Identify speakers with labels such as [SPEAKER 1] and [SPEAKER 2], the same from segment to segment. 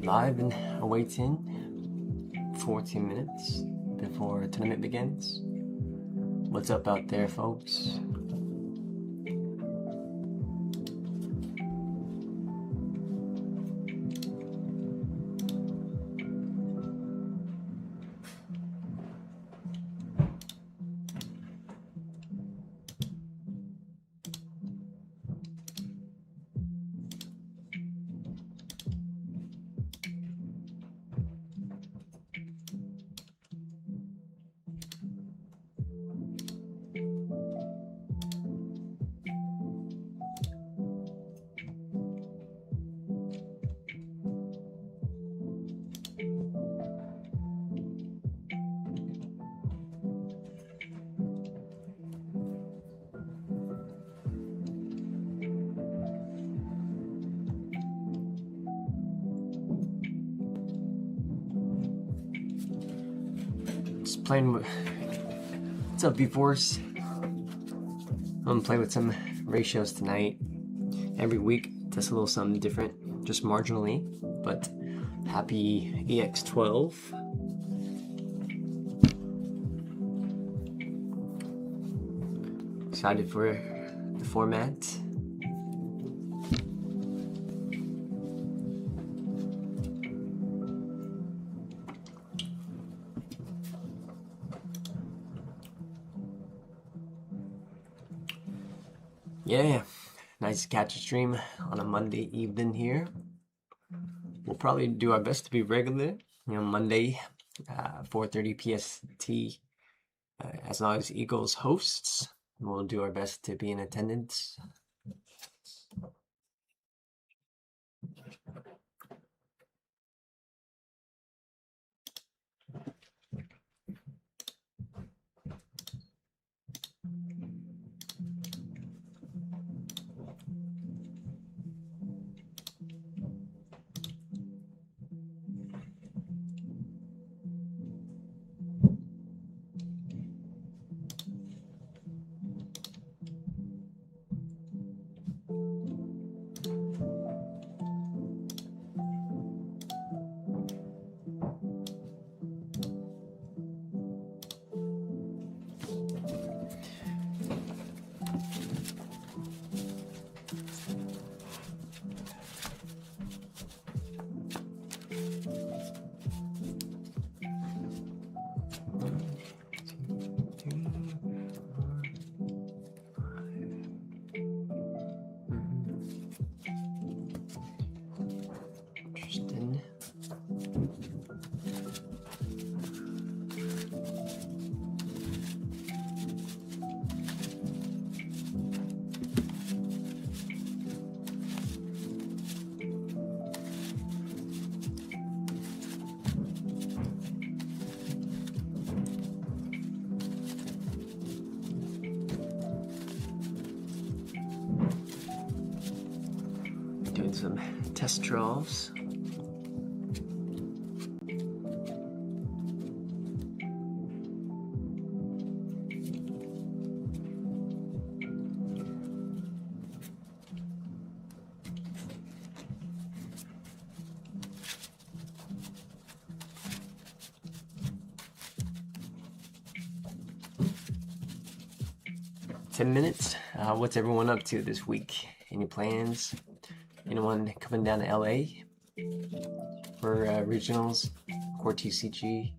[SPEAKER 1] Live and awaiting 14 minutes before tournament begins. What's up out there, folks? Playing with, what's up, V-Force? I'm gonna play with some ratios tonight. Every week, just a little something different, just marginally, but happy EX12. Excited for the format. Yeah, nice to catch a stream on a Monday evening here. We'll probably do our best to be regular, Monday, 4:30 PST. As long as Eagles hosts, we'll do our best to be in attendance. Doing some test draws. 10 minutes. What's everyone up to this week? Any plans? Anyone coming down to LA for regionals, core TCG?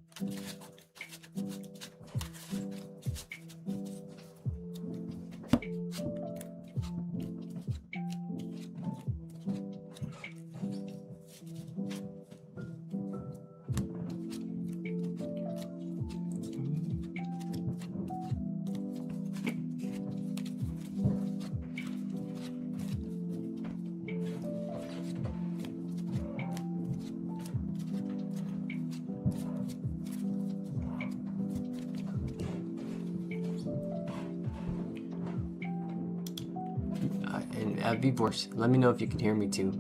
[SPEAKER 1] And V-Force, let me know if you can hear me too.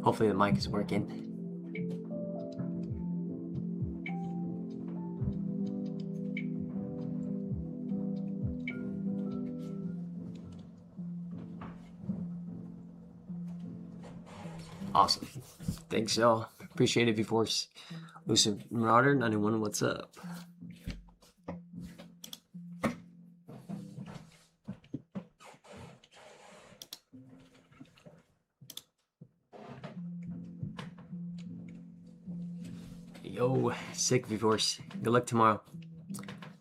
[SPEAKER 1] Hopefully the mic is working. Awesome. Thanks, y'all. Appreciate it, V-Force. Lucid Marauder 91, what's up? Yo, sick V-Force. Good luck tomorrow.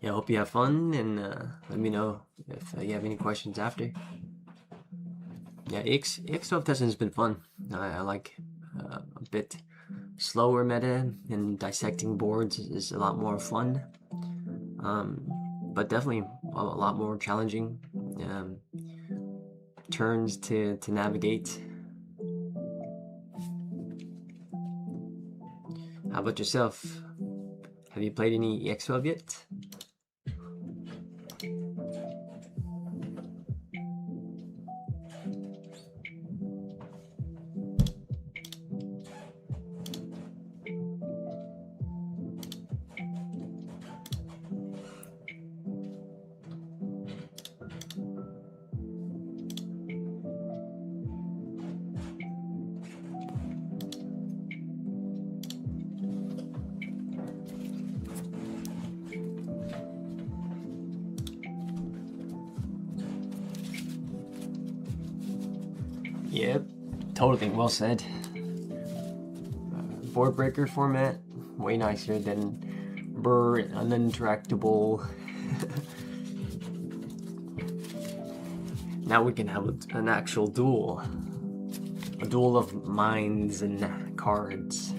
[SPEAKER 1] Yeah, I hope you have fun, and let me know if you have any questions after. Yeah, EX12 testing has been fun. I like a bit slower meta, and dissecting boards is a lot more fun. But definitely a lot more challenging. Turns to navigate. How about yourself? Have you played any EX12 yet? Yep, totally well said. Board breaker format, way nicer than Burr, uninteractable. Now we can have an actual duel. A duel of minds and cards.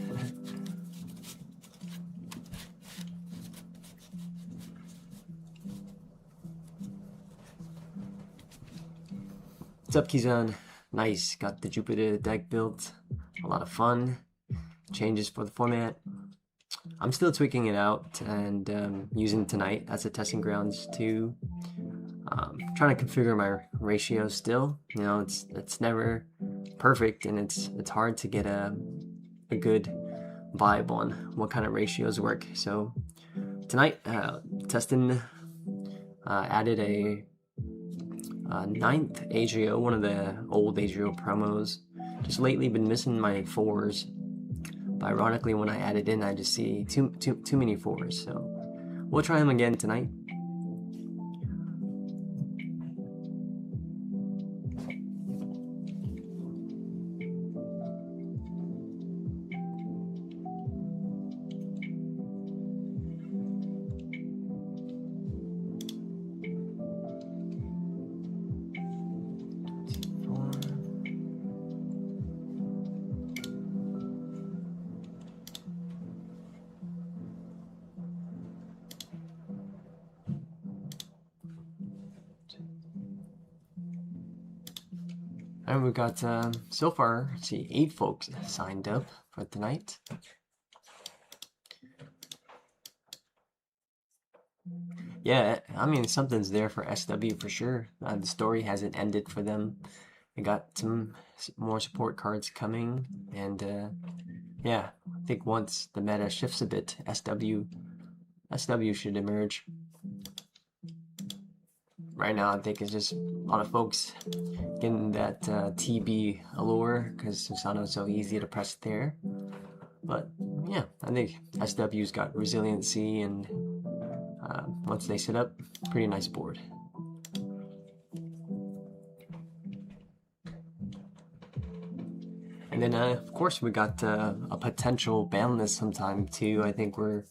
[SPEAKER 1] What's up, Kizan? Nice, got the Jupiter deck built. A lot of fun. Changes for the format. I'm still tweaking it out and using tonight as a testing grounds to trying to configure my ratios still. You know, it's never perfect, and it's hard to get a good vibe on what kind of ratios work. So tonight, testing, added a 9th AGO, one of the old AGO promos. Just lately been missing my 4s. But ironically, when I add it in, I just see too many 4s. So we'll try them again tonight. And we've got, so far, let's see, 8 folks signed up for tonight. Yeah, I mean, something's there for SW for sure. The story hasn't ended for them. We got some more support cards coming, and yeah, I think once the meta shifts a bit, SW should emerge. Right now, I think it's just a lot of folks getting that TB allure because Susano's so easy to press there. But yeah, I think SW's got resiliency, and once they set up, pretty nice board. And then, of course, we got a potential ban list sometime too. I think we're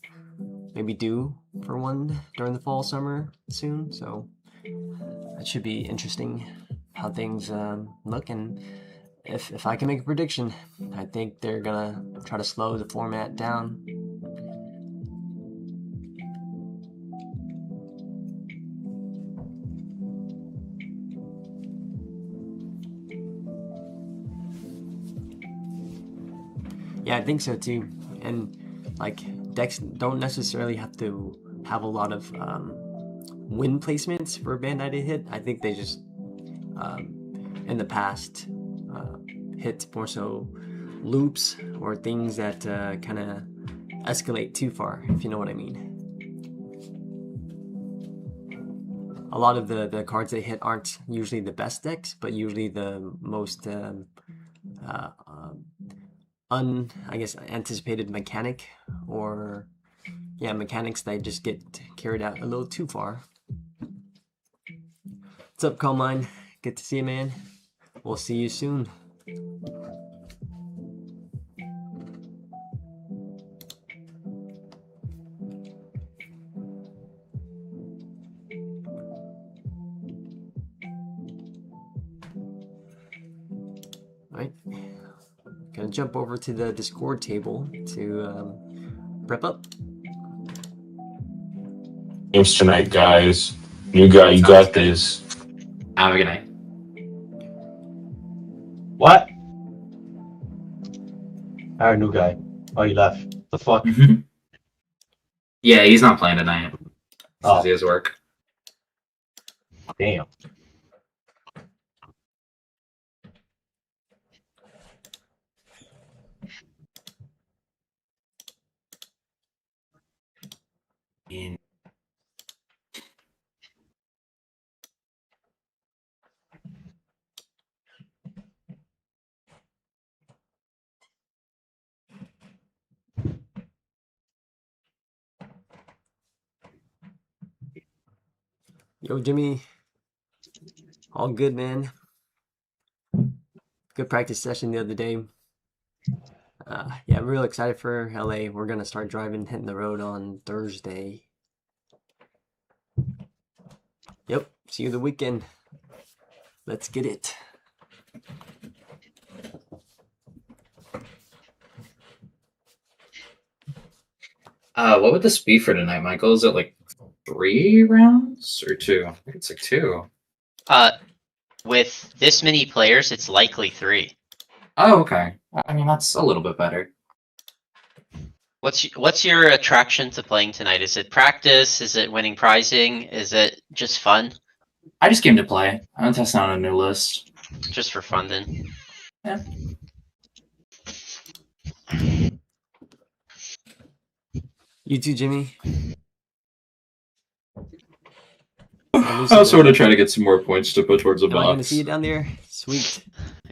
[SPEAKER 1] maybe due for one during the fall, summer soon. So that should be interesting how things look. And if I can make a prediction, I think they're gonna try to slow the format down. Yeah, I think so too. And like decks don't necessarily have to have a lot of win placements for Bandai to hit. I think they just in the past hit more so loops or things that kind of escalate too far, if you know what I mean. A lot of the cards they hit aren't usually the best decks, but usually the most uh, I guess anticipated mechanic or yeah mechanics that just get carried out a little too far. What's up, Calmine? Good to see you, man. We'll see you soon. All right, gonna jump over to the Discord table to prep up.
[SPEAKER 2] Games tonight, guys. You got this.
[SPEAKER 3] Have a good night.
[SPEAKER 4] What? Our new guy. Oh, he left. The fuck?
[SPEAKER 3] Yeah, he's not playing tonight.
[SPEAKER 4] Oh.
[SPEAKER 3] Says he has work.
[SPEAKER 4] Damn.
[SPEAKER 1] Yo, Jimmy. All good, man. Good practice session the other day. Yeah, I'm real excited for LA. We're gonna start driving, hitting the road on Thursday. Yep, see you the weekend. Let's get it.
[SPEAKER 3] What would this be for tonight, Michael? Is it like 3 rounds or 2? I think it's like 2.
[SPEAKER 5] With this many players, it's likely 3.
[SPEAKER 3] Oh, okay. I mean, that's a little bit better.
[SPEAKER 5] What's your attraction to playing tonight? Is it practice? Is it winning prizing? Is it just fun?
[SPEAKER 3] I just came to play. I'm testing out a new list.
[SPEAKER 5] Just for fun, then.
[SPEAKER 3] Yeah.
[SPEAKER 1] You too, Jimmy.
[SPEAKER 3] I'll sort of try to get some more points to put towards a
[SPEAKER 1] Am I gonna
[SPEAKER 3] box.
[SPEAKER 1] see you down there? Sweet.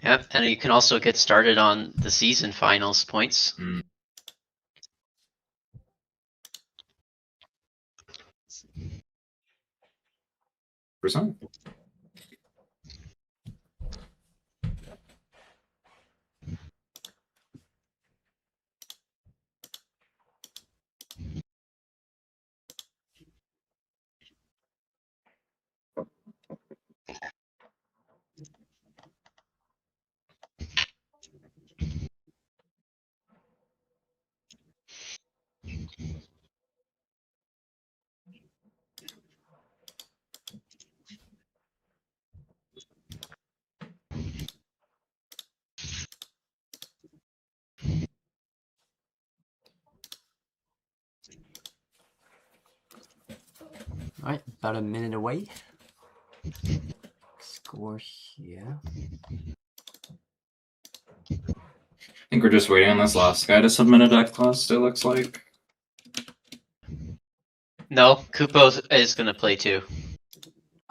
[SPEAKER 5] Yep, and you can also get started on the season finals points.
[SPEAKER 3] Percent.
[SPEAKER 1] All right, about a minute away. Score here.
[SPEAKER 3] I think we're just waiting on this last guy to submit a deck list, it looks like.
[SPEAKER 5] No, Kupo is gonna play too.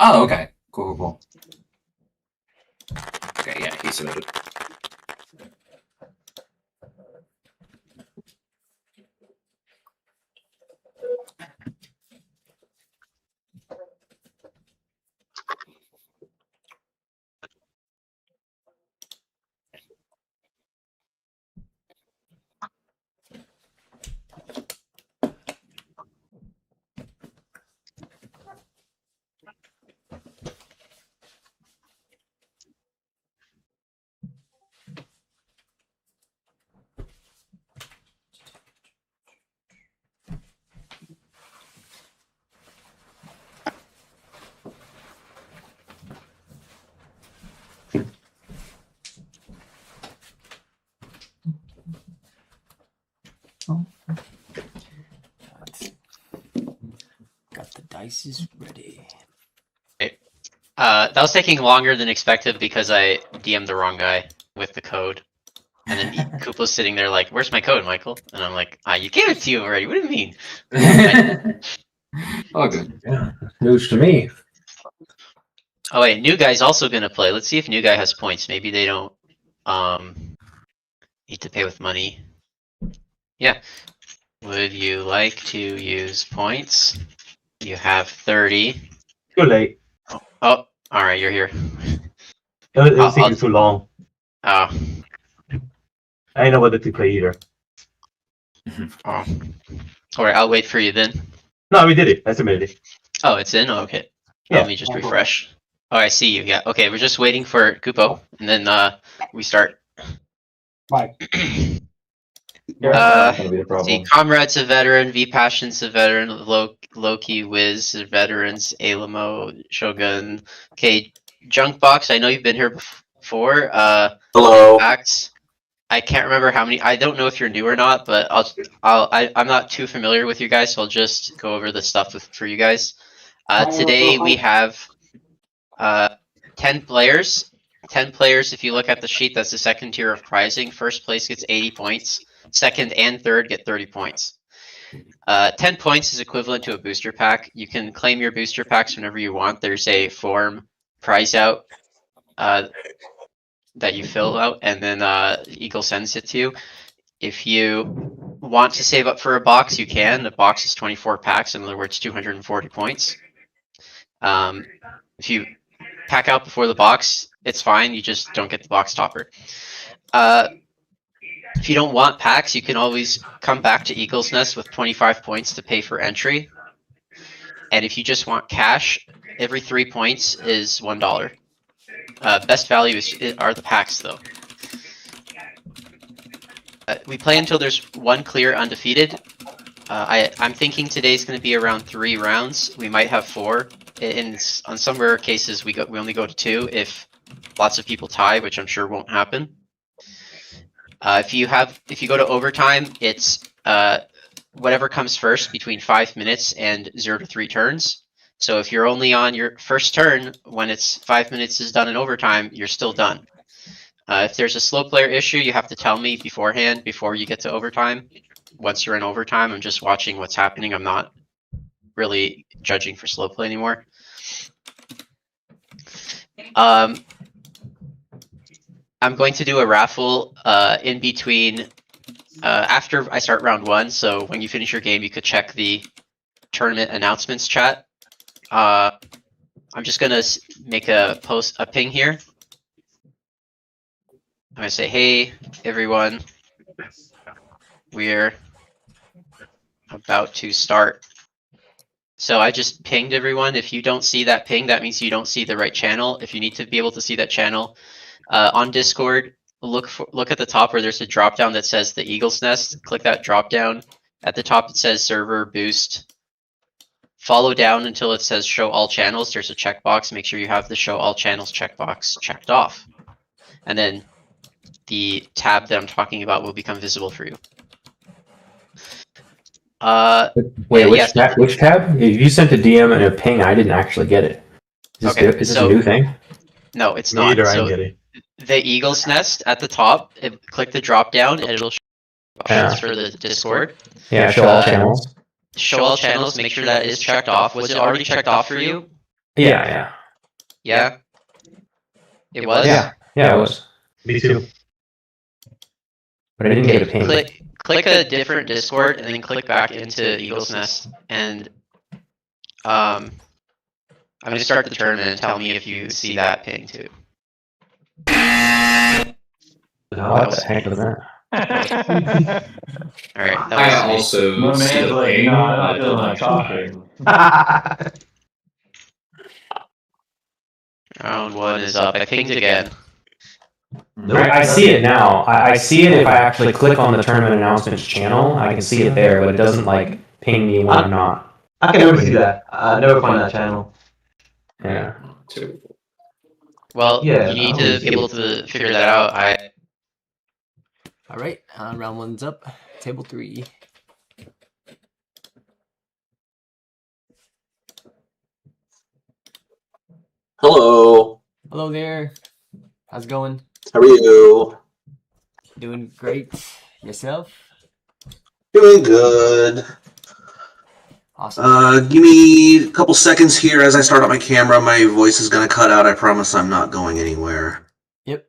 [SPEAKER 3] Oh, okay. Cool. Okay, yeah, he submitted.
[SPEAKER 1] Got the dices ready.
[SPEAKER 5] That was taking longer than expected because I DM'd the wrong guy with the code. And then Koopa's sitting there like, where's my code, Michael? And I'm like, you gave it to you already. What do you mean?
[SPEAKER 3] Oh, good.
[SPEAKER 2] Yeah, news to me.
[SPEAKER 5] Oh wait, new guy's also gonna play. Let's see if new guy has points. Maybe they don't need to pay with money. Yeah. Would you like to use points? You have 30.
[SPEAKER 4] Too late.
[SPEAKER 5] Oh, alright, you're here.
[SPEAKER 4] It was taking too long.
[SPEAKER 5] Oh.
[SPEAKER 4] I didn't know whether to play either.
[SPEAKER 5] Oh. Alright, I'll wait for you then.
[SPEAKER 4] No, we did it. I submitted it.
[SPEAKER 5] Oh, it's in? Oh, okay.
[SPEAKER 4] Yeah.
[SPEAKER 5] Let me just refresh. Oh, I see you. Yeah. Okay, we're just waiting for Kupo, and then we start.
[SPEAKER 6] Bye.
[SPEAKER 2] That's gonna be the problem.
[SPEAKER 5] See, Comrade's a veteran, V Passion's a veteran, Loki, Wiz are veterans, Alamo, Shogun. Okay, Junkbox, I know you've been here before.
[SPEAKER 2] Hello.
[SPEAKER 5] Facts. I can't remember how many. I don't know if you're new or not, but I'm not too familiar with you guys, so I'll just go over the stuff for you guys. Today we have 10 players. 10 players. If you look at the sheet, that's the second tier of prizing. First place gets 80 points. Second and third get 30 points. 10 points is equivalent to a booster pack. You can claim your booster packs whenever you want. There's a form prize out that you fill out, and then Eagle sends it to you. If you want to save up for a box, you can. The box is 24 packs, in other words, 240 points. If you pack out before the box, it's fine. You just don't get the box topper. If you don't want packs, you can always come back to Eagle's Nest with 25 points to pay for entry. And if you just want cash, every 3 points is $1. Best value are the packs, though. We play until there's one clear undefeated. I'm thinking today's going to be around 3 rounds. We might have 4. On some rare cases, we only go to 2 if lots of people tie, which I'm sure won't happen. If you go to overtime, it's whatever comes first between 5 minutes and 0 to 3 turns. So if you're only on your first turn when it's 5 minutes is done in overtime, you're still done. If there's a slow player issue, you have to tell me beforehand before you get to overtime. Once you're in overtime, I'm just watching what's happening. I'm not really judging for slow play anymore. I'm going to do a raffle in between after I start round 1. So when you finish your game, you could check the tournament announcements chat. I'm just gonna make a ping here. I'm gonna say, hey everyone, we're about to start. So I just pinged everyone. If you don't see that ping, that means you don't see the right channel. If you need to be able to see that channel on Discord, look at the top where there's a drop down that says the Eagle's Nest. Click that drop down. At the top it says server boost. Follow down until it says show all channels. There's a checkbox. Make sure you have the show all channels checkbox checked off. And then the tab that I'm talking about will become visible for you.
[SPEAKER 2] Wait, which tab? If you sent a DM and a ping, I didn't actually get it. Is this a new thing?
[SPEAKER 5] No, it's
[SPEAKER 4] Me
[SPEAKER 5] not.
[SPEAKER 4] either, I
[SPEAKER 5] So
[SPEAKER 4] get it.
[SPEAKER 5] the Eagle's Nest at the top, click the drop down and it'll show options for the Discord.
[SPEAKER 2] Yeah, show all channels.
[SPEAKER 5] Show all channels, make sure that is checked off. Was it already checked off for you?
[SPEAKER 2] Yeah.
[SPEAKER 5] Yeah? It was?
[SPEAKER 2] Yeah, it was.
[SPEAKER 4] Me too.
[SPEAKER 2] But I didn't get a ping.
[SPEAKER 5] Click a different Discord and then click back into Eagle's Nest. And I'm going to start the tournament and tell me if you see that ping too.
[SPEAKER 2] What the heck was that?
[SPEAKER 5] Alright,
[SPEAKER 3] I
[SPEAKER 5] that was
[SPEAKER 3] also
[SPEAKER 6] My
[SPEAKER 3] see
[SPEAKER 6] man's
[SPEAKER 3] the
[SPEAKER 6] like,
[SPEAKER 3] ping.
[SPEAKER 6] no, I'm not doing my talking.
[SPEAKER 5] round 1 is up. I pinged again.
[SPEAKER 2] I see it now. I see it if I actually click on the tournament announcements channel. I can see it there, but it doesn't like ping me when I'm not.
[SPEAKER 4] I can never see that. I never find that channel.
[SPEAKER 2] Yeah.
[SPEAKER 5] Well,
[SPEAKER 4] Yeah,
[SPEAKER 5] you need to be able to figure that out.
[SPEAKER 1] All right, round 1's up. table 3.
[SPEAKER 7] Hello.
[SPEAKER 1] Hello there. How's it going?
[SPEAKER 7] How are you?
[SPEAKER 1] Doing great. Yourself?
[SPEAKER 7] Doing good.
[SPEAKER 1] Awesome.
[SPEAKER 7] Give me a couple seconds here as I start up my camera. My voice is gonna cut out. I promise I'm not going anywhere.
[SPEAKER 1] Yep.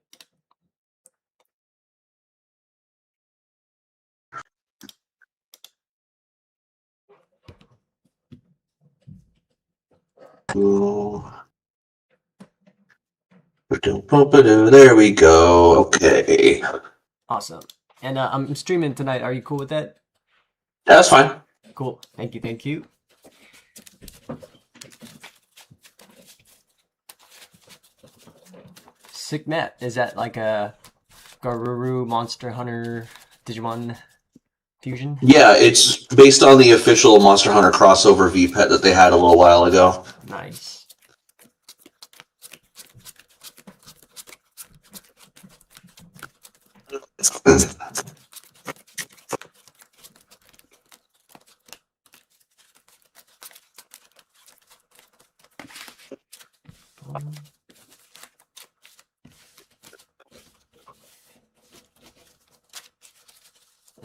[SPEAKER 7] Ooh. There we go. Okay.
[SPEAKER 1] Awesome. And I'm streaming tonight. Are you cool with that?
[SPEAKER 7] Yeah, that's fine.
[SPEAKER 1] Cool. Thank you. Thank you. Sick map. Is that like a Garuru Monster Hunter Digimon fusion?
[SPEAKER 7] Yeah, it's based on the official Monster Hunter crossover VPET that they had a little while ago.
[SPEAKER 1] Nice.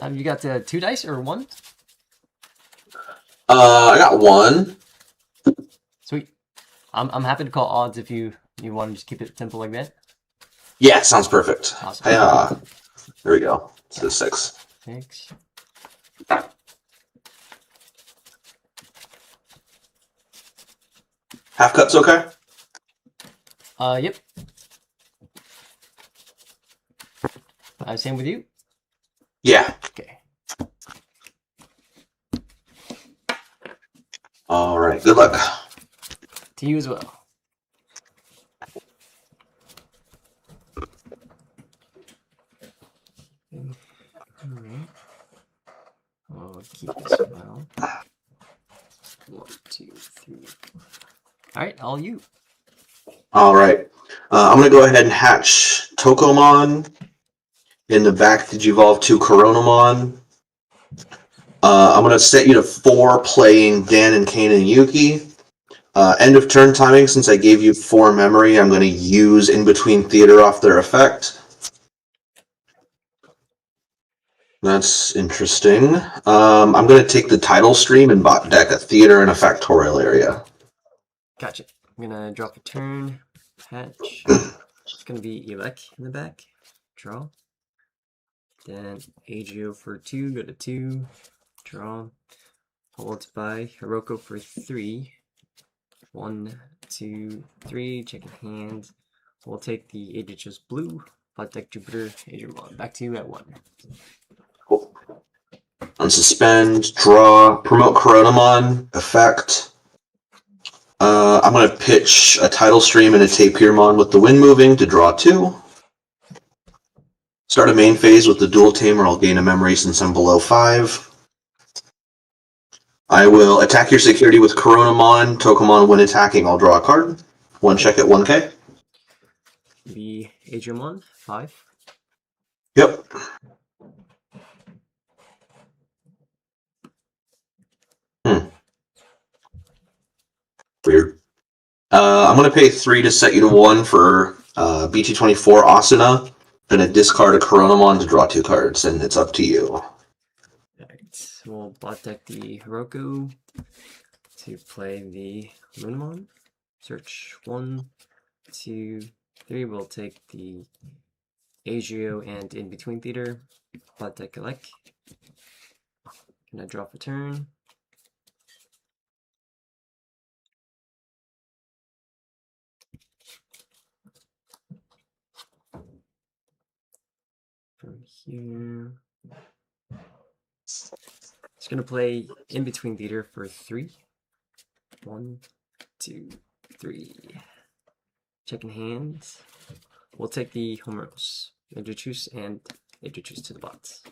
[SPEAKER 1] You got 2 dice or 1?
[SPEAKER 7] I got 1.
[SPEAKER 1] Sweet. I'm happy to call odds if you want to just keep it simple like that.
[SPEAKER 7] Yeah, sounds perfect.
[SPEAKER 1] Awesome.
[SPEAKER 7] Yeah. There we go. It's the 6.
[SPEAKER 1] 6.
[SPEAKER 7] Half cup's okay?
[SPEAKER 1] Yep. Same with you?
[SPEAKER 7] Yeah.
[SPEAKER 1] Okay.
[SPEAKER 7] All right. Good luck.
[SPEAKER 1] To you as well. Alright. I'll keep this well. 1, 2, 3. Alright, all you.
[SPEAKER 7] All right. I'm going to go ahead and hatch Tokomon. In the back, Digivolve to Coronamon. I'm going to set you to 4 playing Dan and Kane and Yuki. End of turn timing, since I gave you 4 memory, I'm going to use In Between Theater off their effect. That's interesting. I'm going to take the title stream and bot deck a theater and a factorial area.
[SPEAKER 1] Gotcha. I'm gonna drop a turn. Hatch. It's gonna be Elec in the back. Draw. Then Agio for 2, go to 2. Draw. Hold by Hiroko for 3. 1, 2, 3. Checking hands. We'll take the Aegis blue. Bot deck Jupiter. Digimon. Back to you at 1.
[SPEAKER 7] Cool. Unsuspend, draw, promote Coronamon, effect. I'm going to pitch a title stream and a Tapirmon with the wind moving to draw 2. Start a main phase with the dual tamer. I'll gain a memory since I'm below 5. I will attack your security with Coronamon. Tokomon, when attacking, I'll draw a card. 1 check at 1k.
[SPEAKER 1] The Agriomon. 5.
[SPEAKER 7] Yep. Weird. I'm going to pay 3 to set you to 1 for BT24 Asuna. I'm going to discard a Coronamon to draw 2 cards, and it's up to you.
[SPEAKER 1] Alright, we'll bot deck the Hiroko to play the Lunamon. Search 1, 2, 3. We'll take the Agio and In Between Theater. Bot deck Elec. Gonna drop a turn. From here. It's gonna play In Between Theater for 3. 1, 2, 3. Checking hands. We'll take the Homeros. Introduce and introduce to the bots.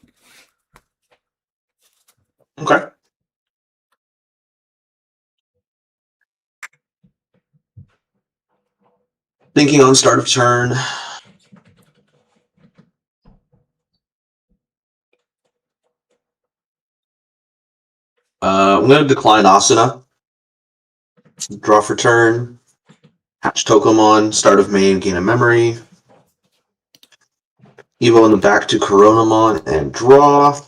[SPEAKER 7] Okay. Thinking on start of turn. I'm going to decline Asuna. Draw for turn. Hatch Tokomon. Start of main. Gain a memory. Evo in the back to Coronamon and draw.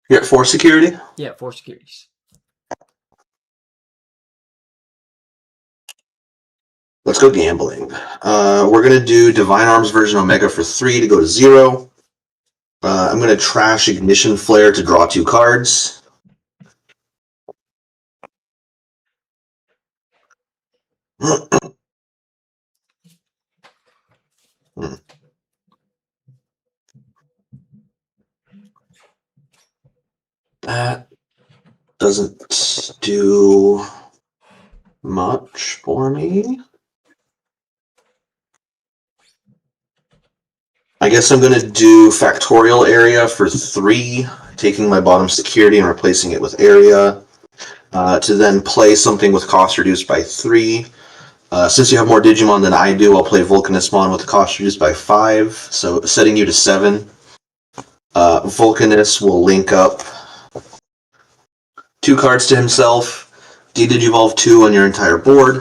[SPEAKER 7] You're at 4 security?
[SPEAKER 1] Yeah, 4 securities.
[SPEAKER 7] Let's go gambling. We're going to do Divine Arms version Omega for 3 to go to 0. I'm going to trash Ignition Flare to draw 2 cards. That doesn't do much for me. I guess I'm going to do Factorial Area for 3, taking my bottom security and replacing it with Area, to then play something with cost reduced by 3. Since you have more Digimon than I do, I'll play Volcanismon with the cost reduced by 5, so setting you to 7. Volcanus will link up 2 cards to himself, D-Digivolve 2 on your entire board.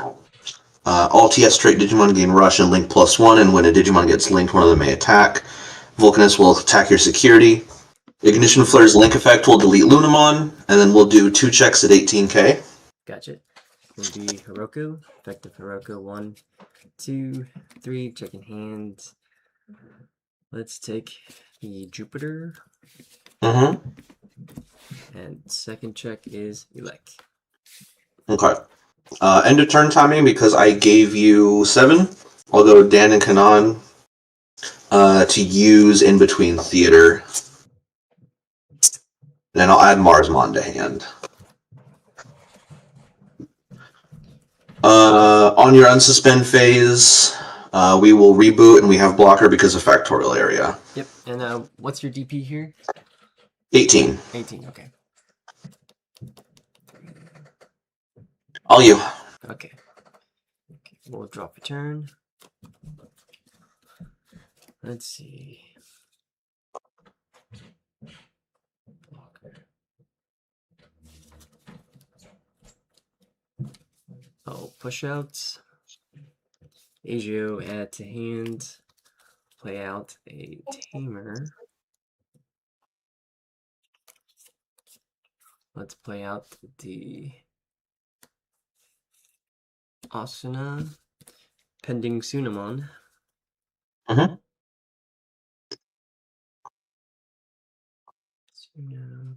[SPEAKER 7] All TS trait Digimon gain Rush and Link +1, and when a Digimon gets linked, one of them may attack. Volcanus will attack your security. Ignition Flare's Link effect will delete Lunamon, and then we'll do 2 checks at 18k.
[SPEAKER 1] Gotcha. Will be Hiroko. Effective Hiroko. 1, 2, 3. Checking hands. Let's take the Jupiter.
[SPEAKER 7] Mm-hmm.
[SPEAKER 1] And second check is Elec.
[SPEAKER 7] Okay. End of turn timing, because I gave you 7. I'll go Dan and Kanan to use in between theater. Then I'll add Marsmon to hand. On your unsuspend phase, we will reboot and we have blocker because of Factorial Area.
[SPEAKER 1] Yep. And what's your DP here?
[SPEAKER 7] 18.
[SPEAKER 1] 18. Okay.
[SPEAKER 7] All you.
[SPEAKER 1] Okay. We'll drop a turn. Let's see. Oh, push outs. Agio add to hand. Play out a Tamer. Let's play out the Asuna. Pending Sunamon.
[SPEAKER 7] Mm-hmm.
[SPEAKER 1] Suna.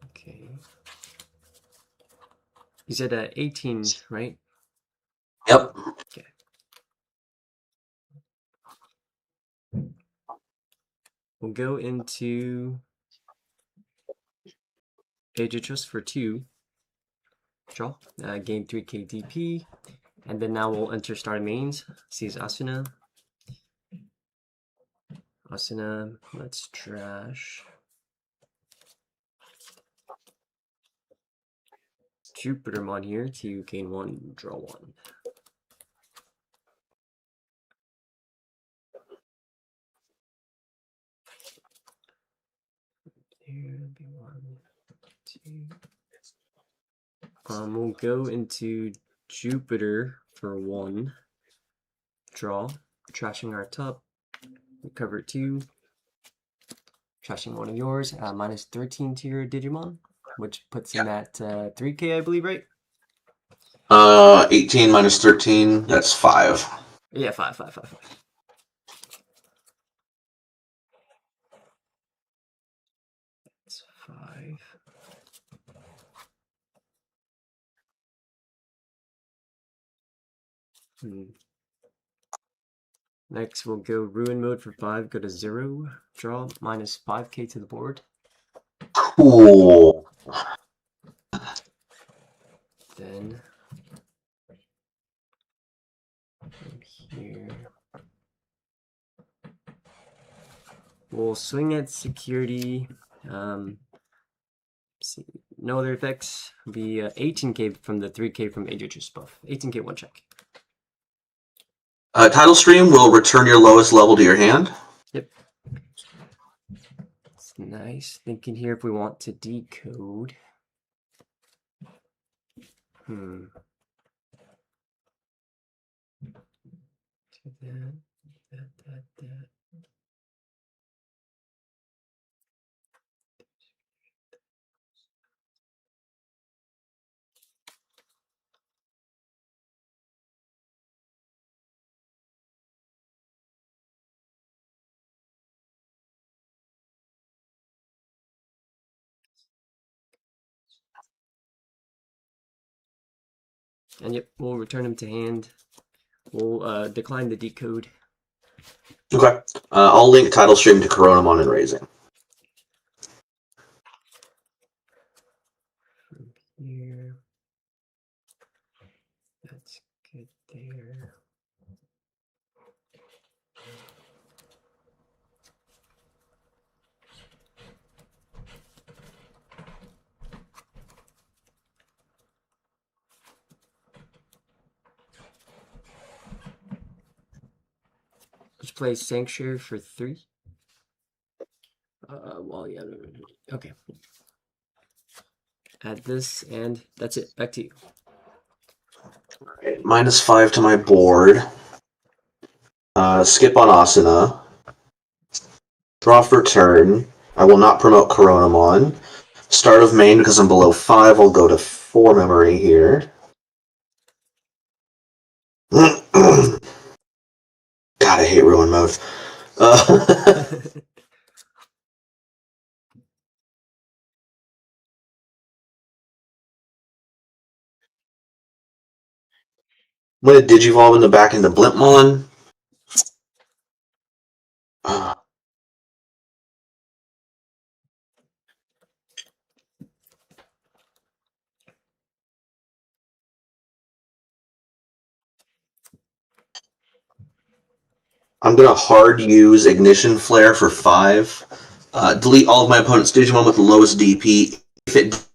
[SPEAKER 1] Okay. You said 18, right?
[SPEAKER 7] Yep.
[SPEAKER 1] Okay. We'll go into Aegis for 2. Draw. Gain 3k DP. And then now we'll enter starting mains. Sees Asuna. Asuna, let's trash. Jupitermon here to gain 1, draw 1. Here, be 1, 2. We'll go into Jupiter for 1. Draw. Trashing our top. Recover 2. Trashing one of yours. Minus 13 to your Digimon, which puts him at 3k, I believe, right?
[SPEAKER 7] 18 minus 13, that's 5.
[SPEAKER 1] Yeah, 5. That's 5. Next, we'll go Ruin mode for 5. Go to 0. Draw. Minus 5k to the board.
[SPEAKER 7] Cool.
[SPEAKER 1] Then from here, We'll swing at security. See, no other effects. Be 18k from the 3k from Adrian's buff. 18k one check.
[SPEAKER 7] Title stream will return your lowest level to your hand.
[SPEAKER 1] Yep. It's nice. Thinking here if we want to decode. Do that. And yep, we'll return him to hand. We'll decline the decode.
[SPEAKER 7] Okay. I'll link title stream to Coronamon and Raising.
[SPEAKER 1] From here. That's good there. Let's play Sanctuary for 3. Well, yeah. Okay. Add this, and that's it. Back to you.
[SPEAKER 7] Right, -5 to my board. Skip on Asuna. Draw for turn. I will not promote Coronamon. Start of main because I'm below 5. I'll go to 4 memory here. God, I hate ruin mode. I'm going to Digivolve in the back into Blimpmon. I'm going to hard use Ignition Flare for 5. Delete all of my opponent's Digimon with the lowest DP. If it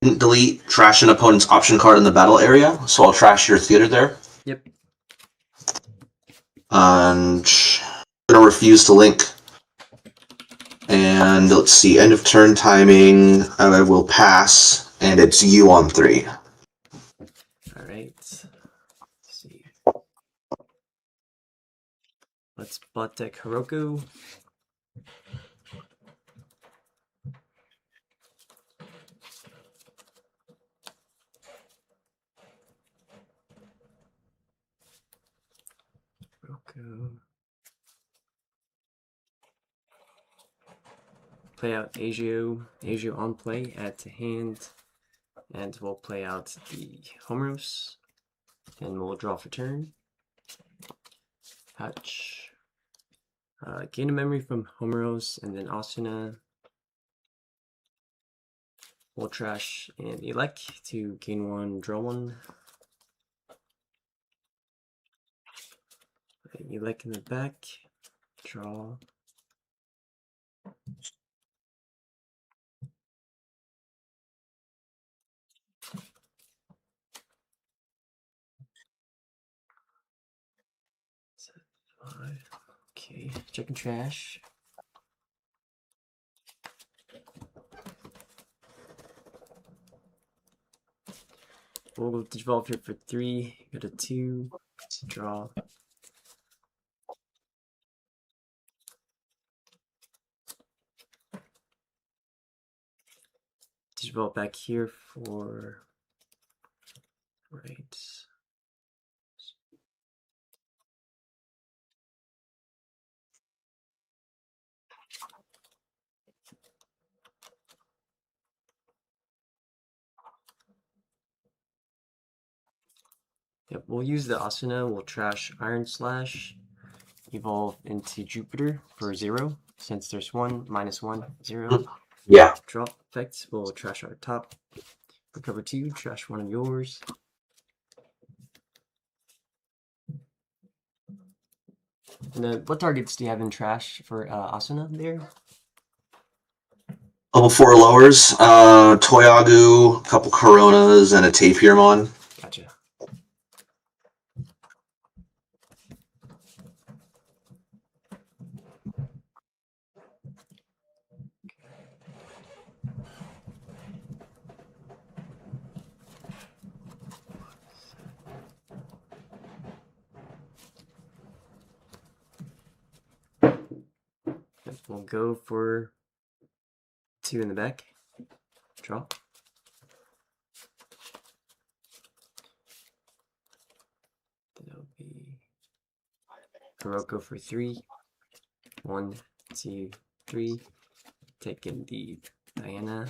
[SPEAKER 7] didn't delete, trash an opponent's option card in the battle area. So I'll trash your theater there.
[SPEAKER 1] Yep.
[SPEAKER 7] And I'm going to refuse to link. And let's see, end of turn timing, I will pass, and it's you on 3.
[SPEAKER 1] Alright. Let's see. Let's bot deck Hiroko. Hiroko. Play out Agio. Agio on play, add to hand. And we'll play out the Homeros. And we'll draw for turn. Hatch. Gain a memory from Homeros and then Asuna. We'll trash and elect to gain 1, draw 1. Elect in the back. Draw. Okay, checking trash. We'll go Digivolve here for 3, go to 2, draw. Digivolve back here for, right. Yep, we'll use the Asuna, we'll trash Iron Slash, evolve into Jupiter for 0, since there's 1, -1, 0.
[SPEAKER 7] Yeah.
[SPEAKER 1] Draw effects, we'll trash our top, recover 2, trash 1 of yours. And what targets do you have in trash for Asuna there?
[SPEAKER 7] Level 4 lowers, Toyagu, a couple Coronas, and a Tapirmon.
[SPEAKER 1] Gotcha. Yep, we'll go for 2 in the back. Draw. That'll be Kuroko for 3. 1, 2, 3. Taking the Diana.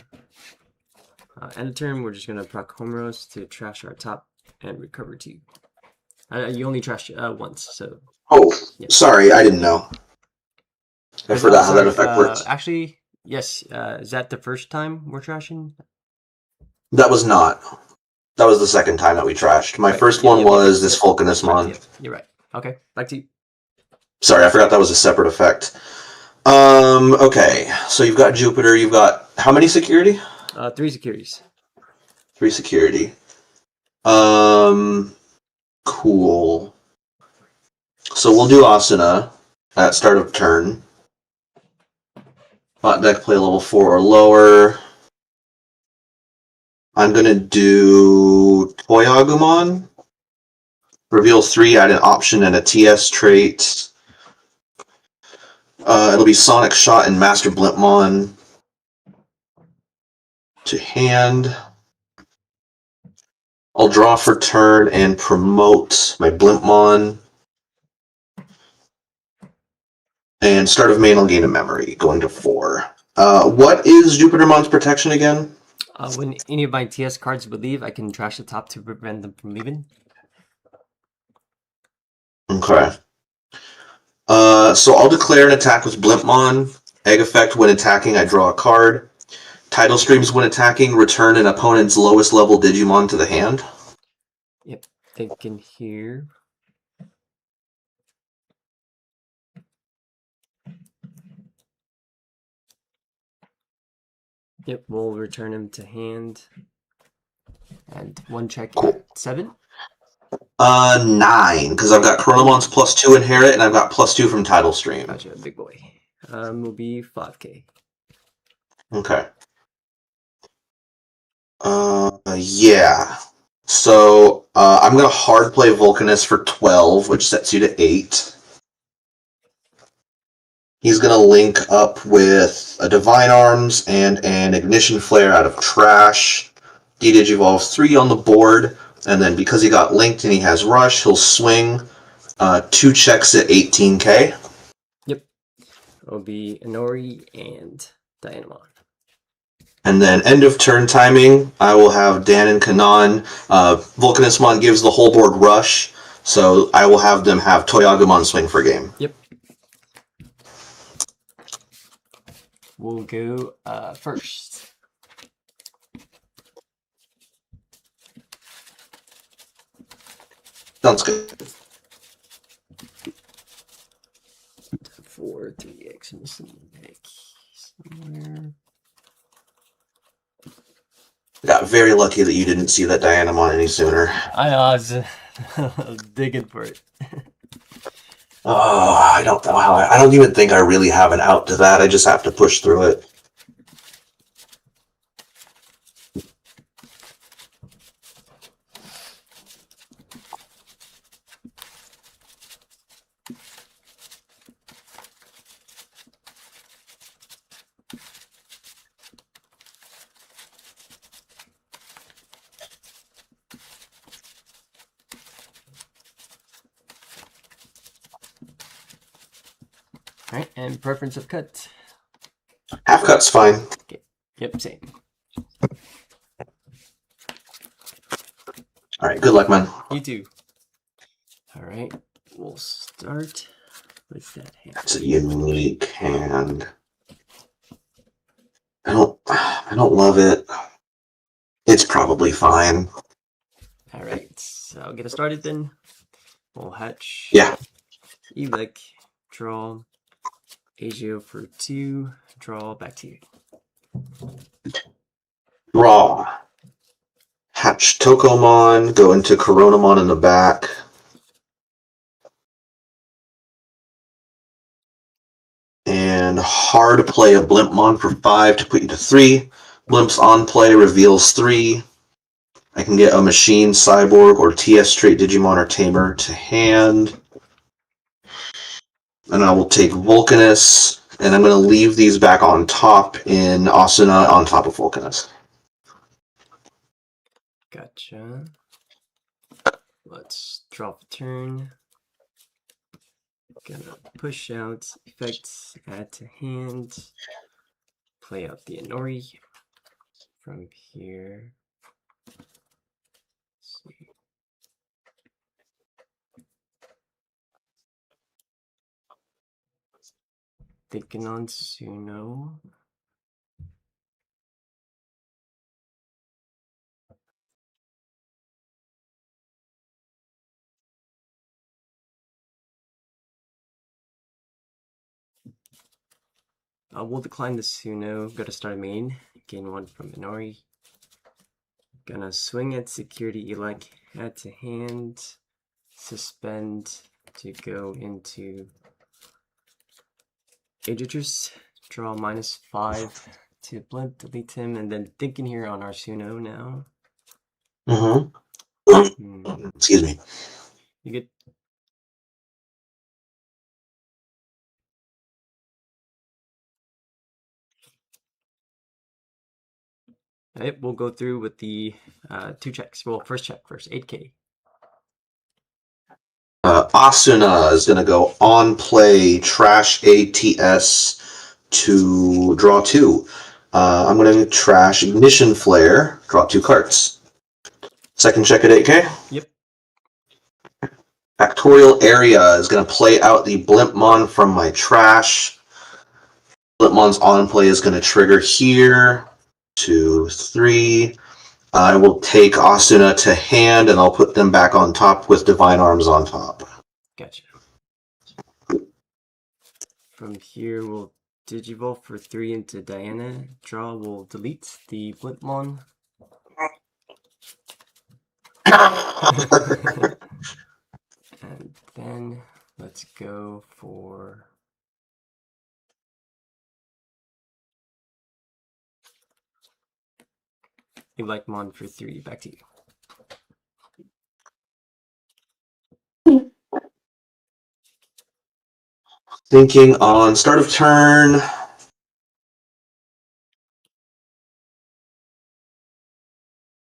[SPEAKER 1] End of turn, we're just gonna proc Homeros to trash our top and recover 2. You only trash once, so.
[SPEAKER 7] Oh,
[SPEAKER 1] yeah.
[SPEAKER 7] sorry, I didn't know. I forgot how that effect works.
[SPEAKER 1] Actually, yes. Is that the first time we're trashing?
[SPEAKER 7] That was not. That was the second time that we trashed. My
[SPEAKER 1] Right,
[SPEAKER 7] first
[SPEAKER 1] yeah,
[SPEAKER 7] one
[SPEAKER 1] yeah,
[SPEAKER 7] was
[SPEAKER 1] yeah,
[SPEAKER 7] this
[SPEAKER 1] yeah.
[SPEAKER 7] Volcanusmon.
[SPEAKER 1] Yep, you're right. Okay, back to you.
[SPEAKER 7] Sorry, I forgot that was a separate effect. Okay, so you've got Jupiter, you've got how many security?
[SPEAKER 1] 3 securities.
[SPEAKER 7] 3 security. Cool. So we'll do Asuna at start of turn. Bot deck play level 4 or lower. I'm gonna do Toyagumon. Reveal 3, add an option and a TS trait. It'll be Sonic Shot and Master Blimpmon to hand. I'll draw for turn and promote my Blimpmon. And start of main, I'll gain a memory, going to 4. What is Jupitermon's protection again?
[SPEAKER 1] When any of my TS cards would leave, I can trash the top to prevent them from leaving.
[SPEAKER 7] Okay. So I'll declare an attack with Blimpmon. Egg effect, when attacking, I draw a card. Tidal streams, when attacking, return an opponent's lowest level Digimon to the hand.
[SPEAKER 1] Yep, thinking here. Yep, we'll return him to hand. And 1 check at 7.
[SPEAKER 7] 9, because I've got Chronomon's +2 inherit, and I've got +2 from Tidal Stream.
[SPEAKER 1] Gotcha, big boy. Will be 5k.
[SPEAKER 7] Okay. Yeah. So I'm gonna hard play Vulcanus for 12, which sets you to 8. He's gonna link up with a Divine Arms and an Ignition Flare out of trash. D-Digivolve 3 on the board, and then because he got linked and he has Rush, he'll swing 2 checks at 18k.
[SPEAKER 1] Yep. It'll be Inori and Dianamon.
[SPEAKER 7] And then end of turn timing, I will have Dan and Kanan. Vulcanusmon gives the whole board Rush, so I will have them have Toyagumon swing for game.
[SPEAKER 1] Yep. We'll go first.
[SPEAKER 7] Sounds good.
[SPEAKER 1] 4, 3x missing the deck somewhere.
[SPEAKER 7] Got very lucky that you didn't see that Dianamon any sooner.
[SPEAKER 1] I was digging for it.
[SPEAKER 7] Oh, I don't know how. I don't even think I really have an out to that. I just have to push through it.
[SPEAKER 1] Alright, and preference of cut.
[SPEAKER 7] Half cut's fine.
[SPEAKER 1] Okay. Yep, same.
[SPEAKER 7] All right, good luck, man.
[SPEAKER 1] You too. Alright, we'll start with that hand.
[SPEAKER 7] It's a unique hand. I don't love it. It's probably fine.
[SPEAKER 1] Alright, so I'll get us started then. We'll hatch.
[SPEAKER 7] Yeah.
[SPEAKER 1] Elec, draw. Agio for 2, draw, back to you.
[SPEAKER 7] Draw. Hatch Tokomon, go into Coronamon in the back. And hard play a Blimpmon for 5 to put you to 3. Blimp's on play reveals 3. I can get a Machine, Cyborg, or TS Trait Digimon or Tamer to hand. And I will take Vulcanus, and I'm going to leave these back on top in Asuna on top of Vulcanus.
[SPEAKER 1] Gotcha. Let's drop a turn. Gonna push out effects, add to hand, play out the Inori from here. Let's see. Thinking on Suno. We'll decline the Suno, go to start main, gain 1 from Inori. Gonna swing at security elect, add to hand, suspend to go into Aegis, draw -5 to blimp, delete him, and then thinking here on our Suno now.
[SPEAKER 7] Excuse me.
[SPEAKER 1] You get Alright, we'll go through with the 2 checks. Well, first check first, 8K.
[SPEAKER 7] Asuna is going to go on play trash ATS to draw 2. I'm going to trash Ignition Flare, draw 2 cards. Second check at 8K.
[SPEAKER 1] Yep.
[SPEAKER 7] Factorial Area is going to play out the Blimpmon from my trash. Blimpmon's on play is going to trigger here. 2, 3. I will take Asuna to hand, and I'll put them back on top with Divine Arms on top.
[SPEAKER 1] Gotcha. From here, we'll Digivolve for 3 into Diana. Draw will delete the Blimpmon. And then let's go for Electmon for 3. Back to you.
[SPEAKER 7] Thinking on start of turn.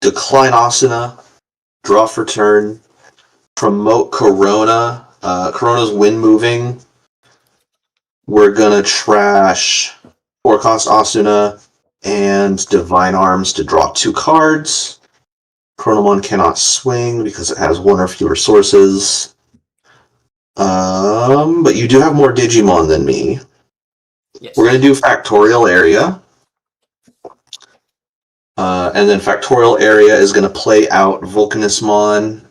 [SPEAKER 7] Decline Asuna. Draw for turn. Promote Corona. Corona's wind moving. We're gonna trash 4 cost Asuna and Divine Arms to draw 2 cards. Chronomon cannot swing because it has 1 or fewer sources. But you do have more Digimon than me.
[SPEAKER 1] Yes.
[SPEAKER 7] We're going to do Factorial Area. And then Factorial Area is going to play out Vulcanusmon,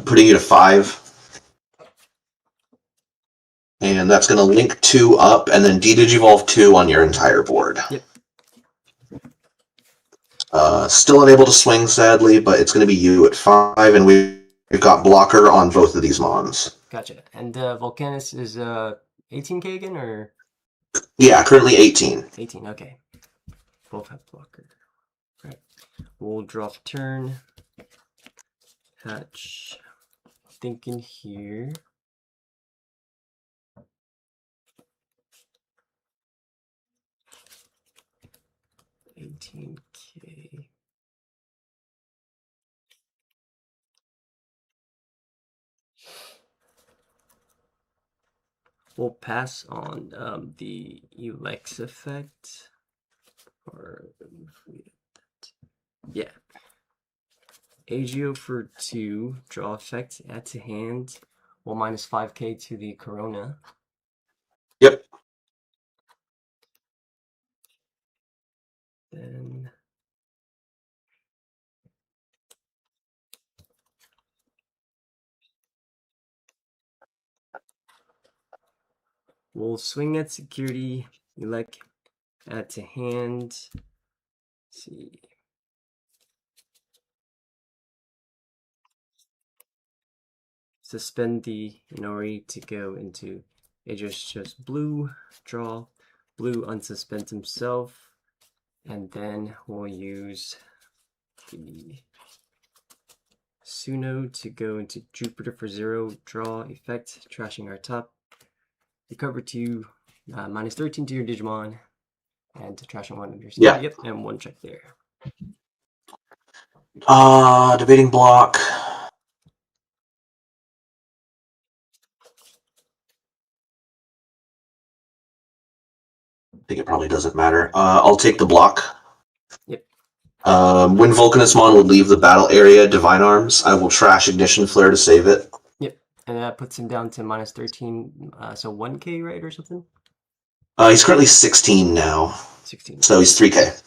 [SPEAKER 7] putting you to 5. And that's going to link 2 up and then de-digivolve 2 on your entire board.
[SPEAKER 1] Yep.
[SPEAKER 7] Still unable to swing, sadly, but it's going to be you at 5, and we've got blocker on both of these Mons.
[SPEAKER 1] Gotcha. And Volcanus is 18K again, or?
[SPEAKER 7] Yeah, currently 18.
[SPEAKER 1] 18, okay. Both have blocker. Right. We'll draw turn. Hatch. Thinking here. $18K. We'll pass on the Elex effect. Or yeah. Agio for 2, draw effect, add to hand. We'll -5K to the Corona.
[SPEAKER 7] Yep.
[SPEAKER 1] Then We'll swing at security. Elect, add to hand. Let's see. Suspend the Inori to go into EX12 blue. Draw. Blue unsuspend himself. And then we'll use the Suno to go into Jupiter for 0. Draw effect, trashing our top. Recover to minus 13 to your Digimon. And to trash on 1 under your
[SPEAKER 7] Yeah.
[SPEAKER 1] Yep, and 1 check there.
[SPEAKER 7] Debating block. I think it probably doesn't matter. I'll take the block.
[SPEAKER 1] Yep.
[SPEAKER 7] When Volcanismon would leave the battle area, Divine Arms, I will trash Ignition Flare to save it.
[SPEAKER 1] Yep, and that puts him down to minus 13, so 1k, right, or something?
[SPEAKER 7] He's currently 16 now,
[SPEAKER 1] 16.
[SPEAKER 7] so he's 3k.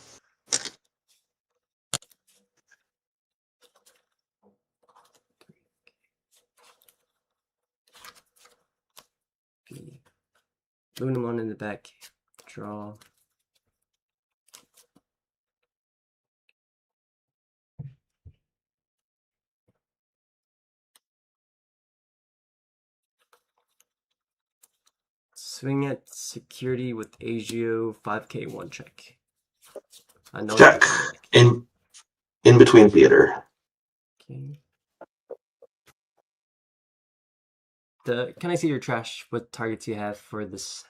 [SPEAKER 1] Lunamon in the back. Draw. Swing at security with Agio 5k 1 check. No
[SPEAKER 7] Check. In between theater.
[SPEAKER 1] Okay. Can I see your trash? What targets you have for this?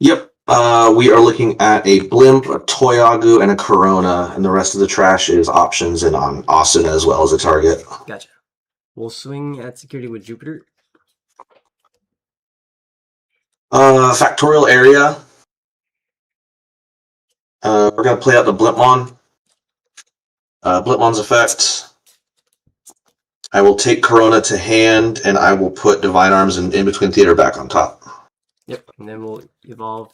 [SPEAKER 7] Yep. We are looking at a Blimp, a Toyagu, and a Corona, and the rest of the trash is options and on Asuna as well as a target.
[SPEAKER 1] Gotcha. We'll swing at security with Jupiter.
[SPEAKER 7] Factorial area. We're going to play out the Blimpmon. Blimpmon's effect. I will take Corona to hand, and I will put Divine Arms in between theater back on top.
[SPEAKER 1] Yep, and then we'll evolve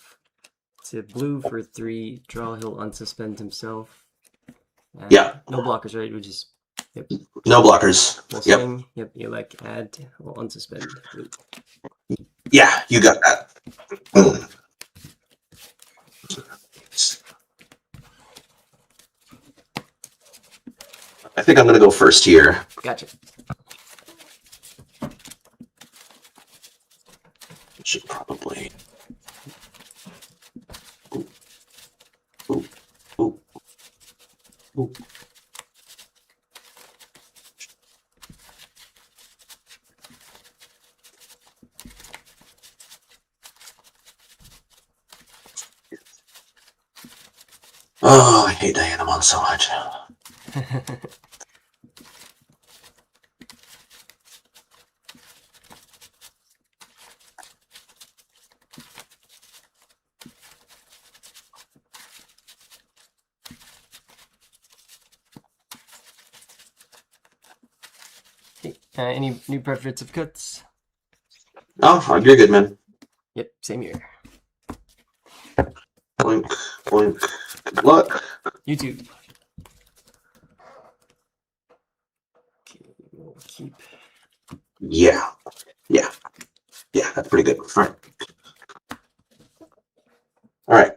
[SPEAKER 1] to blue for 3. Draw, he'll unsuspend himself. And
[SPEAKER 7] Yeah.
[SPEAKER 1] No blockers, right? We just... Yep.
[SPEAKER 7] No blockers.
[SPEAKER 1] We'll
[SPEAKER 7] Yep.
[SPEAKER 1] swing. Yep, you like add, we'll unsuspend blue.
[SPEAKER 7] Yeah, you got that. I think I'm going to go first here.
[SPEAKER 1] Gotcha.
[SPEAKER 7] Should probably. Ooh. Ooh. Ooh. Ooh. Oh, I hate Dianamon so much.
[SPEAKER 1] Any new preference of cuts?
[SPEAKER 7] Oh, you're good, man.
[SPEAKER 1] Yep, same here.
[SPEAKER 7] Blink, blink. Good luck.
[SPEAKER 1] You too. Okay, we'll keep.
[SPEAKER 7] Yeah. Yeah. Yeah, that's pretty good. All right. All right.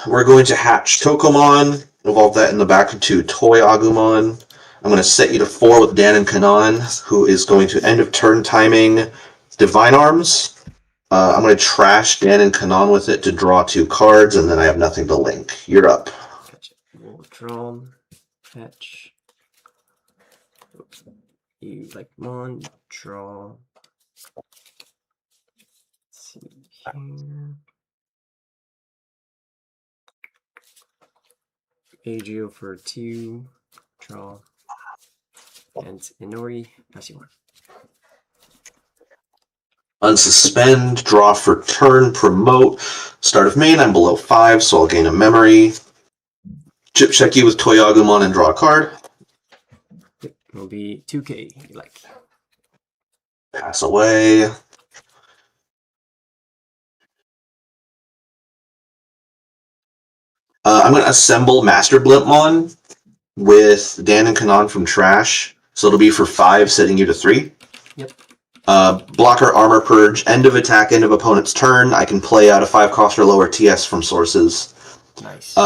[SPEAKER 7] We're going to hatch Tokomon, evolve that in the back to Toy Agumon. I'm going to set you to 4 with Dan and Kanan, who is going to end of turn timing Divine Arms. I'm going to trash Dan and Kanan with it to draw 2 cards, and then I have nothing to link. You're up.
[SPEAKER 1] Gotcha. We'll draw, hatch. Oops. You like Mon, draw. Let's see here. Agio for 2, draw. And Inori, pass you 1.
[SPEAKER 7] Unsuspend, draw for turn, promote. Start of main, I'm below 5, so I'll gain a memory. Chip check you with Toy Agumon and draw a card.
[SPEAKER 1] Yep, it'll be 2k, you like.
[SPEAKER 7] Pass away. I'm going to assemble Master Blimpmon with Dan and Kanan from Trash. So it'll be for 5, setting you to 3.
[SPEAKER 1] Yep.
[SPEAKER 7] Blocker Armor Purge, end of attack, end of opponent's turn. I can play out a 5-cost or lower TS from sources.
[SPEAKER 1] Nice.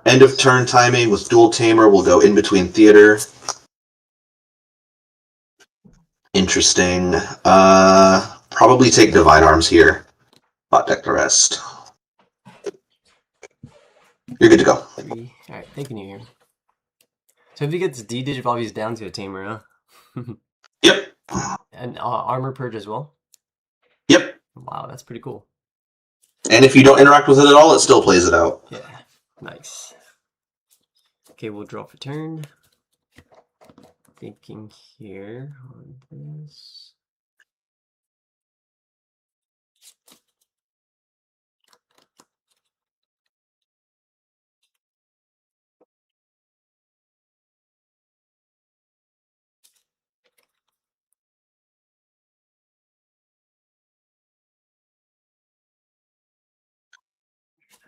[SPEAKER 7] End of turn timing with Dual Tamer will go in between theater. Interesting. Probably take Divine Arms here. Bot deck the rest. You're good to go.
[SPEAKER 1] 3. Alright, thank you, New Year. So if he gets D-Digivolve, he's down to a Tamer, huh?
[SPEAKER 7] Yep.
[SPEAKER 1] And Armor Purge as well?
[SPEAKER 7] Yep.
[SPEAKER 1] Wow, that's pretty cool.
[SPEAKER 7] And if you don't interact with it at all, it still plays it out.
[SPEAKER 1] Yeah, nice. Okay, we'll draw for turn. Thinking here on this.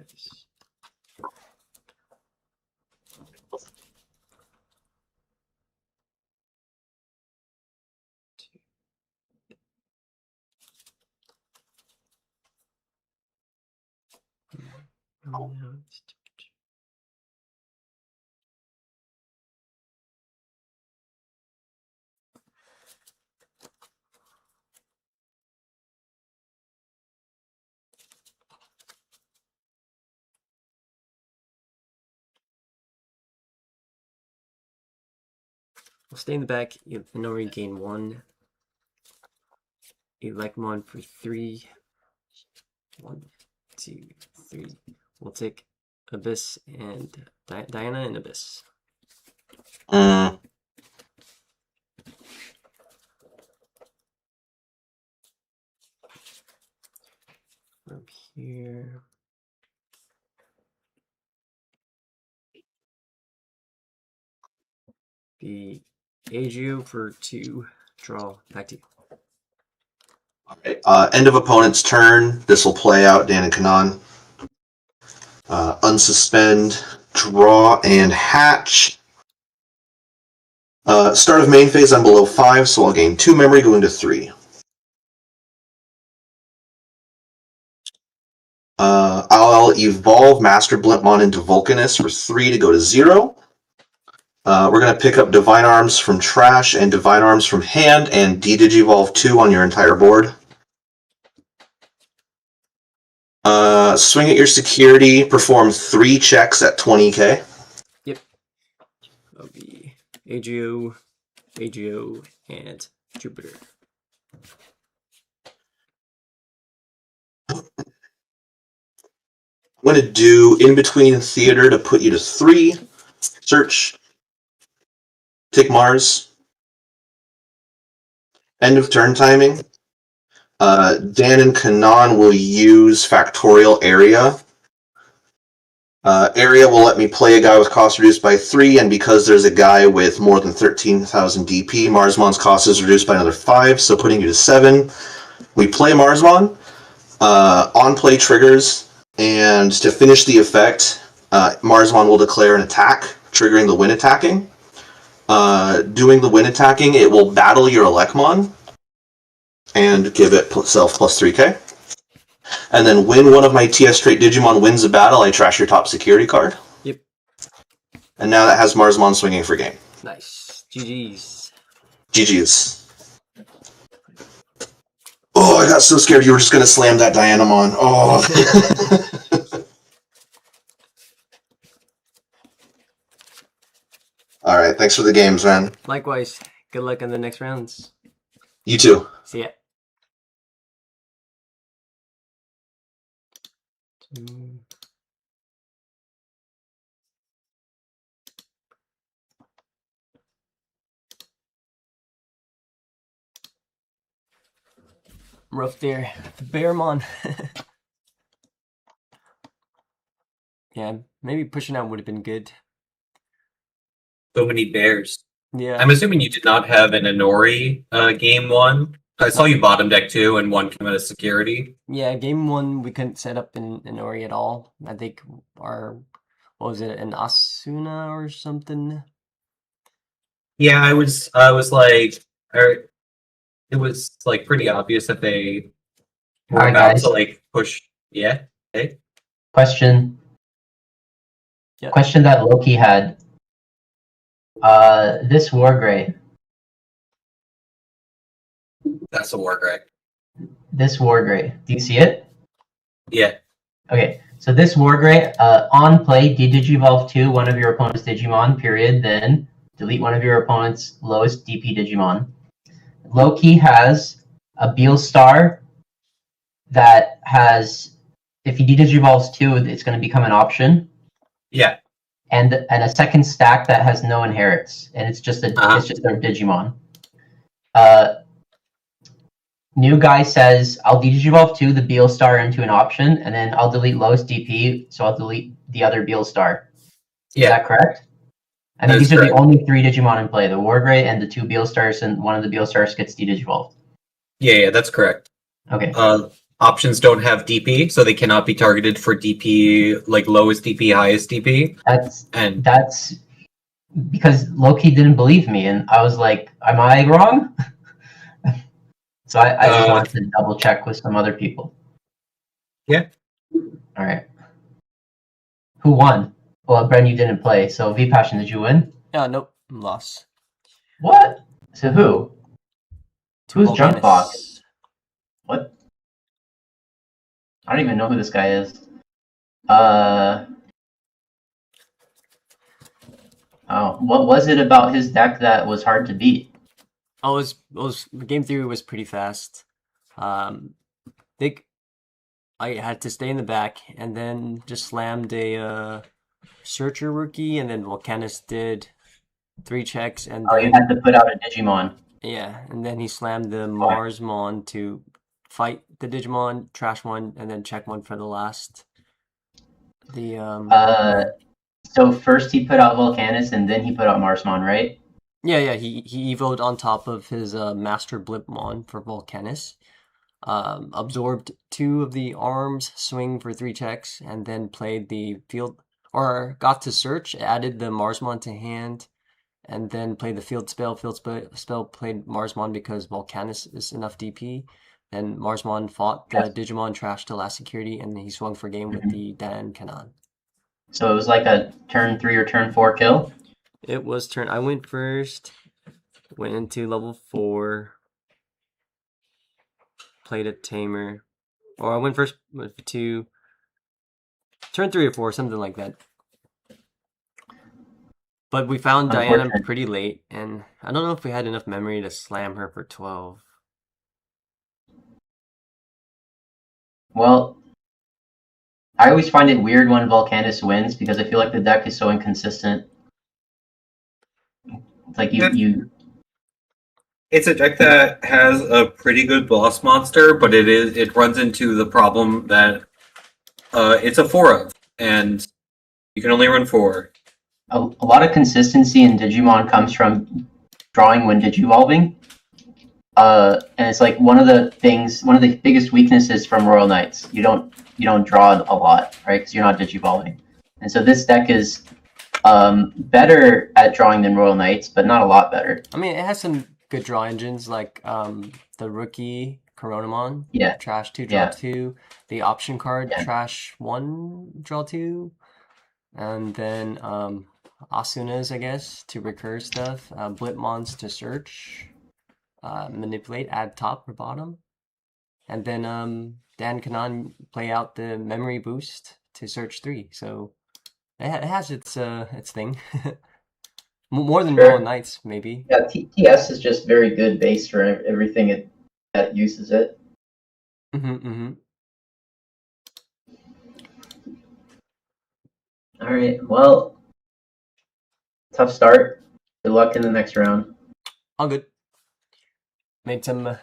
[SPEAKER 1] Nice. We'll stay in the back. Inori gain 1. Elecmon for 3. 1, 2, 3. We'll take Abyss and Diana and Abyss. From here. The Agio for 2. Draw. Back to you.
[SPEAKER 7] Alright, end of opponent's turn. This will play out Dan and Kanan. Unsuspend, draw, and hatch. Start of main phase, I'm below 5, so I'll gain 2 memory, going to 3. I'll evolve Master Blintmon into Vulcanus for 3 to go to 0. We're going to pick up Divine Arms from Trash and Divine Arms from Hand and D-Digivolve 2 on your entire board. Swing at your security, perform 3 checks at 20k.
[SPEAKER 1] Yep. That'll be Agio, and Jupiter.
[SPEAKER 7] I'm going to do In Between Theater to put you to 3. Search. Take Mars. End of turn timing. Dan and Kanan will use Factorial Area. Area will let me play a guy with cost reduced by 3, and because there's a guy with more than 13,000 DP, Marsmon's cost is reduced by another 5, so putting you to 7. We play Marsmon. On play triggers, and to finish the effect, Marsmon will declare an attack, triggering the win attacking. Doing the win attacking, it will battle your Elecmon and give itself plus 3k. And then when one of my TS trait Digimon wins a battle, I trash your top security card.
[SPEAKER 1] Yep.
[SPEAKER 7] And now that has Marsmon swinging for game.
[SPEAKER 1] Nice. GG's.
[SPEAKER 7] GG's. Oh, I got so scared you were just going to slam that Dianamon. Oh. Alright, thanks for the games, man.
[SPEAKER 1] Likewise. Good luck in the next rounds.
[SPEAKER 7] You too.
[SPEAKER 1] See ya. Rough there. The Bearmon. Yeah, maybe pushing out would have been good.
[SPEAKER 8] So many bears.
[SPEAKER 1] Yeah.
[SPEAKER 8] I'm assuming you did not have an Inori game 1. I saw you bottom deck 2 and 1 came out of security.
[SPEAKER 1] Yeah, game 1 we couldn't set up in Ori at all. I think our, what was it, an Asuna or something?
[SPEAKER 8] Yeah, I was like, It was like pretty obvious that they were
[SPEAKER 9] Hi,
[SPEAKER 8] about
[SPEAKER 9] guys.
[SPEAKER 8] to like push. Yeah. Hey.
[SPEAKER 9] Question.
[SPEAKER 1] Yeah.
[SPEAKER 9] Question that Loki had. This Wargrey.
[SPEAKER 8] That's a war, Greg.
[SPEAKER 9] This Wargrey. Do you see it?
[SPEAKER 8] Yeah.
[SPEAKER 9] Okay. So this Wargrey, on play, Digivolve 2 one of your opponent's Digimon, period, then delete one of your opponent's lowest DP Digimon. Loki has a Beelstar that has, if he Digivolves 2, it's going to become an option.
[SPEAKER 8] Yeah.
[SPEAKER 9] And a second stack that has no inherits, and it's just a
[SPEAKER 8] Uh-huh.
[SPEAKER 9] it's just a Digimon. New guy says I'll Digivolve 2 the Beelstar into an option, and then I'll delete lowest DP, so I'll delete the other Beelstar. Is
[SPEAKER 8] Yeah.
[SPEAKER 9] that correct? I
[SPEAKER 8] That
[SPEAKER 9] think
[SPEAKER 8] is
[SPEAKER 9] these are the
[SPEAKER 8] correct.
[SPEAKER 9] only 3 Digimon in play: the Wargrey and the 2 Beelstars, and one of the Beelstars gets Digivolved.
[SPEAKER 8] Yeah, that's correct.
[SPEAKER 9] Okay.
[SPEAKER 8] Options don't have DP, so they cannot be targeted for DP, like lowest DP, highest DP.
[SPEAKER 9] That's because Loki didn't believe me, and I was like, "Am I wrong?" So I just wanted to double check with some other people.
[SPEAKER 8] Yeah.
[SPEAKER 9] All right. Who won? Well, Bren, you didn't play, so V Passion, did you win?
[SPEAKER 1] Nope, lost.
[SPEAKER 9] What? To who? Who's
[SPEAKER 1] Volcanus.
[SPEAKER 9] Junkbox? What? I don't even know who this guy is. Oh, what was it about his deck that was hard to beat?
[SPEAKER 1] Oh, game theory was pretty fast. Think I had to stay in the back and then just slammed a Searcher rookie, and then Volcanus did 3 checks, and
[SPEAKER 9] Oh,
[SPEAKER 1] then
[SPEAKER 9] you had to put out a Digimon.
[SPEAKER 1] yeah, and then he slammed the Marsmon to fight the Digimon, trash one, and then check one for the last.
[SPEAKER 9] So first he put out Volcanus, and then he put out Marsmon, right?
[SPEAKER 1] Yeah, he evoed on top of his Master Blipmon for Volcanus. Absorbed 2 of the arms, swing for 3 checks, and then played the field, or got to search, added the Marsmon to hand, and then played the field spell. Spell played Marsmon because Volcanus is enough DP. Then Marsmon fought the Digimon, trash to last security, and he swung for game with the Dan Kanan.
[SPEAKER 9] So it was like a turn 3 or turn 4 kill?
[SPEAKER 1] It was turn. I went first, went into level 4, played a Tamer. Or I went first with 2, turn 3 or 4, something like that. But we found Diana pretty late, and I don't know if we had enough memory to slam her for 12.
[SPEAKER 9] Well, I always find it weird when Volcanus wins because I feel like the deck is so inconsistent. It's like you
[SPEAKER 8] It's a deck that has a pretty good boss monster, but it runs into the problem that it's a 4 of, and you can only run 4.
[SPEAKER 9] a lot of consistency in Digimon comes from drawing when Digivolving. And it's like one of the biggest weaknesses from Royal Knights. You don't draw a lot, right? Because you're not Digivolving. And so this deck is better at drawing than Royal Knights, but not a lot better.
[SPEAKER 1] I mean, it has some good draw engines like the rookie Coronamon, trash 2, draw 2, the option card, trash 1, draw 2, and then Asunas, I guess, to recur stuff, Blipmons to search, manipulate, add top or bottom, and then Dan Kanan play out the memory boost to search 3. So it has its thing. More than Royal Knights, maybe.
[SPEAKER 9] Yeah, TS is just very good base for everything that uses it. All right. Well, tough start. Good luck in the next round.
[SPEAKER 1] All good. Made some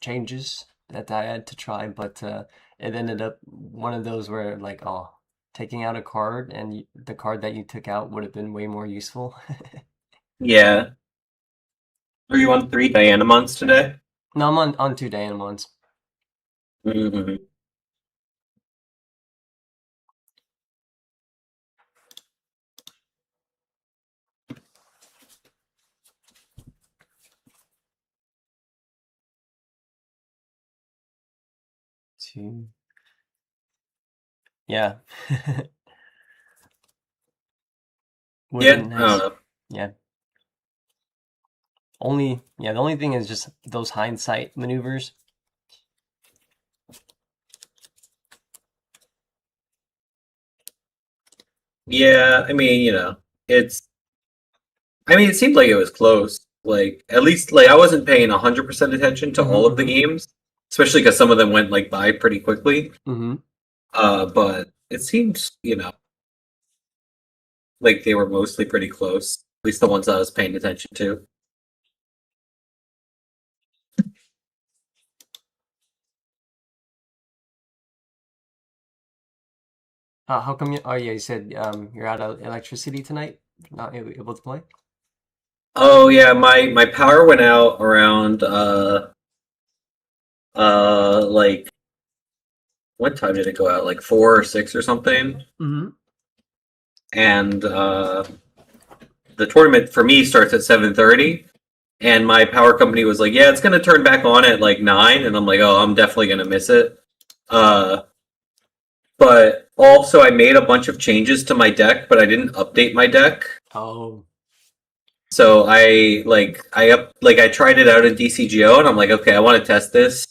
[SPEAKER 1] changes that I had to try, but it ended up one of those where like, taking out a card and the card that you took out would have been way more useful.
[SPEAKER 8] Yeah. Are you on 3 Dianamons today?
[SPEAKER 1] No, I'm on 2 Dianamons.
[SPEAKER 8] Mm-hmm.
[SPEAKER 1] 2. Yeah. Would
[SPEAKER 8] Yeah,
[SPEAKER 1] be
[SPEAKER 8] I don't
[SPEAKER 1] nice.
[SPEAKER 8] know.
[SPEAKER 1] Yeah. The only thing is just those hindsight maneuvers.
[SPEAKER 8] Yeah, I mean, it seemed like it was close. Like, at least, like, I wasn't paying 100% attention to all of the games, especially because some of them went, like, by pretty quickly.
[SPEAKER 1] Mm-hmm.
[SPEAKER 8] But it seemed, like they were mostly pretty close. At least the ones I was paying attention to.
[SPEAKER 1] How come you? Oh yeah, you said you're out of electricity tonight. Not able to play.
[SPEAKER 8] Oh yeah, my power went out around like what time did it go out? Like 4 or 6 or something.
[SPEAKER 1] Mm-hmm.
[SPEAKER 8] And the tournament for me starts at 7:30. And my power company was like, "Yeah, it's gonna turn back on at like 9." And I'm like, "Oh, I'm definitely gonna miss it." But also I made a bunch of changes to my deck, but I didn't update my deck.
[SPEAKER 1] Oh.
[SPEAKER 8] So I tried it out in DCGO, and I'm like, okay, I want to test this.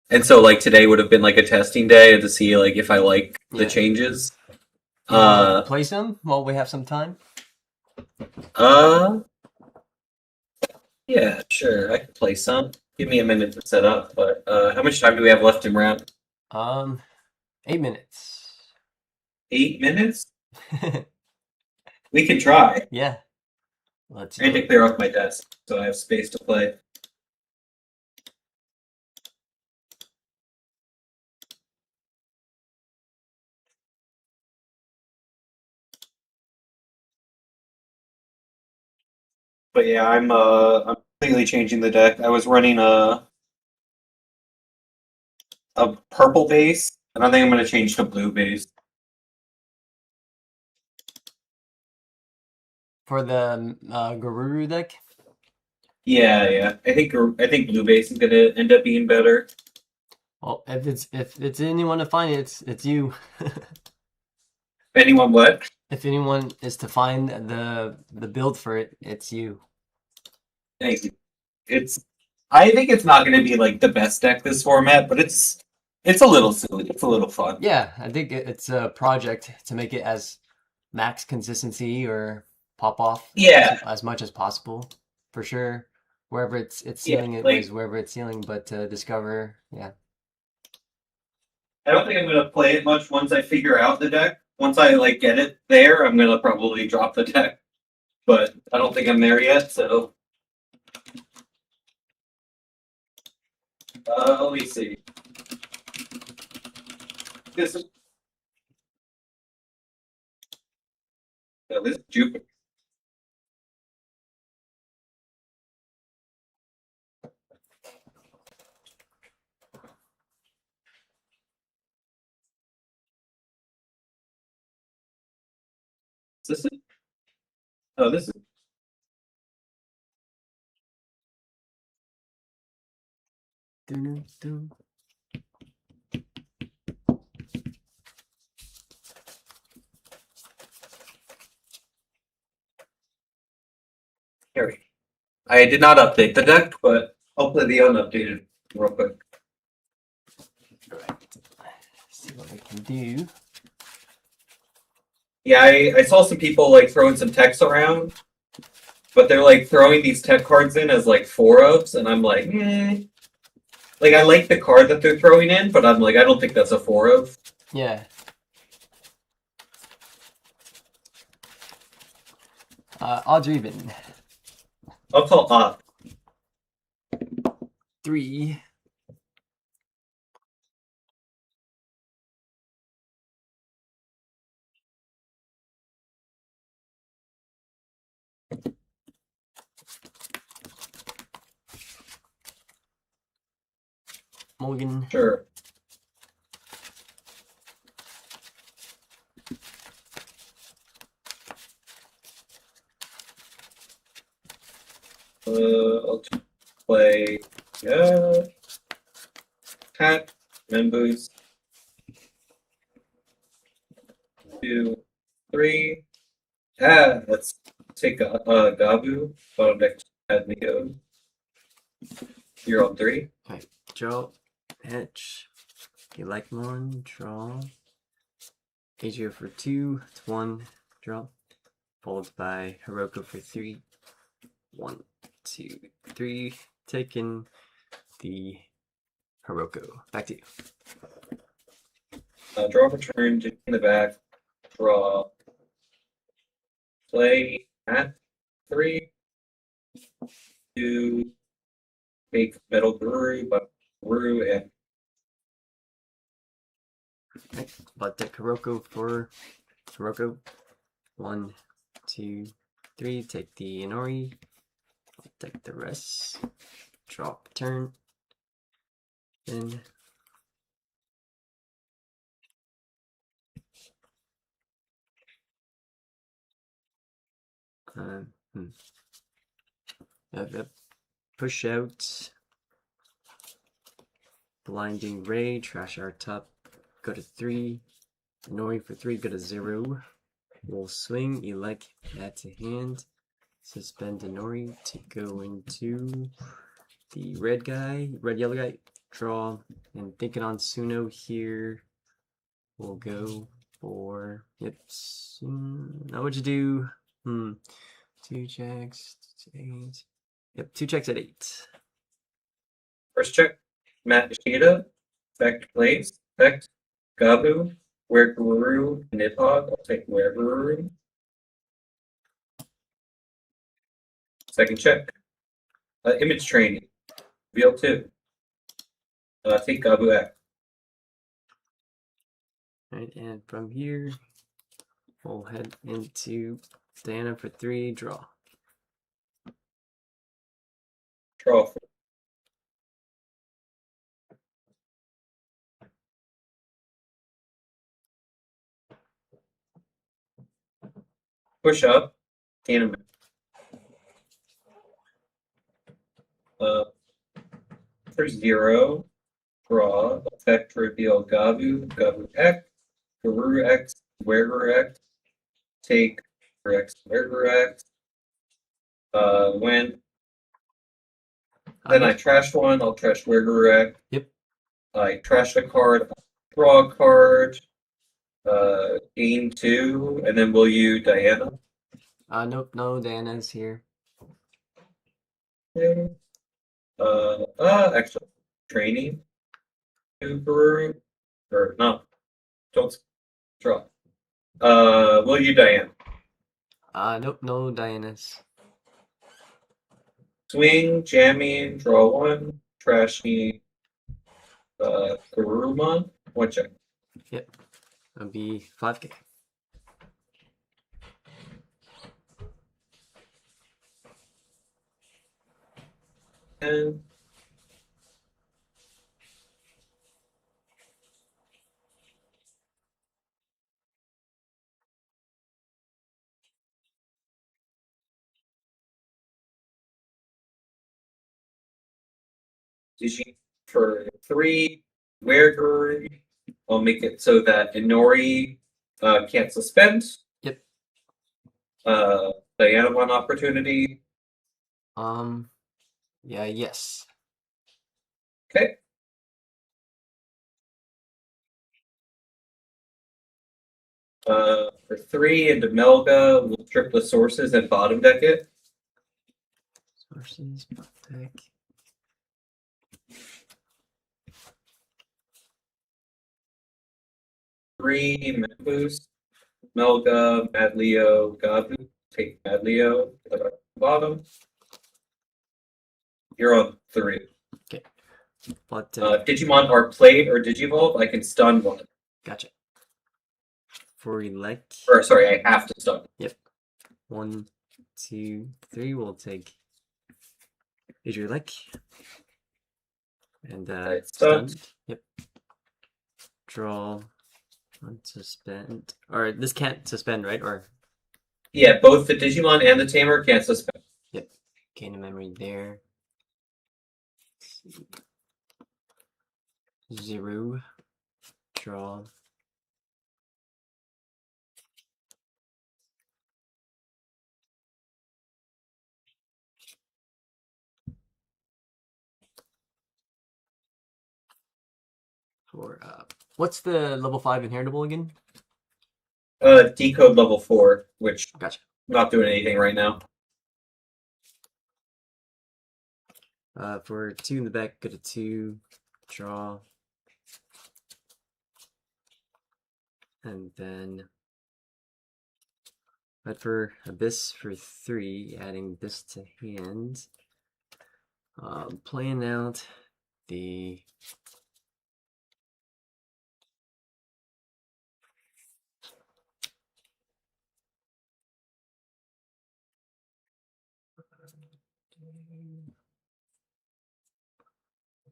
[SPEAKER 8] And so like today would have been like a testing day to see like if I like the changes.
[SPEAKER 1] You wanna play some while we have some time?
[SPEAKER 8] Yeah, sure, I can play some. Give me a minute to set up, but how much time do we have left in round?
[SPEAKER 1] 8 minutes.
[SPEAKER 8] 8 minutes? We can try.
[SPEAKER 1] Yeah. Let's
[SPEAKER 8] I need to clear off my desk so I have space to play. But yeah, I'm completely changing the deck. I was running a purple base, and I think I'm gonna change to blue base.
[SPEAKER 1] For the Garuru deck.
[SPEAKER 8] Yeah. I think blue base is gonna end up being better.
[SPEAKER 1] Well, if it's anyone to find it, it's you.
[SPEAKER 8] Anyone what?
[SPEAKER 1] If anyone is to find the build for it, it's you.
[SPEAKER 8] Thank you. I think it's not gonna be like the best deck this format, but it's a little silly. It's a little fun.
[SPEAKER 1] Yeah, I think it's a project to make it as max consistency or pop off as much as possible. For sure. Wherever it's ceiling, it was wherever it's ceiling, but to discover, yeah.
[SPEAKER 8] I don't think I'm gonna play it much once I figure out the deck. Once I like get it there, I'm gonna probably drop the deck. But I don't think I'm there yet, so let me see. This is Jupiter. Is this it? Oh, this is. Here. I did not update the deck, but I'll play the unupdated real quick.
[SPEAKER 1] See what we can do.
[SPEAKER 8] Yeah, I saw some people like throwing some techs around, but they're like throwing these tech cards in as like 4-ofs, and I'm like, Like I like the card that they're throwing in, but I'm like, I don't think that's a 4-of.
[SPEAKER 1] Yeah. Odds or even?
[SPEAKER 8] I'll call odd.
[SPEAKER 1] 3. Mulligan.
[SPEAKER 8] Sure. I'll play cat, members. 2, 3. Let's take a Gabu. Bottom deck add Neo. You're on 3.
[SPEAKER 1] Draw, hatch, elect one, draw. Aegir for 2, it's 1, draw. Followed by Hiroko for 3. 1, 2, 3. Taking the Hiroko. Back to you.
[SPEAKER 8] Draw return, in the back, draw. Play at 3. 2. Make Metal Guru, but Guru and
[SPEAKER 1] But the Hiroko for Hiroko. 1, 2, 3. Take the Inori. I'll take the rest. Drop turn. Then yep. Push out. Blinding Ray, trash our top. Go to 3. Inori for 3, go to 0. We'll swing, elect, add to hand. Suspend Inori to go into the red guy, red yellow guy. Draw, and thinking on Suno here. We'll go for, yep, now what'd you do? 2 checks, 8. Yep, 2 checks at 8.
[SPEAKER 8] first check. Matt Nishida. Effect plays. Effect. Gabu. Where Guru. Nidhogg. I'll take Where Guru. Second check. Image training. Reveal 2. Take Gabu X.
[SPEAKER 1] Alright, and from here, we'll head into Diana for 3, draw.
[SPEAKER 8] Draw 4. Push up. Gain for 0. Draw. Effect reveal Gabu. Gabu X. Guru X. Where Guru X. Take Guru X. Where Guru X. When then I trash one, I'll trash Where Guru X.
[SPEAKER 1] Yep.
[SPEAKER 8] I trash a card, draw a card, gain 2, and then will you Diana?
[SPEAKER 1] Nope, no, Diana's here.
[SPEAKER 8] Actually, training to Guru, or no, don't draw. Will you Diana?
[SPEAKER 1] Nope, no Diana's.
[SPEAKER 8] Swing, jamming, draw 1, trashing, Garurumon, 1 check.
[SPEAKER 1] Yep, that'll be 5k.
[SPEAKER 8] And Digi for 3, Where Guru. I'll make it so that Inori can't suspend.
[SPEAKER 1] Yep.
[SPEAKER 8] Diana one opportunity.
[SPEAKER 1] Yeah, yes.
[SPEAKER 8] Okay. For 3 into Melga, we'll strip the sources and bottom deck it.
[SPEAKER 1] Sources, deck.
[SPEAKER 8] Three Boost, Melga, Mad Leo, Gabu. Take Mad Leo at the bottom. You're on 3.
[SPEAKER 1] Okay. But
[SPEAKER 8] Digimon are played or Digivolve. I can stun one.
[SPEAKER 1] Gotcha. For elect.
[SPEAKER 8] Or sorry, I have to stun.
[SPEAKER 1] Yep. 1, 2, 3. We'll take Idrilek. And stunned. Yep. Draw. Unsuspend. Or this can't suspend, right? Or
[SPEAKER 8] yeah, both the Digimon and the Tamer can't suspend.
[SPEAKER 1] Yep. Gain a memory there. 0. Draw. For what's the level 5 inheritable again?
[SPEAKER 8] Decode level 4, which
[SPEAKER 1] Gotcha.
[SPEAKER 8] not doing anything right now.
[SPEAKER 1] For 2 in the back, go to 2, draw, and then but for Abyss for 3, adding this to hand. Playing out the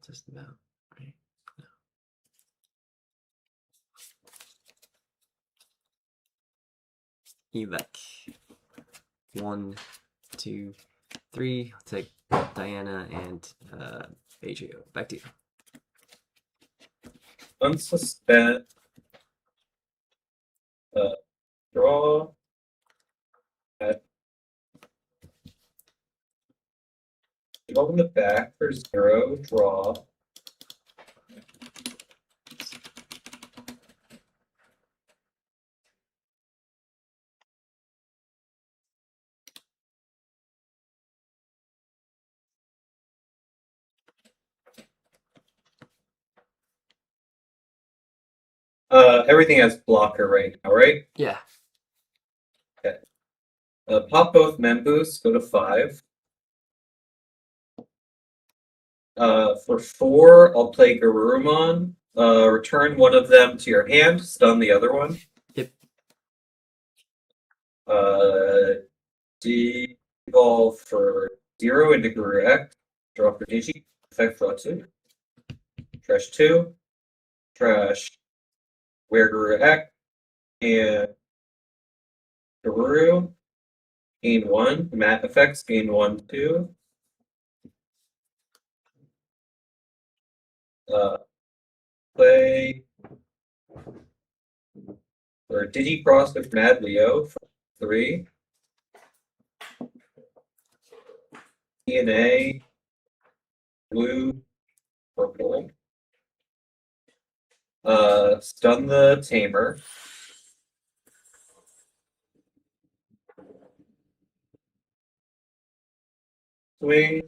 [SPEAKER 1] just about right. No. Evac 1, 2, 3. I'll take Diana and Adrio. Back to you.
[SPEAKER 8] Unsuspend. Draw. Go in the back for 0. Draw. Everything has blocker right now, right?
[SPEAKER 1] Yeah.
[SPEAKER 8] Okay. Pop both Memboosts, go to 5. For 4, I'll play Garurumon. Return one of them to your hand, stun the other one.
[SPEAKER 1] Yep.
[SPEAKER 8] Devolve for 0 into Guru X. Draw for Digi. Effect draw 2. Trash 2. Trash Where Guru X. And Guru. Gain 1. Mat effects gain 1, 2. Play or Digicross with Mad Leo for 3. DNA, blue, purple. Stun the Tamer. Swing,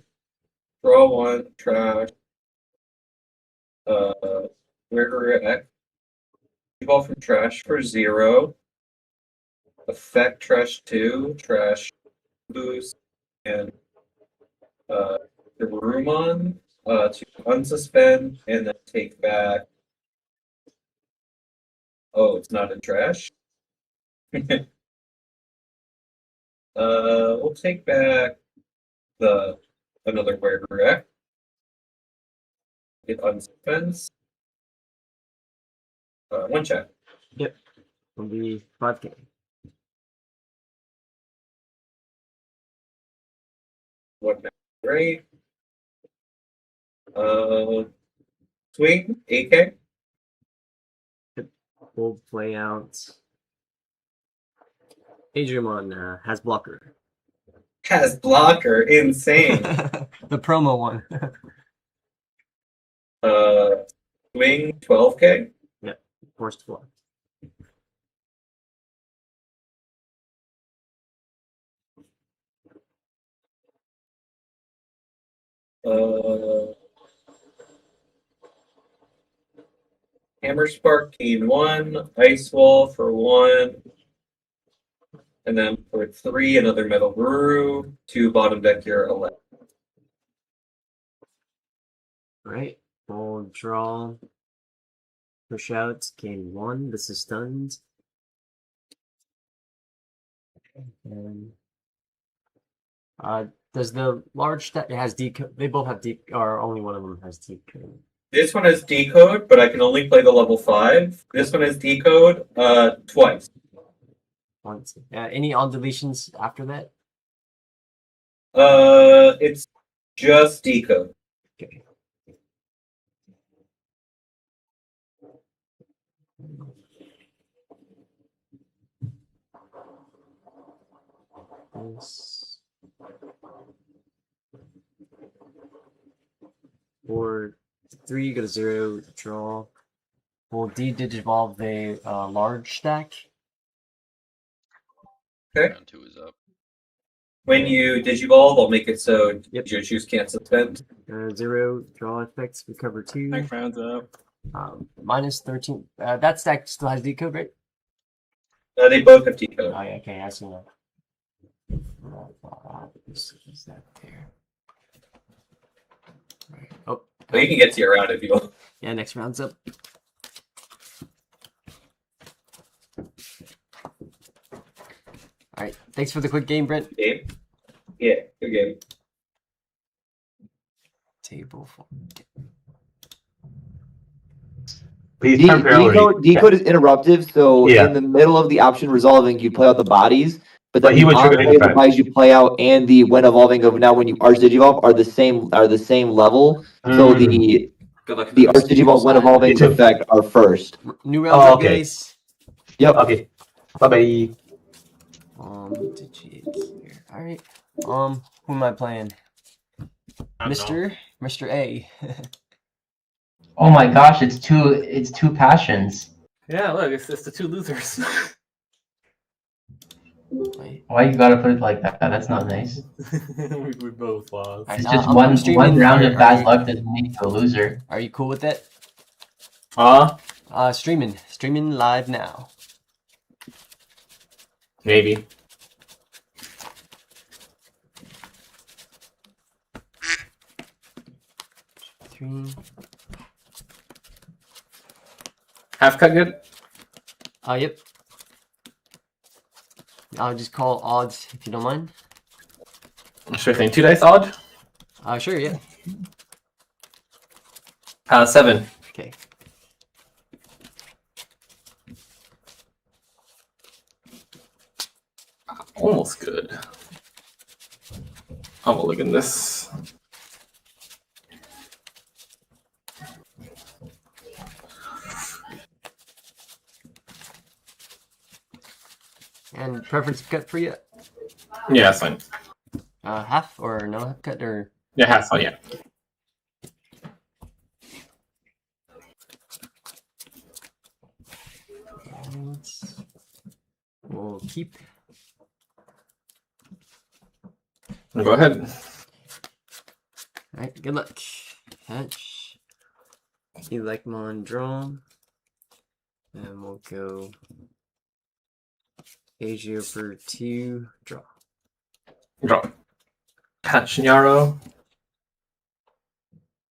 [SPEAKER 8] draw 1, trash. River X. Evolve from trash for 0. Effect trash 2, trash boost, and the Rumon to unsuspend and then take back. Oh, it's not in trash. We'll take back the another Werewolf. It unsuspends. One check.
[SPEAKER 1] Yep. Will be 5K.
[SPEAKER 8] One great. Swing 8K.
[SPEAKER 1] We'll play out. Adriamon has blocker.
[SPEAKER 8] Has blocker, insane.
[SPEAKER 1] The promo one.
[SPEAKER 8] Swing 12K.
[SPEAKER 1] Yep. Forced block.
[SPEAKER 8] Hammer Spark gain 1, Ice Wall for 1, and then for 3, another Metal Guru, 2 bottom deck your 11.
[SPEAKER 1] Alright, we'll draw. Push out, gain 1. This is stunned. And does the large stack it has decode? They both have decode, or only one of them has decode.
[SPEAKER 8] This one has Decode, but I can only play the level 5. This one has Decode twice.
[SPEAKER 1] Once. Any on deletions after that?
[SPEAKER 8] It's just Decode.
[SPEAKER 1] Okay. This. For 3, go to 0, draw. We'll de-digivolve the large stack.
[SPEAKER 10] Round 2 is up.
[SPEAKER 8] When you digivolve, I'll make it so
[SPEAKER 1] Yep.
[SPEAKER 8] your juice can't suspend.
[SPEAKER 1] 0 draw effects, recover 2.
[SPEAKER 6] Next round's up.
[SPEAKER 1] Minus 13. That stack still has decode, right?
[SPEAKER 8] They both have decode.
[SPEAKER 1] Oh, yeah, okay, I see that. Is that there? Right. Oh,
[SPEAKER 8] But you can get to your round if you want.
[SPEAKER 1] yeah, next round's up. Alright, thanks for the quick game, Brent.
[SPEAKER 8] Game? Yeah, good game.
[SPEAKER 1] Table 4.
[SPEAKER 4] Please temporarily.
[SPEAKER 11] Decode is interruptive, so
[SPEAKER 4] Yeah.
[SPEAKER 11] in the middle of the option resolving, you play out the bodies, but
[SPEAKER 4] But
[SPEAKER 11] then
[SPEAKER 4] he
[SPEAKER 11] the
[SPEAKER 4] would trigger the
[SPEAKER 11] on-play, the
[SPEAKER 4] effect.
[SPEAKER 11] bodies you play out and the when evolving of now when you arch digivolve are the same level. So the
[SPEAKER 3] Good luck.
[SPEAKER 11] the arch digivolve when evolving
[SPEAKER 4] Me too.
[SPEAKER 11] effect are first.
[SPEAKER 1] New rounds
[SPEAKER 4] Oh,
[SPEAKER 1] up,
[SPEAKER 4] okay.
[SPEAKER 1] guys.
[SPEAKER 11] Yep.
[SPEAKER 4] Okay. Bye bye.
[SPEAKER 1] Digit here. Alright. Who am I playing? Mr. A.
[SPEAKER 9] Oh my gosh, it's two passions.
[SPEAKER 6] Yeah, look, it's the two losers.
[SPEAKER 1] Wait.
[SPEAKER 9] Why you gotta put it like that? That's not nice.
[SPEAKER 6] we both lost.
[SPEAKER 1] Alright,
[SPEAKER 9] It's
[SPEAKER 1] now
[SPEAKER 9] just
[SPEAKER 1] I'm
[SPEAKER 9] one
[SPEAKER 1] streaming.
[SPEAKER 9] round of
[SPEAKER 1] Are
[SPEAKER 9] bad
[SPEAKER 1] you-
[SPEAKER 9] luck doesn't make you a loser.
[SPEAKER 1] Are you cool with that? Streaming live now.
[SPEAKER 6] Maybe.
[SPEAKER 1] Three.
[SPEAKER 6] Half cut good?
[SPEAKER 1] Yep. I'll just call odds if you don't mind.
[SPEAKER 6] Sure thing. 2 dice odd?
[SPEAKER 1] Sure, yeah.
[SPEAKER 6] 7.
[SPEAKER 1] Okay.
[SPEAKER 6] Almost good. I'm gonna look at this.
[SPEAKER 1] And preference cut for you?
[SPEAKER 6] Yeah, that's fine.
[SPEAKER 1] Half or no half cut or?
[SPEAKER 6] Yeah, half's fine, yeah.
[SPEAKER 1] We'll keep.
[SPEAKER 6] Go ahead.
[SPEAKER 1] Alright, good luck. Hatch. Elecmon draw. And we'll go Asia for 2, draw.
[SPEAKER 6] Draw. Hatch Nyaro.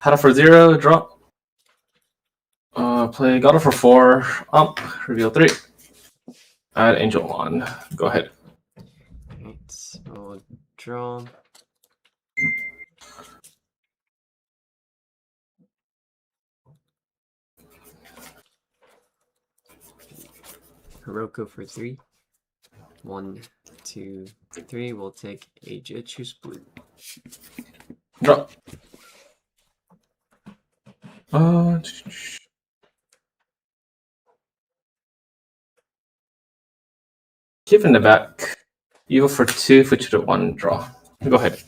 [SPEAKER 6] Hada for 0, draw. Play Goddard for 4, reveal 3. Add Angel on. Go ahead.
[SPEAKER 1] Alright, we'll draw. Hiroko for 3. 1, 2, 3. We'll take Asia, choose blue.
[SPEAKER 6] Draw. Give in the back. Evil for 2, switch to 1, draw. Go ahead.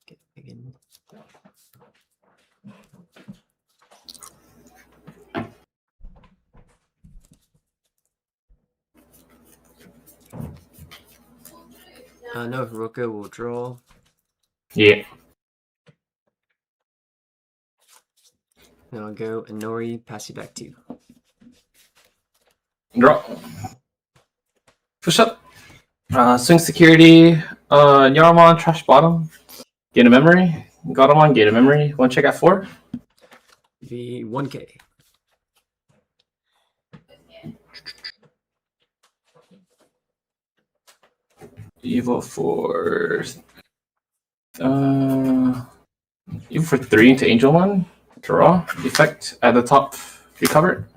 [SPEAKER 1] Okay, again. No, Hiroko will draw.
[SPEAKER 6] Yeah.
[SPEAKER 1] Then I'll go Inori, pass you back 2.
[SPEAKER 6] Draw. Push up. Swing security. Yaramon, trash bottom. Gain a memory. Godamon, gain a memory. 1 check at 4.
[SPEAKER 1] Be 1K.
[SPEAKER 6] Evil for Evil for 3 into Angel 1. Draw. Effect at the top. Recover.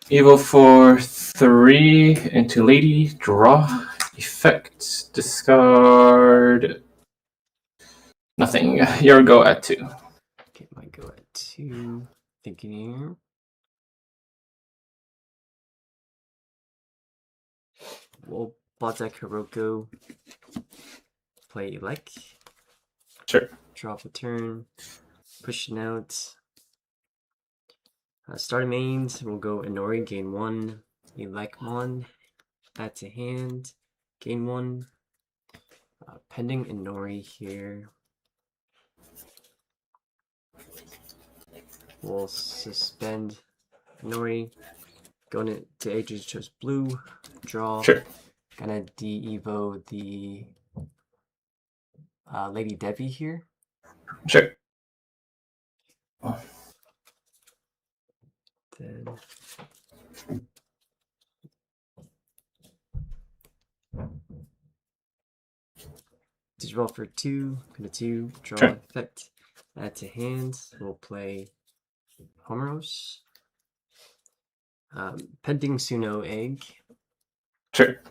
[SPEAKER 6] Evil for 3 into Lady. Draw. Effect. Discard. Nothing. Your go at 2.
[SPEAKER 1] Okay, might go at 2. Thinking here. We'll bot deck Hiroko. Play Elec.
[SPEAKER 6] Sure.
[SPEAKER 1] Drop a turn. pushing out. Starting mains, we'll go Inori, gain 1. Elecmon, add to hand, gain 1. Pending Inori here. We'll suspend Inori. Going to Ages Chose Blue. Draw.
[SPEAKER 6] Sure.
[SPEAKER 1] Gonna de-evo the Lady Devi here.
[SPEAKER 6] Sure.
[SPEAKER 1] Then Digivolve for 2. Gonna 2. Draw
[SPEAKER 6] Sure.
[SPEAKER 1] effect. Add to hand. We'll play Homeros. Pending Suno Egg.
[SPEAKER 6] Sure.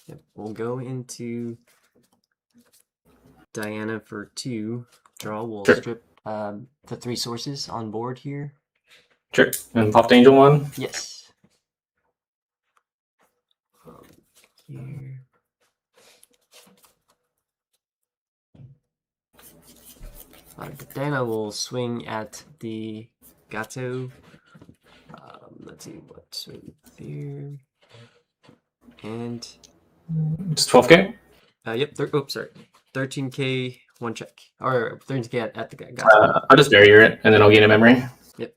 [SPEAKER 1] Yep, we'll go into Diana for 2. Draw. We'll
[SPEAKER 6] Sure.
[SPEAKER 1] strip the 3 sources on board here.
[SPEAKER 6] Sure. And pop the Angel one.
[SPEAKER 1] Yes. Here. Diana will swing at the Gato. Let's see what swing here. And
[SPEAKER 6] It's 12k.
[SPEAKER 1] yep. Sorry. 13k 1 check, or 13k at the Gato.
[SPEAKER 6] I'll just barrier it, and then I'll gain a memory.
[SPEAKER 1] Yep.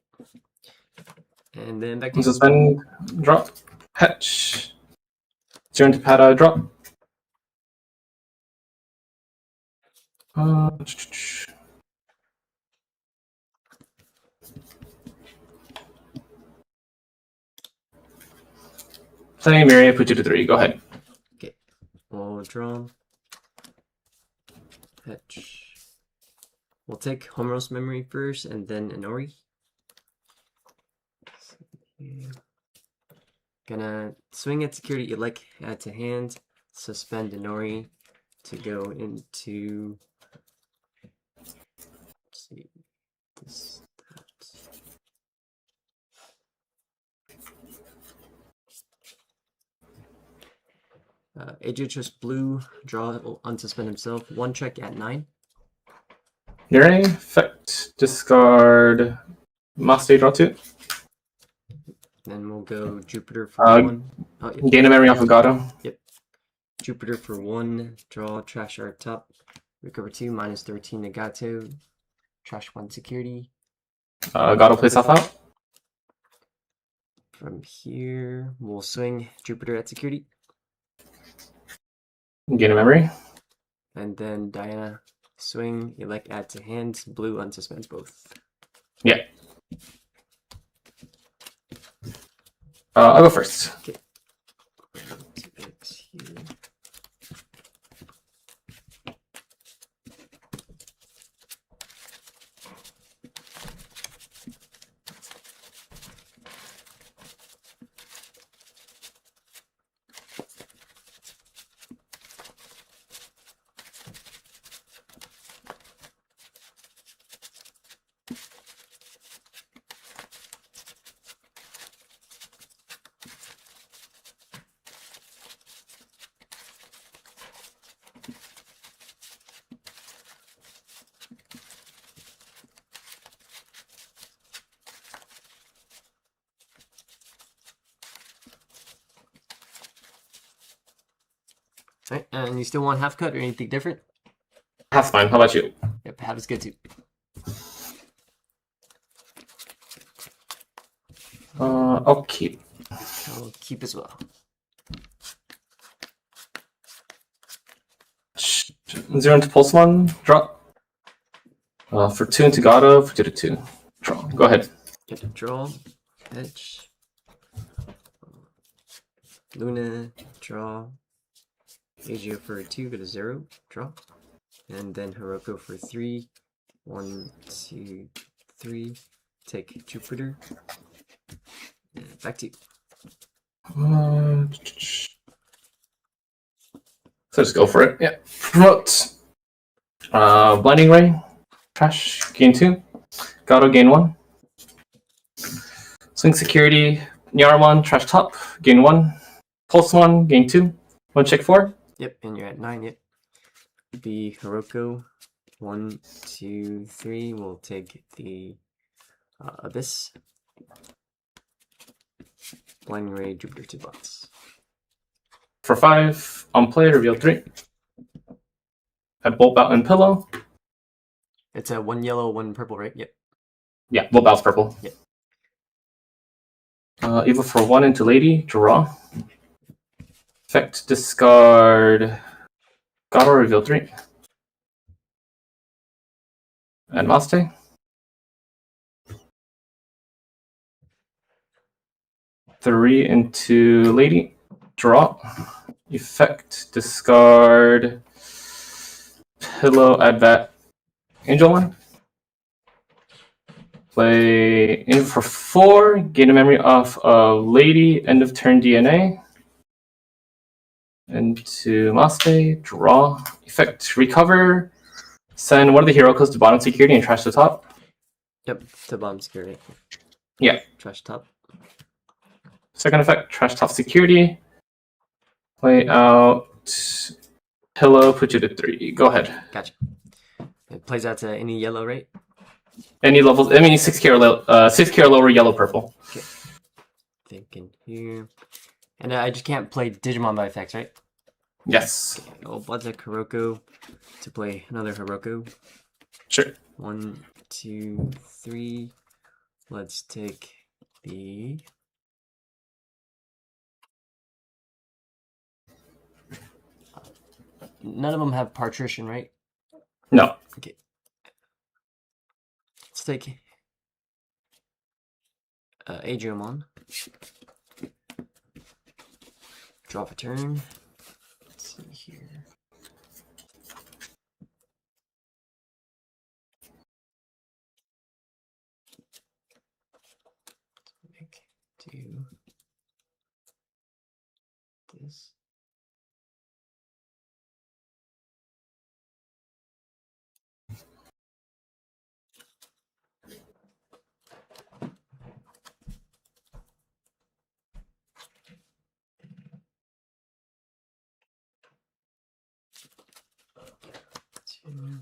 [SPEAKER 1] And then back to
[SPEAKER 6] And suspend, drop, hatch. Turn to Pada, drop. Playing Myria, put you to 3. Go ahead.
[SPEAKER 1] Okay. We'll draw. Fetch. We'll take Homeros memory first, and then Inori. Gonna swing at security elect, add to hand, suspend Inori to go into. Let's see this. AJ Blue, draw, will unsuspend himself. 1 check at 9.
[SPEAKER 6] Myria, effect, discard, Master, draw 2.
[SPEAKER 1] Then we'll go Jupiter for 1. Oh, yep.
[SPEAKER 6] Gain a memory off of Gato.
[SPEAKER 1] Yep. Jupiter for 1. Draw, trash our top. Recover 2, minus 13 Nagato. Trash 1 security.
[SPEAKER 6] Gato plays off out.
[SPEAKER 1] From here, we'll swing Jupiter at security.
[SPEAKER 6] Gain a memory.
[SPEAKER 1] And then Diana, swing, elect, add to hand. Blue, unsuspends both.
[SPEAKER 6] Yeah. I'll go first.
[SPEAKER 1] Okay. Alright, and you still want half cut or anything different?
[SPEAKER 6] Half's fine. How about you?
[SPEAKER 1] Yep, half is good too.
[SPEAKER 6] I'll keep.
[SPEAKER 1] I'll keep as well.
[SPEAKER 6] 0 into pulse 1, drop. For 2 into Gato, for 2 to 2. Draw. Go ahead.
[SPEAKER 1] Get to draw, edge. Luna, draw. Agio for 2, go to 0, draw. And then Hiroko for 3. 1, 2, 3. Take Jupiter. And back to you.
[SPEAKER 6] So just go for it. Yeah. Promote. Blinding Ray. Trash. Gain 2. Gato gain 1. Swing security. Nyaramon. Trash top. Gain 1. Pulse 1. Gain 2. One check 4.
[SPEAKER 1] Yep, and you're at 9. Yep. The Hiroko. 1, 2, 3. We'll take the Abyss. Blinding Ray, Jupiter 2 bots.
[SPEAKER 6] For 5, on play, reveal 3. I Bolt Out and Pillow.
[SPEAKER 1] It's a 1 yellow, 1 purple, right? Yep.
[SPEAKER 6] Yeah, Bolt Out's purple.
[SPEAKER 1] Yep.
[SPEAKER 6] Evil for 1 into Lady, draw. Effect, discard. Garo, reveal 3. And Maste. Three into Lady, draw. Effect, discard. Pillow, add that. Angel 1. Play in for 4, gain a memory off of Lady, end of turn DNA. Into Maste, draw. Effect, recover. Send one of the Hirokos to bottom security and trash the top.
[SPEAKER 1] Yep, to bottom security.
[SPEAKER 6] Yeah.
[SPEAKER 1] Trash top.
[SPEAKER 6] Second effect, trash top security. Play out Pillow, put you to 3. Go ahead.
[SPEAKER 1] Gotcha. It plays out to any yellow, right?
[SPEAKER 6] Any levels, 6K or lower, yellow, purple.
[SPEAKER 1] Okay. Thinking here. And I just can't play Digimon by effects, right?
[SPEAKER 6] Yes.
[SPEAKER 1] Okay. I'll Blood's a Hiroko to play another Hiroko.
[SPEAKER 6] Sure.
[SPEAKER 1] 1, 2, 3. Let's take the... None of them have partition, right?
[SPEAKER 6] No.
[SPEAKER 1] Okay. Let's take Adriamon. Draw a turn. Let's see here. Do this. Two.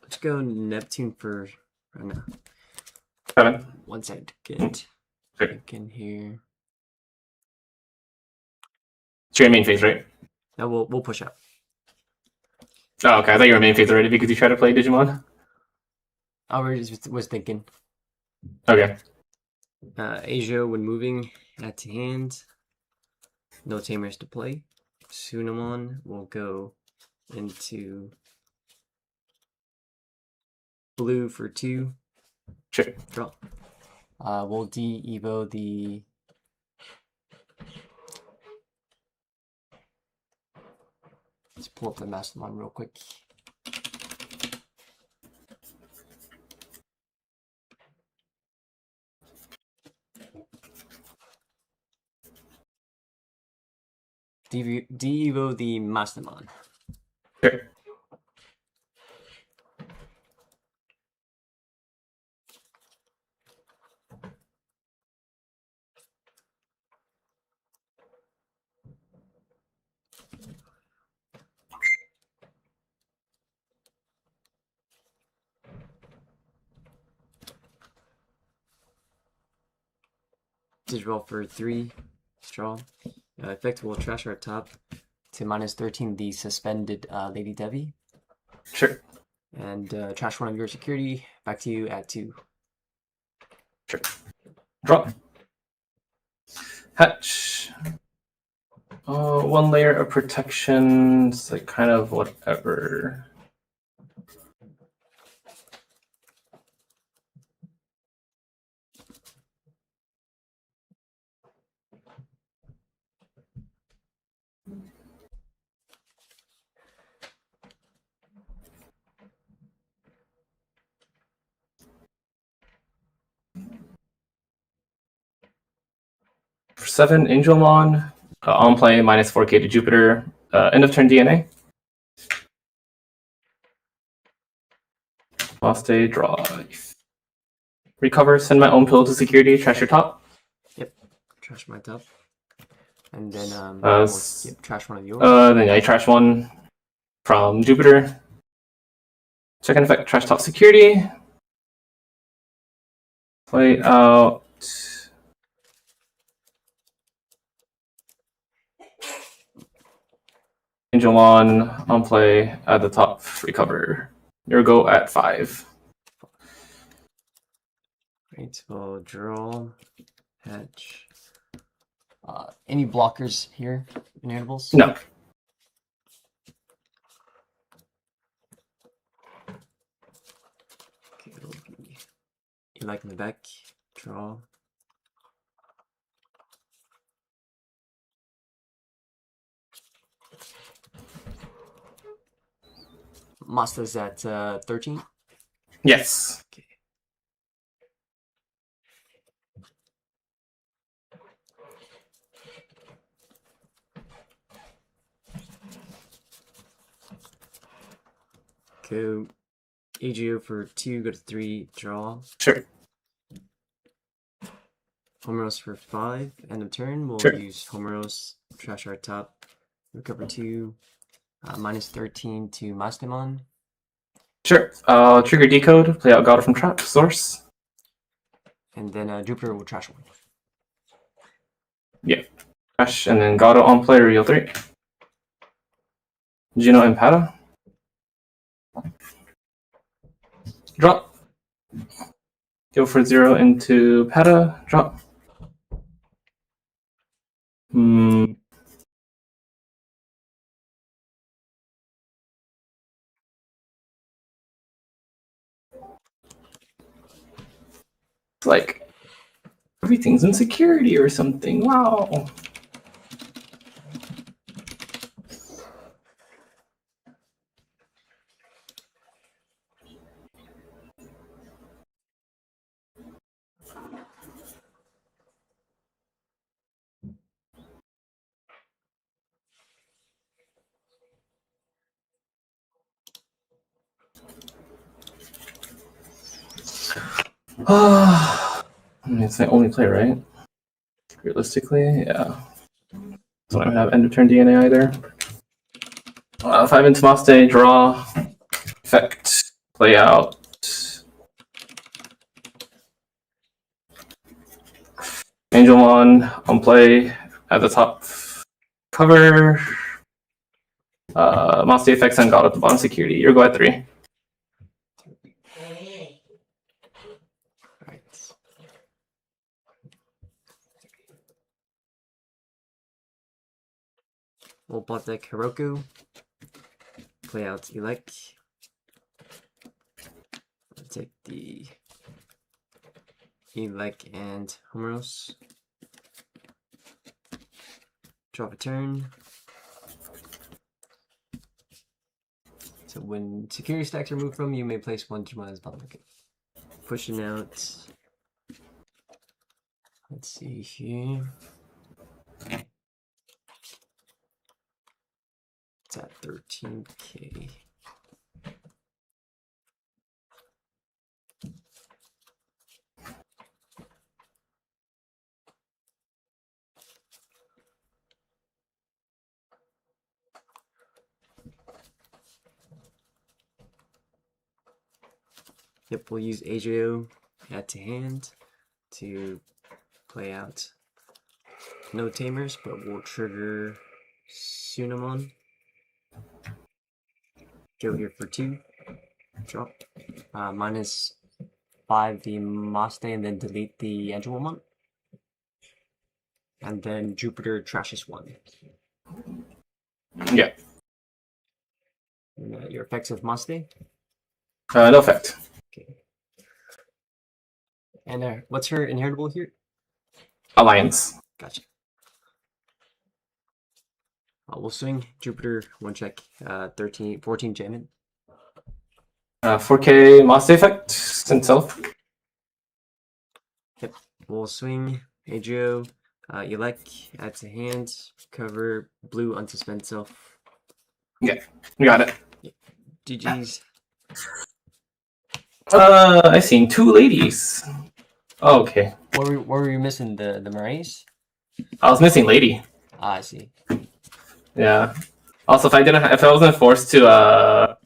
[SPEAKER 1] Let's go Neptune for right now.
[SPEAKER 6] 7.
[SPEAKER 1] 1 second. Get
[SPEAKER 6] Sure.
[SPEAKER 1] in here.
[SPEAKER 6] It's your main phase, right?
[SPEAKER 1] Now we'll push out.
[SPEAKER 6] Oh, okay. I thought you were main phase already because you tried to play Digimon.
[SPEAKER 1] I was thinking.
[SPEAKER 6] Okay.
[SPEAKER 1] Asia when moving, add to hand. No tamers to play. Sunamon will go into blue for 2.
[SPEAKER 6] Sure.
[SPEAKER 1] Draw. We'll de-evo the... Let's pull up the Mastermind real quick. De-evo the Mastermind.
[SPEAKER 6] Sure.
[SPEAKER 1] Digital for 3. Draw. Effect will trash our top to -13 the suspended Lady Devi.
[SPEAKER 6] Sure.
[SPEAKER 1] And trash one of your security. Back to you at 2.
[SPEAKER 6] Sure. Draw. Hatch. 1 layer of protection. It's like kind of whatever. For 7, Angelmon. On play, minus 4K to Jupiter. End of turn DNA. Lost day, draw. Recover, send my own pill to security, trash your top.
[SPEAKER 1] Yep. Trash my top. And then trash one of yours.
[SPEAKER 6] Then I trash one from Jupiter. Second effect, trash top security. Play out. Angelmon on play at the top, recover. Your go at 5.
[SPEAKER 1] Right, we'll draw, hatch. Any blockers here in animals?
[SPEAKER 6] No.
[SPEAKER 1] Okay, it'll be you like in the back, draw. Master's at 13?
[SPEAKER 6] Yes.
[SPEAKER 1] Okay. Go AGO for 2, go to 3, draw.
[SPEAKER 6] Sure.
[SPEAKER 1] Homeros for 5, end of turn. We'll
[SPEAKER 6] Sure.
[SPEAKER 1] use Homeros, trash our top, recover 2, minus 13 to Mastemon.
[SPEAKER 6] Sure. Trigger decode, play out God from trap, source.
[SPEAKER 1] And then Jupiter will trash 1.
[SPEAKER 6] Yeah. Trash, and then Gado on play, reveal 3. Gino and Pata. Drop. Go for 0 into Pata, drop. It's like everything's in security or something. Wow. I mean, it's the only play, right? Realistically, yeah. So I don't have end of turn DNA either. 5 into Maste, draw, effect, play out. Angelmon on play at the top cover. Maste effects and God at the bottom security. Your go at 3.
[SPEAKER 1] Right. We'll bot deck Heroku. Play out Elec. I'll take the Elec and Homeros. Drop a turn. So when security stacks are moved from you may place 1 Digimon as bottom. Okay. Pushing out. Let's see here. It's at 13K. Yep, we'll use AJO add to hand to play out no tamers, but we'll trigger Sunamon. Go here for 2. Drop. Minus 5 the Maste and then delete the Angelmon. And then Jupiter trashes 1.
[SPEAKER 6] Yeah.
[SPEAKER 1] And, your effects of Maste?
[SPEAKER 6] No effect.
[SPEAKER 1] Okay. And what's her inheritable here?
[SPEAKER 6] Alliance.
[SPEAKER 1] Gotcha. We'll swing Jupiter 1 check, 14 Jamin.
[SPEAKER 6] 4K Maste effect himself.
[SPEAKER 1] Yep. We'll swing AGO, Elect, add to hand, cover, blue, unsuspend self.
[SPEAKER 6] Yeah, we got it.
[SPEAKER 1] GG's.
[SPEAKER 6] I seen 2 ladies. Oh, okay.
[SPEAKER 1] What were you missing? The Marays?
[SPEAKER 6] I was missing lady.
[SPEAKER 1] Ah, I see.
[SPEAKER 6] Yeah. Also, if I wasn't forced to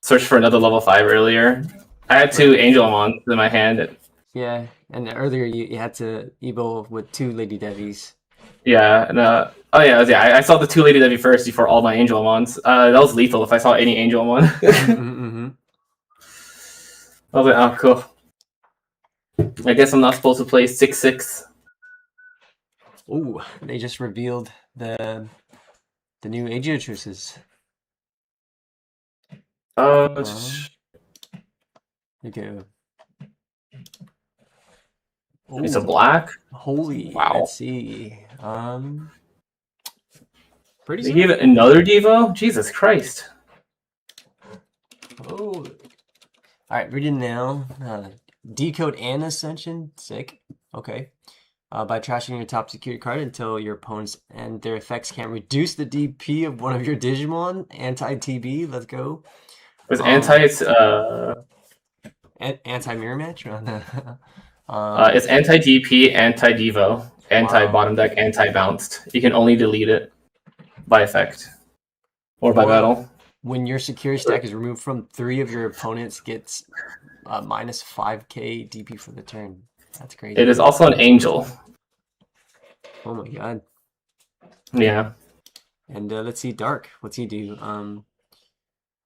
[SPEAKER 6] search for another level 5 earlier, I had 2 angel mons in my hand.
[SPEAKER 1] Yeah, and earlier you had to Evo with 2 Lady Devies.
[SPEAKER 6] Yeah, and I saw the 2 lady Devi first before all my angel mons. That was lethal if I saw any angel mon.
[SPEAKER 1] Mm-hmm.
[SPEAKER 6] I was like, oh, cool. I guess I'm not supposed to play 6/6.
[SPEAKER 1] Ooh, they just revealed the new Agio truces. Okay.
[SPEAKER 6] It's a black.
[SPEAKER 1] Holy.
[SPEAKER 6] Wow.
[SPEAKER 1] Let's see. Pretty.
[SPEAKER 6] They gave it another Devo. Jesus Christ.
[SPEAKER 1] Oh. All right, reading now. Decode and Ascension. Sick. Okay. By trashing your top security card until your opponents and their effects can't reduce the DP of one of your Digimon. Anti-TB. Let's go.
[SPEAKER 6] Was
[SPEAKER 1] anti-mirror match?
[SPEAKER 6] It's anti-DP, anti-Devo, anti-bottom deck, anti-bounced. You can only delete it by effect or by battle.
[SPEAKER 1] When your security stack is removed from 3 of your opponents, gets minus 5k DP for the turn. That's crazy.
[SPEAKER 6] It is also an angel.
[SPEAKER 1] Oh my god.
[SPEAKER 6] Yeah.
[SPEAKER 1] And let's see, Dark. What's he do?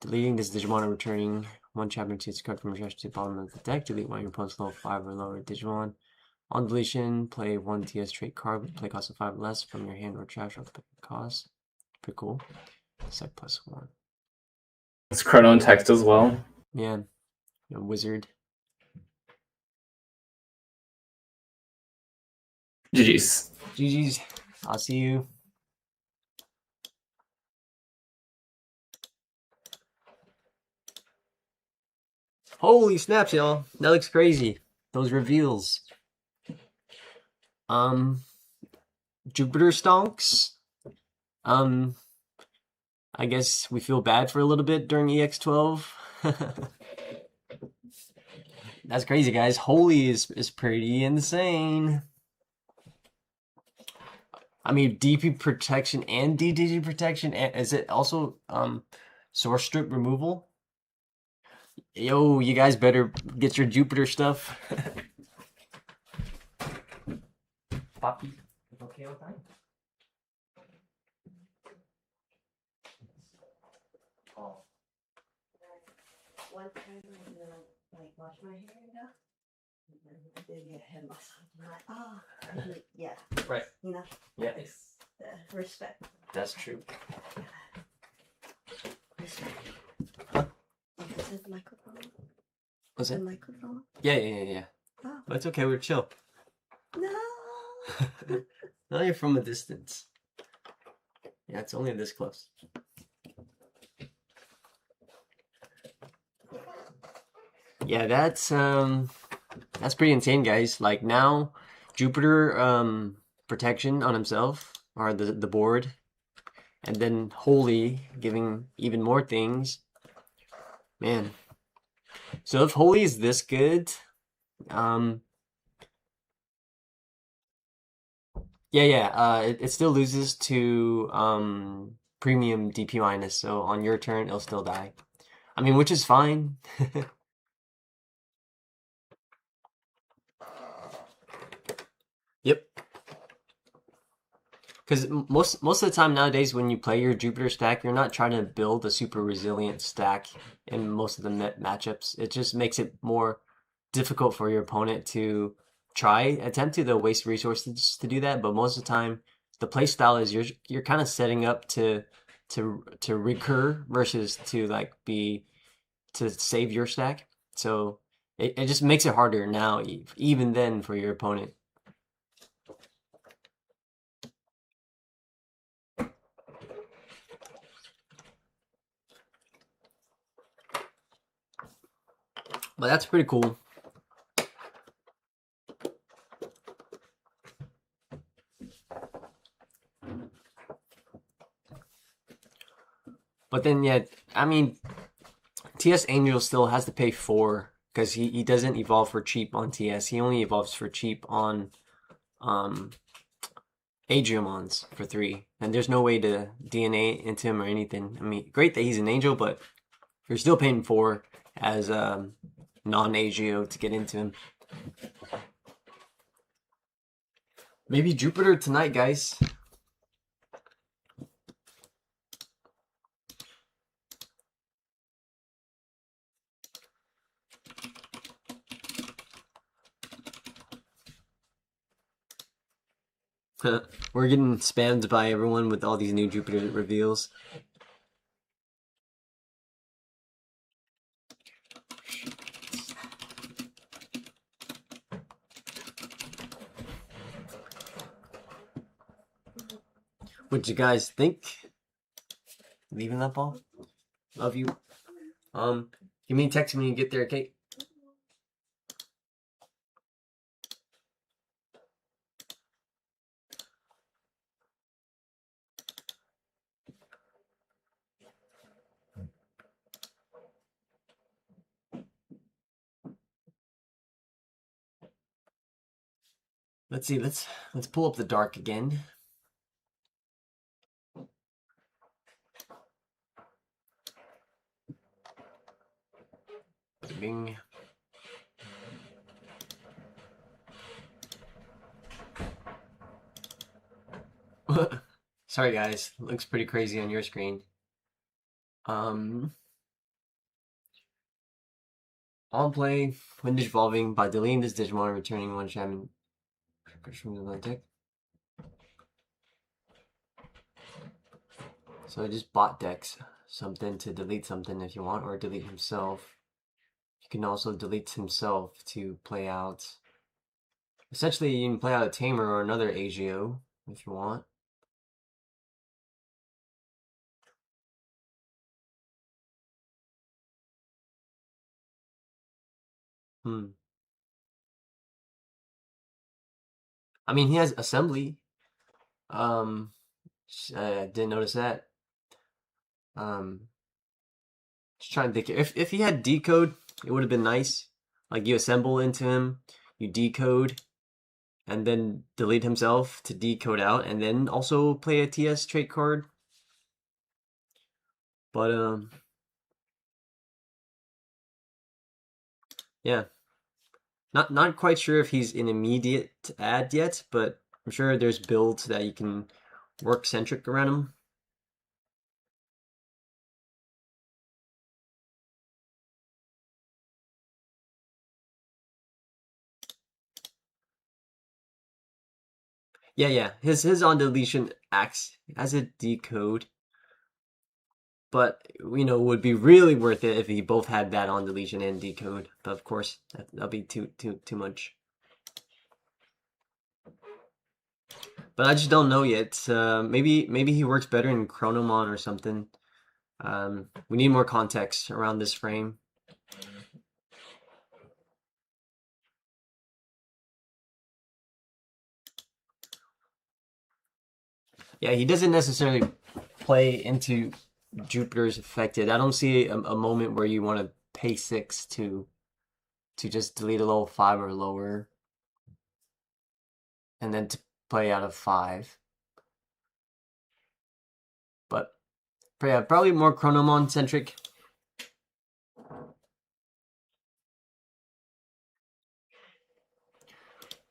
[SPEAKER 1] Deleting this Digimon and returning 1 chapter to its card from your trash to the bottom of the deck. Delete one of your opponent's level 5 or lower Digimon. On deletion, play 1 TS trait card with play cost of 5 less from your hand or trash off the cost. Pretty cool. Sec +1.
[SPEAKER 6] It's chrono and text as well.
[SPEAKER 1] Yeah. A wizard.
[SPEAKER 6] GG's.
[SPEAKER 1] GG's. I'll see you. Holy snaps, y'all. That looks crazy. Those reveals. Jupiter stonks. I guess we feel bad for a little bit during EX12. That's crazy, guys. Holy is pretty insane. I mean, DP protection and DDG protection. And is it also source strip removal? Yo, you guys better get your Jupiter stuff. Poppy, okay with that? Oh.
[SPEAKER 10] One time I'm gonna like wash my hair now. I did get head massage. I'm like, oh, yeah.
[SPEAKER 1] Right.
[SPEAKER 10] You know?
[SPEAKER 1] Yes.
[SPEAKER 10] Respect.
[SPEAKER 1] That's true.
[SPEAKER 10] Respect.
[SPEAKER 1] Huh?
[SPEAKER 10] Is it microphone?
[SPEAKER 1] What's it?
[SPEAKER 10] Microphone?
[SPEAKER 1] Yeah.
[SPEAKER 10] Oh.
[SPEAKER 1] But it's okay, we're chill.
[SPEAKER 10] No.
[SPEAKER 1] Now you're from a distance. Yeah, it's only this close. Yeah, that's pretty insane, guys. Like now, Jupiter protection on himself, or the board, and then Holy giving even more things. Man. So if Holy is this good, it still loses to premium DP minus, so on your turn it'll still die. I mean, which is fine. Yep. Because most of the time nowadays when you play your Jupiter stack, you're not trying to build a super resilient stack in most of the matchups. It just makes it more difficult for your opponent to attempt to waste resources to do that. But most of the time, the play style is you're kind of setting up to recur versus to to save your stack. So it just makes it harder now, even then, for your opponent. But that's pretty cool. But then, yeah, I mean, TS Angel still has to pay 4 because he doesn't evolve for cheap on TS. He only evolves for cheap on Adriamons for 3. And there's no way to DNA into him or anything. I mean, great that he's an angel, but you're still paying 4 as non-Agio to get into him. Maybe Jupiter tonight, guys. We're getting spammed by everyone with all these new Jupiter reveals. What'd you guys think? Leaving that ball? Love you. Give me a text when you get there, okay? Let's see, let's pull up the dark again. Bing. Sorry guys, looks pretty crazy on your screen. On play, when evolving by deleting this Digimon, returning one shaman from the deck. So I just bot decks something to delete something if you want, or delete himself. You can also delete himself to play out. Essentially, you can play out a Tamer or another Agio if you want. I mean, he has assembly. Didn't notice that. Just trying to think. If he had decode, it would have been nice. Like you assemble into him, you decode, and then delete himself to decode out, and then also play a TS trait card. But yeah. Not quite sure if he's an immediate add yet, but I'm sure there's builds that you can work centric around him. Yeah. His on deletion acts as a decode, but would be really worth it if he both had that on deletion and decode. But of course, that'll be too much. But I just don't know yet. Maybe he works better in Chronomon or something. We need more context around this frame. Yeah, he doesn't necessarily play into Jupiter's affected. I don't see a moment where you want to pay 6 to just delete a level 5 or lower, and then to play out of 5. But yeah, probably more Chronomon centric.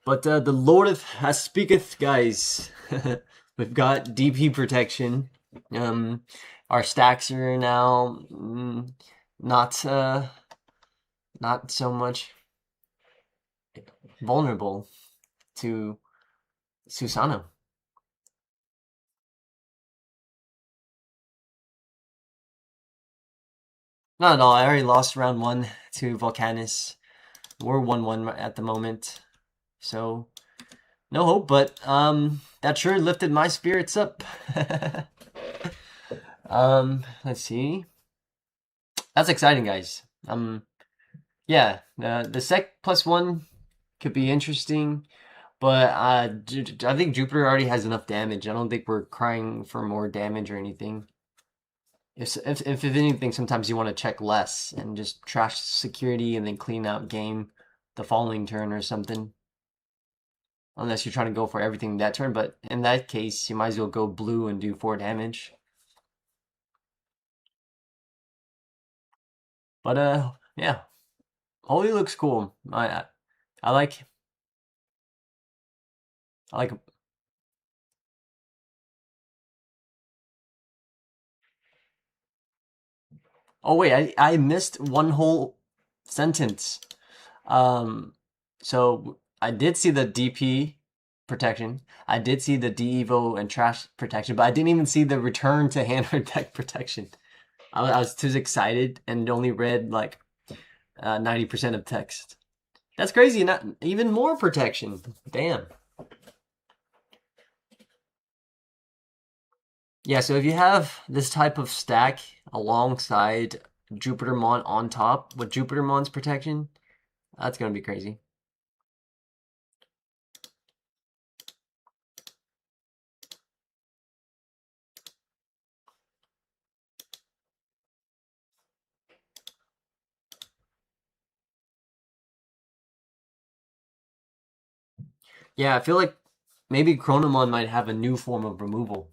[SPEAKER 1] But the Lord of speaketh, guys. We've got DP protection. Our stacks are now not so much vulnerable to Susano. Not at all. I already lost round 1 to Volcanus. We're 1-1 at the moment, so no hope. But that sure lifted my spirits up. Let's see. That's exciting, guys. Yeah, the sec +1 could be interesting, but I think Jupiter already has enough damage. I don't think we're crying for more damage or anything. If anything, sometimes you want to check less and just trash security and then clean out game the following turn or something. Unless you're trying to go for everything that turn, but in that case, you might as well go blue and do 4 damage. But yeah, Holy looks cool. I like. I like. Oh wait, I missed one whole sentence. So I did see the DP protection. I did see the DEVO and trash protection, but I didn't even see the return to hammer deck protection. I was too excited and only read like 90% of text. That's crazy. Not even more protection. Damn. Yeah, so if you have this type of stack alongside Jupitermon on top with Jupitermon's protection, that's gonna be crazy. Yeah, I feel like maybe Chronomon might have a new form of removal.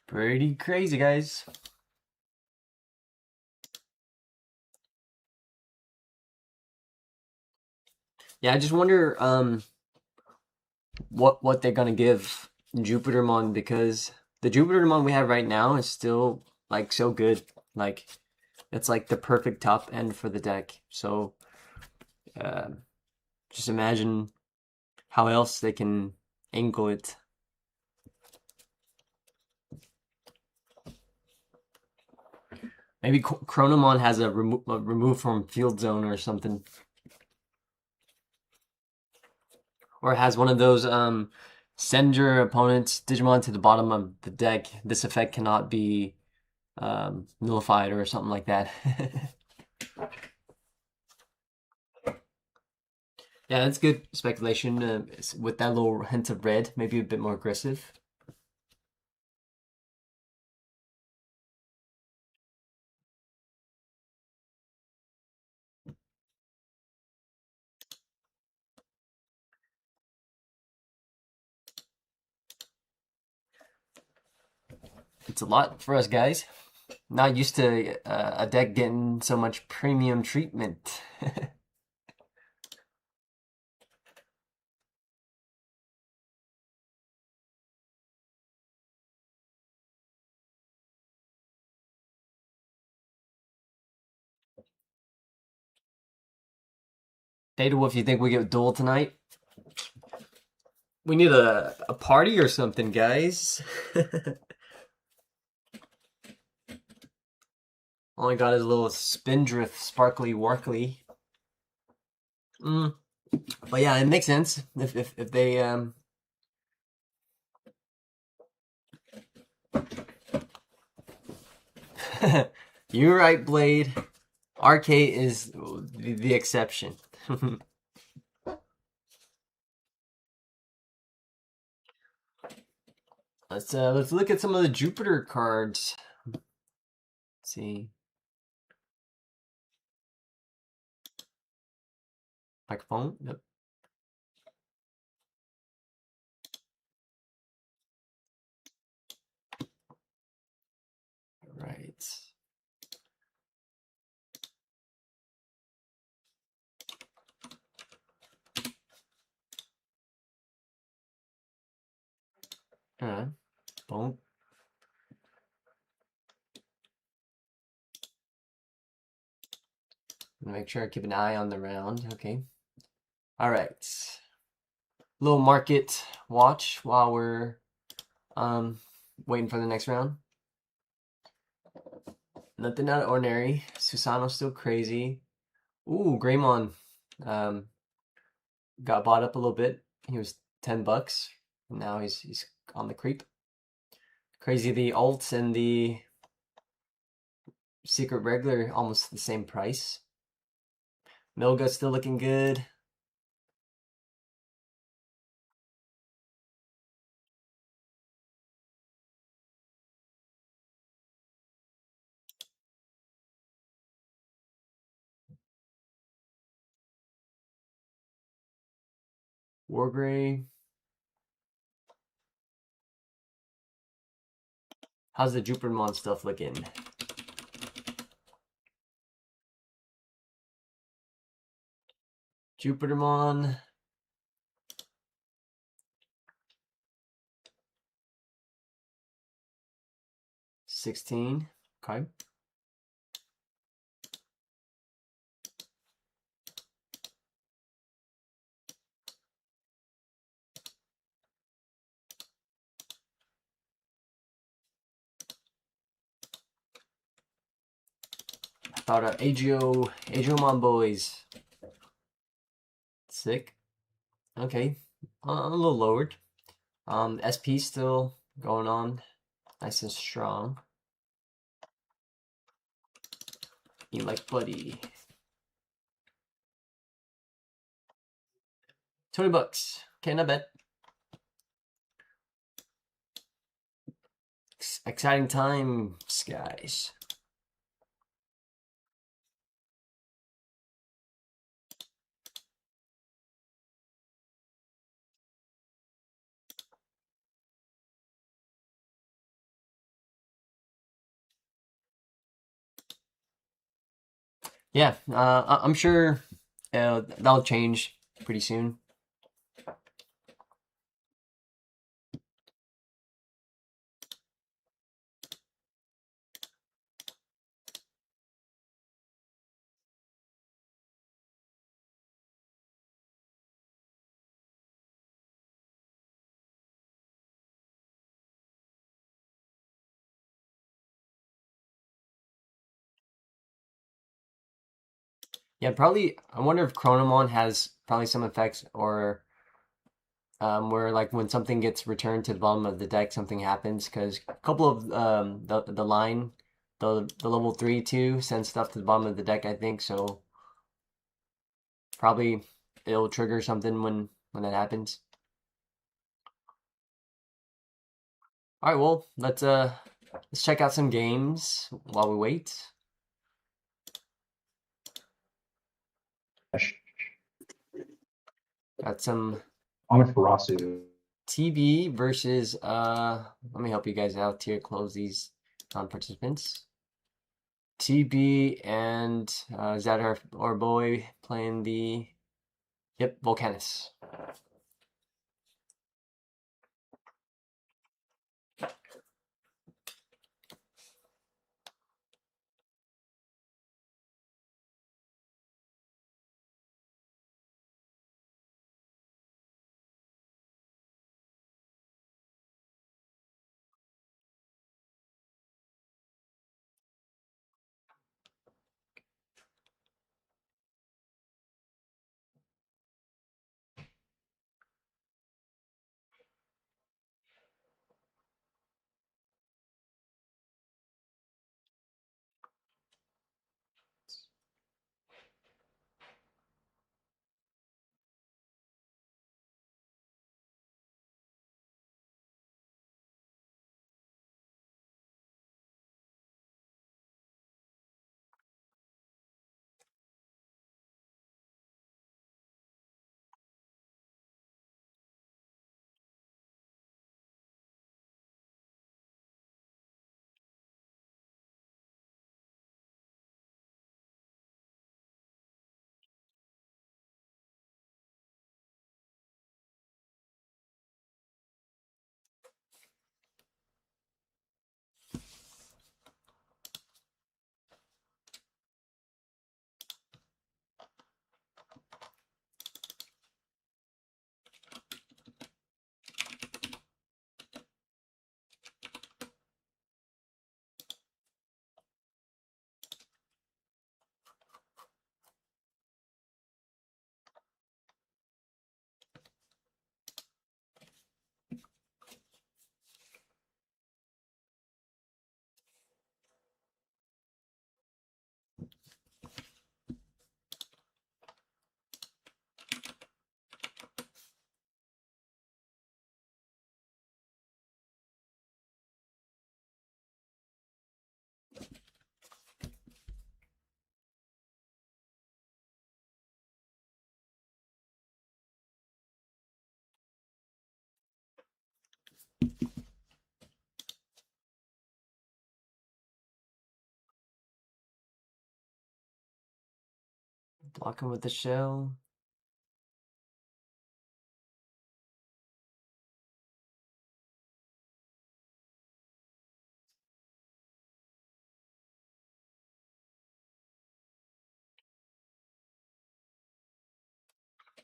[SPEAKER 1] Pretty crazy, guys. Yeah, I just wonder what they're gonna give Jupitermon, because the Jupitermon we have right now is still like so good. Like it's like the perfect top end for the deck. So just imagine how else they can angle it. Maybe Chronomon has a remove from field zone or something. Or it has one of those send your opponent's Digimon to the bottom of the deck. This effect cannot be nullified or something like that. Yeah, that's good speculation. With that little hint of red, maybe a bit more aggressive. It's a lot for us guys. Not used to a deck getting so much premium treatment. Data Wolf, you think we get duel tonight? We need a party or something, guys. All I got is a little Spindrift Sparkly Warkly. But yeah, it makes sense if they You're right, Blade. RK is the exception. Let's look at some of the Jupiter cards. Let's see. Microphone? Yep. Right. Alright. Boom. Make sure I keep an eye on the round. Okay. Alright. Little market watch while we're waiting for the next round. Nothing out of ordinary. Susano's still crazy. Ooh, Greymon got bought up a little bit. He was $10. And now he's on the creep. Crazy, the alts and the secret regular almost the same price. Milga's still looking good. Wargray. How's the Jupitermon stuff looking? Jupitermon. $16. Okay. Thought Adriomon boys. Sick. Okay. A little lowered. SP still going on. Nice and strong. You like buddy. $20. Okay, not bad. Exciting times, guys. Yeah, I'm sure that'll change pretty soon. Yeah, probably. I wonder if Chronomon has probably some effects, or where like when something gets returned to the bottom of the deck, something happens. Because a couple of the line, the level 3/2 sends stuff to the bottom of the deck, I think. So probably it'll trigger something when that happens. All right, well let's check out some games while we wait. Got some
[SPEAKER 2] Amaterasu.
[SPEAKER 1] TB versus let me help you guys out here. Close these non-participants. TB and is that our boy playing the Volcanus. Block him with the shell.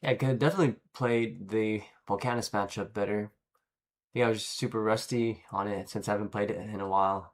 [SPEAKER 1] Yeah, I could definitely play the Volcanus matchup better. I think I was just super rusty on it since I haven't played it in a while.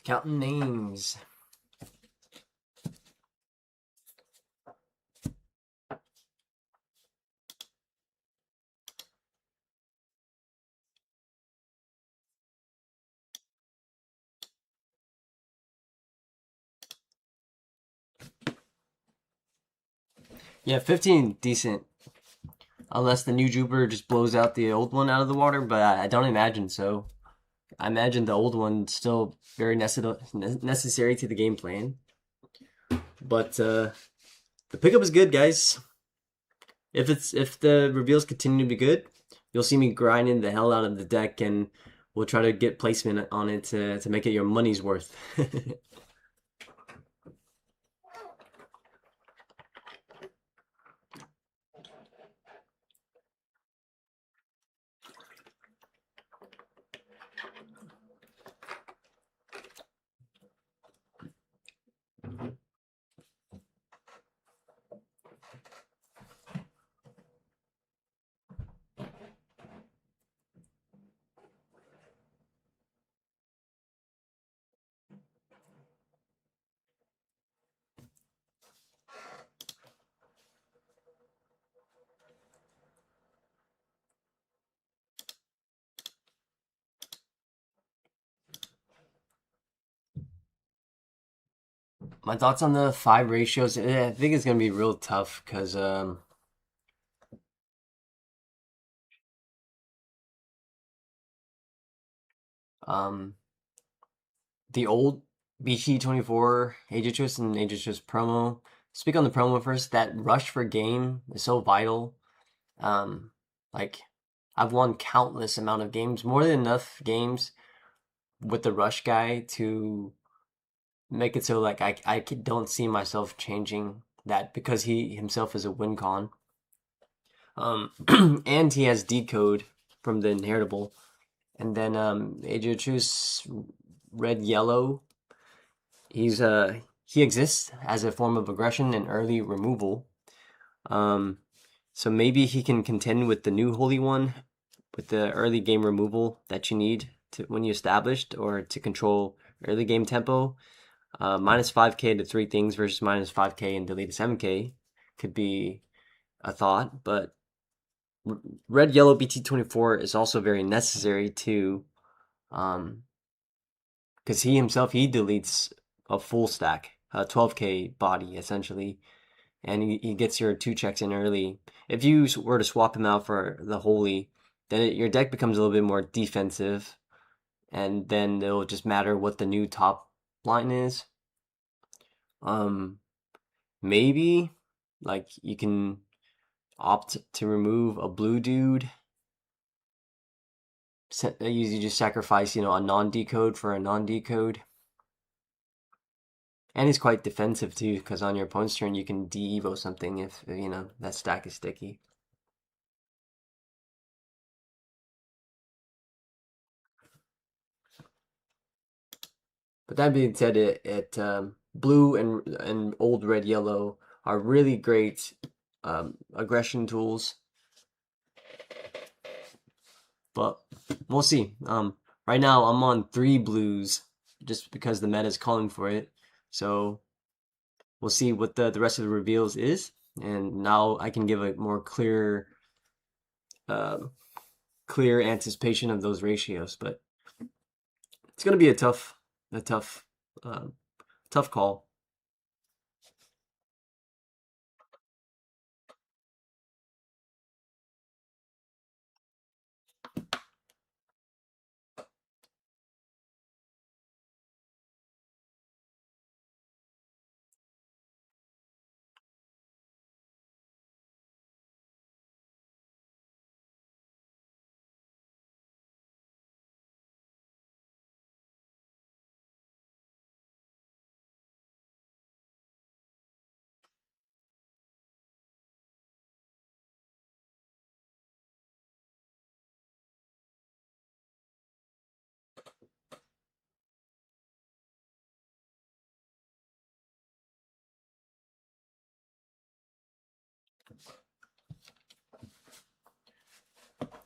[SPEAKER 1] Counting names. Yeah, 15 decent. Unless the new Jupiter just blows out the old one out of the water, but I don't imagine so. I imagine the old one's still very necessary to the game plan. But the pickup is good, guys. If the reveals continue to be good, you'll see me grinding the hell out of the deck, and we'll try to get placement on it to make it your money's worth. My thoughts on the 5 ratios, I think it's gonna be real tough because um the old BT24 Aegis and Aegis promo. Speak on the promo first. That rush for game is so vital. Like I've won countless amount of games, more than enough games with the rush guy to make it so like I don't see myself changing that because he himself is a win con. And he has decode from the inheritable. And then Age of Truce red yellow. He exists as a form of aggression and early removal. So maybe he can contend with the new Holy One with the early game removal that you need to when you established or to control early game tempo. Minus 5k to 3 things versus minus 5k and delete a 7k could be a thought, but red yellow BT24 is also very necessary too, because he himself he deletes a full stack, a 12k body essentially, and he gets your 2 checks in early. If you were to swap him out for the holy, then your deck becomes a little bit more defensive, and then it'll just matter what the new top line is. Maybe like you can opt to remove a blue dude. You just sacrifice, a non-decode for a non-decode. And he's quite defensive too, because on your opponent's turn you can de-evo something if, that stack is sticky. But that being said, blue and old red yellow are really great aggression tools. But we'll see. Right now I'm on 3 blues just because the meta is calling for it. So we'll see what the rest of the reveals is, and now I can give a more clear anticipation of those ratios. But it's gonna be a tough call.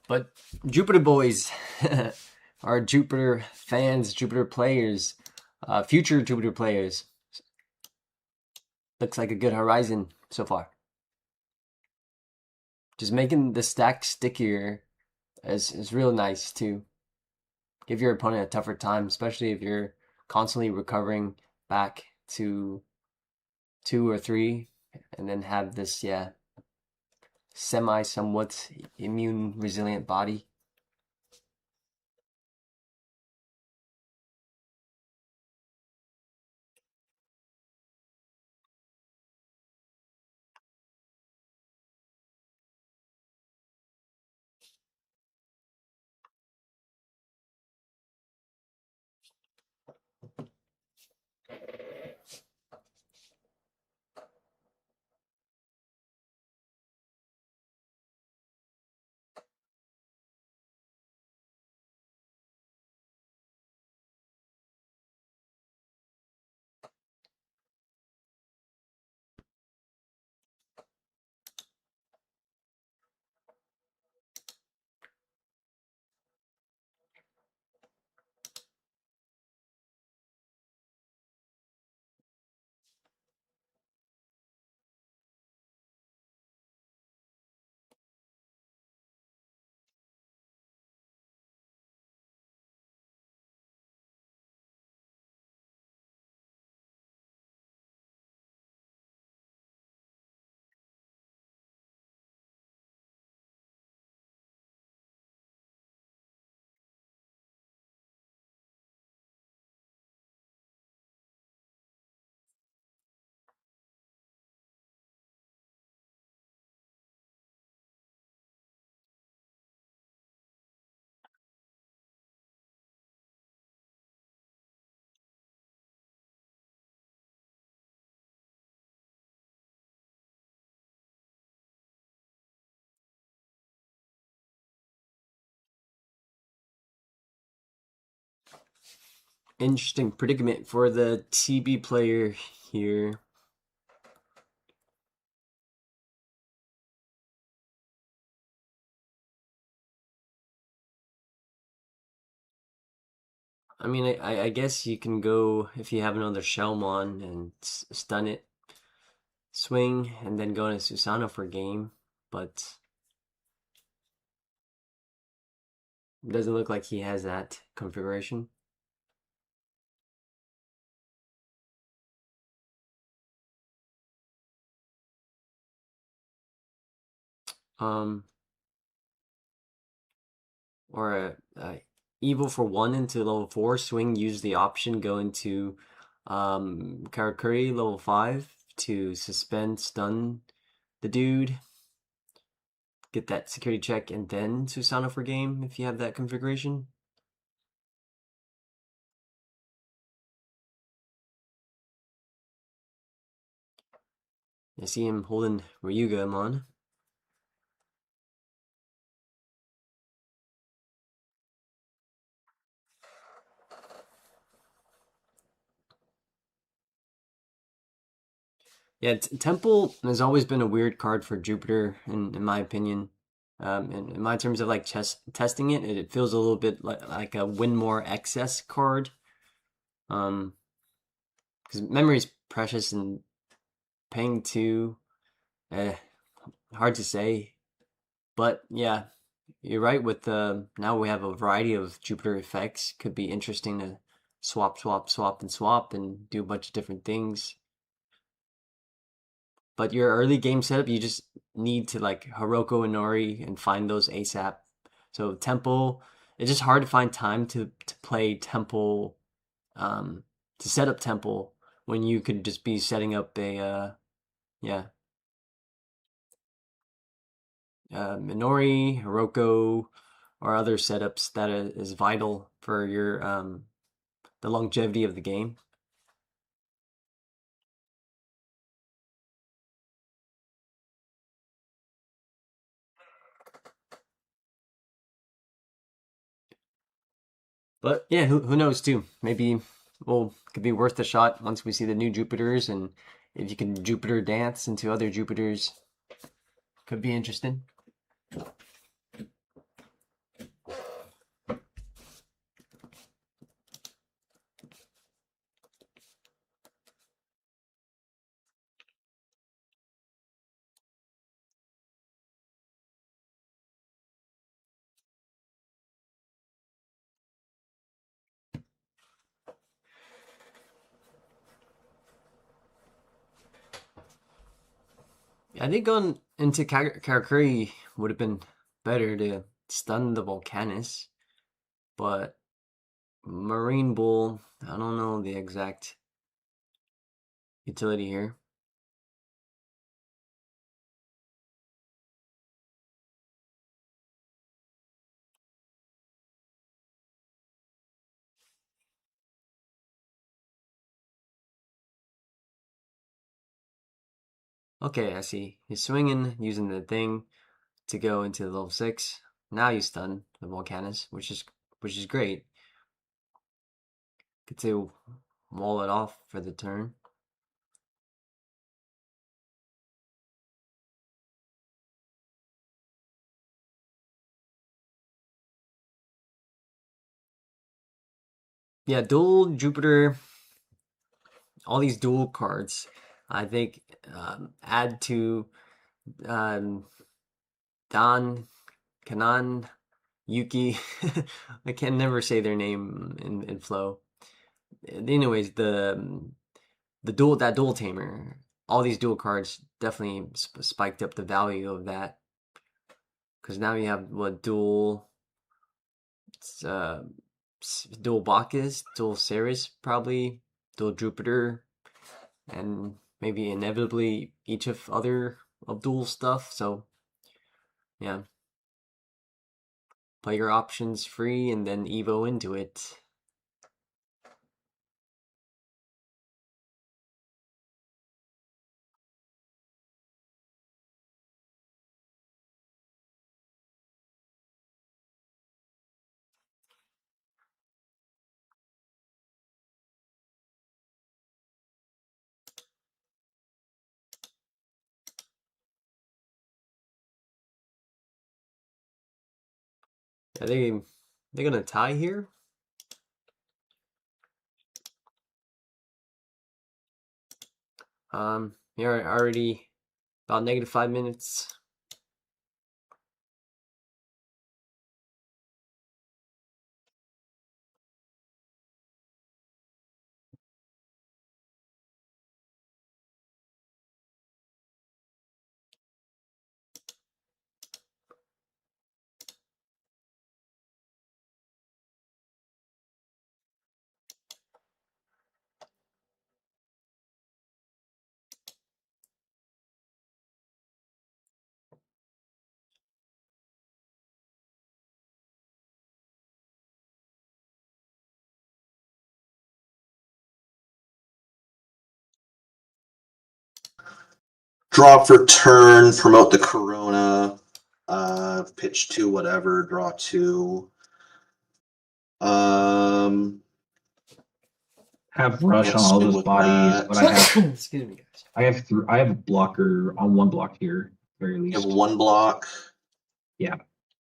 [SPEAKER 1] But Jupiter boys, our Jupiter fans, Jupiter players, future Jupiter players, looks like a good horizon so far. Just making the stack stickier is real nice too. Give your opponent a tougher time, especially if you're constantly recovering back to 2 or 3, and then have this somewhat immune resilient body. interesting predicament for the TB player here. I mean, I guess you can go if you have another Shelmon and stun it, swing, and then go into Susano for game, but it doesn't look like he has that configuration. Or evil for 1 into level 4, swing, use the option, go into Karakuri level 5 to suspend, stun the dude, get that security check, and then Susano for game if you have that configuration. I see him holding Ryugamon. Yeah, Temple has always been a weird card for Jupiter, in my opinion. In my terms of like testing it, it feels a little bit like a win more excess card. Because memory is precious and paying 2, hard to say. But yeah, you're right with now we have a variety of Jupiter effects. Could be interesting to swap, and do a bunch of different things. But your early game setup, you just need to like Hiroko and Nori and find those ASAP. So Temple, it's just hard to find time to play Temple, to set up Temple when you could just be setting up a yeah, Minori, Hiroko, or other setups that is vital for your the longevity of the game. But yeah, who knows too? Maybe could be worth a shot once we see the new Jupiters, and if you can Jupiter dance into other Jupiters, could be interesting. I think going into Karakuri would have been better to stun the Volcanus, but Marine Bull, I don't know the exact utility here. Okay, I see. He's swinging, using the thing to go into level 6. Now you stun the Volcanus, which is great. Get to wall it off for the turn. Yeah, dual Jupiter, all these dual cards, I think add to um, Dan, Kanan, Yuki. I can never say their name in flow. Anyways, the dual tamer, all these dual cards definitely spiked up the value of that, because now you have what dual uh, dual Bacchus, dual Ceres, probably dual Jupiter, and maybe inevitably each of other of dual stuff. So yeah, play your options free and then Evo into it. Are they're gonna tie here? You're already about -5 minutes.
[SPEAKER 7] Draw for turn, promote the Corona, pitch 2, whatever, draw 2.
[SPEAKER 2] Have rush
[SPEAKER 7] Can't
[SPEAKER 2] on all
[SPEAKER 7] swing
[SPEAKER 2] those
[SPEAKER 7] with
[SPEAKER 2] bodies,
[SPEAKER 7] that.
[SPEAKER 2] but I have
[SPEAKER 1] Excuse me, guys.
[SPEAKER 2] I have a blocker on one block here, very
[SPEAKER 7] You have
[SPEAKER 2] least.
[SPEAKER 7] 1 block.
[SPEAKER 2] Yeah.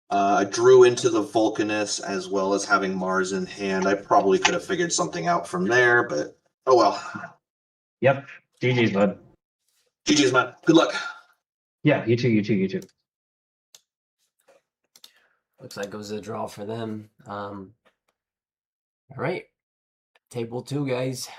[SPEAKER 7] I drew into the Vulcanus as well as having Mars in hand. I probably could have figured something out from there, but oh well.
[SPEAKER 2] Yep. GG's, bud.
[SPEAKER 7] GG's, man. Good luck.
[SPEAKER 2] Yeah, you too.
[SPEAKER 1] Looks like it was a draw for them. All right, table 2, guys.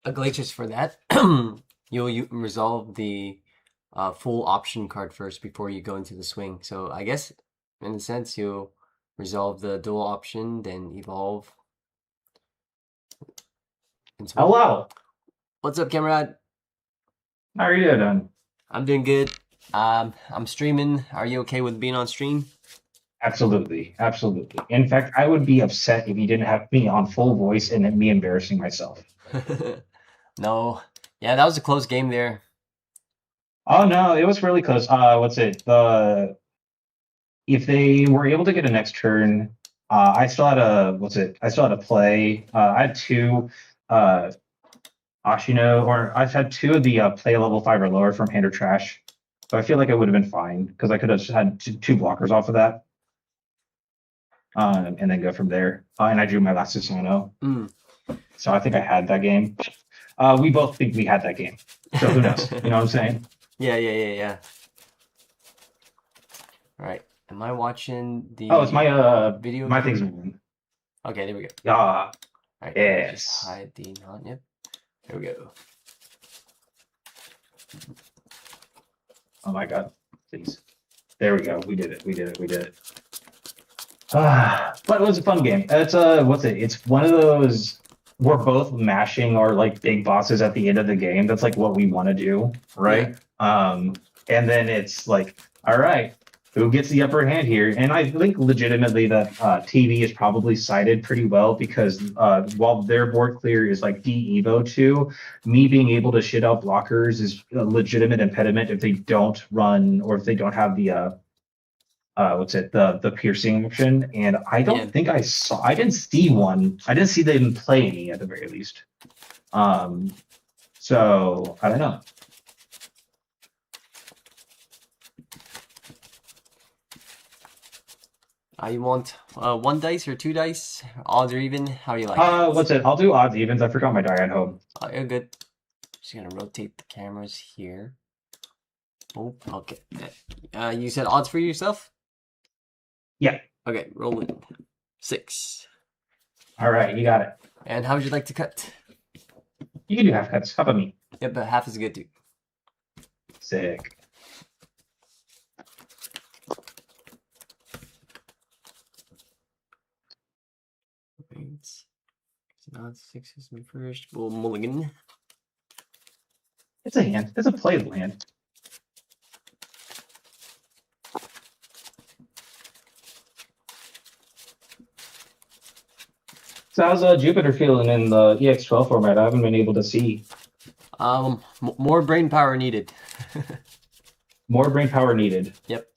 [SPEAKER 1] A Glacius for that. You'll resolve the full option card first before you go into the swing. So I guess, in a sense, you'll resolve the dual option, then evolve. And swing.
[SPEAKER 2] Hello.
[SPEAKER 1] What's up, Camrad?
[SPEAKER 2] How are you doing?
[SPEAKER 1] I'm doing good. I'm streaming. Are you okay with being on stream?
[SPEAKER 2] Absolutely. In fact, I would be upset if you didn't have me on full voice and me embarrassing myself.
[SPEAKER 1] No. Yeah, that was a close game there.
[SPEAKER 2] Oh no, it was really close. If they were able to get a next turn, I still had a play. I had 2 Ashino, or I've had 2 of the play level 5 or lower from hand or trash. So I feel like I would have been fine because I could have just had 2 blockers off of that. And then go from there. And I drew my last Susano. So I think I had that game. We both think we had that game. So who knows? You know what I'm saying?
[SPEAKER 1] Yeah. All right. Am I watching the
[SPEAKER 2] Oh, it's my
[SPEAKER 1] video?
[SPEAKER 2] My thing's moving.
[SPEAKER 1] Okay, there we go.
[SPEAKER 2] Yeah.
[SPEAKER 1] All right,
[SPEAKER 2] Yes.
[SPEAKER 1] just hide the non. Yep. There we go.
[SPEAKER 2] Oh my god. Please. There we go. We did it. But it was a fun game. It's It's one of those we're both mashing our like big bosses at the end of the game. That's like what we want to do, right? And then it's like, all right, who gets the upper hand here? And I think legitimately that TV is probably sided pretty well because while their board clear is like de-evo 2, me being able to shit out blockers is a legitimate impediment if they don't run or if they don't have the the piercing option. And I don't think I didn't see one. I didn't see them play any at the very least. So I don't know.
[SPEAKER 1] You want 1 dice or 2 dice? Odds or even? How do you like it?
[SPEAKER 2] I'll do odds evens. I forgot my die at home.
[SPEAKER 1] Oh, you're good. Just gonna rotate the cameras here. Oh, okay. You said odds for yourself?
[SPEAKER 2] Yeah.
[SPEAKER 1] Okay, rolling. 6.
[SPEAKER 2] All right, you got it.
[SPEAKER 1] And how would you like to cut?
[SPEAKER 2] You can do half cuts. How about me?
[SPEAKER 1] Yep, but half is good too.
[SPEAKER 2] Sick.
[SPEAKER 1] Right. Not 6 is my first. Well, mulligan.
[SPEAKER 2] It's a hand. It's a playable hand. So how's Jupiter feeling in the EX12 format? I haven't been able to see.
[SPEAKER 1] More brain power needed.
[SPEAKER 2] More brain power needed.
[SPEAKER 1] Yep.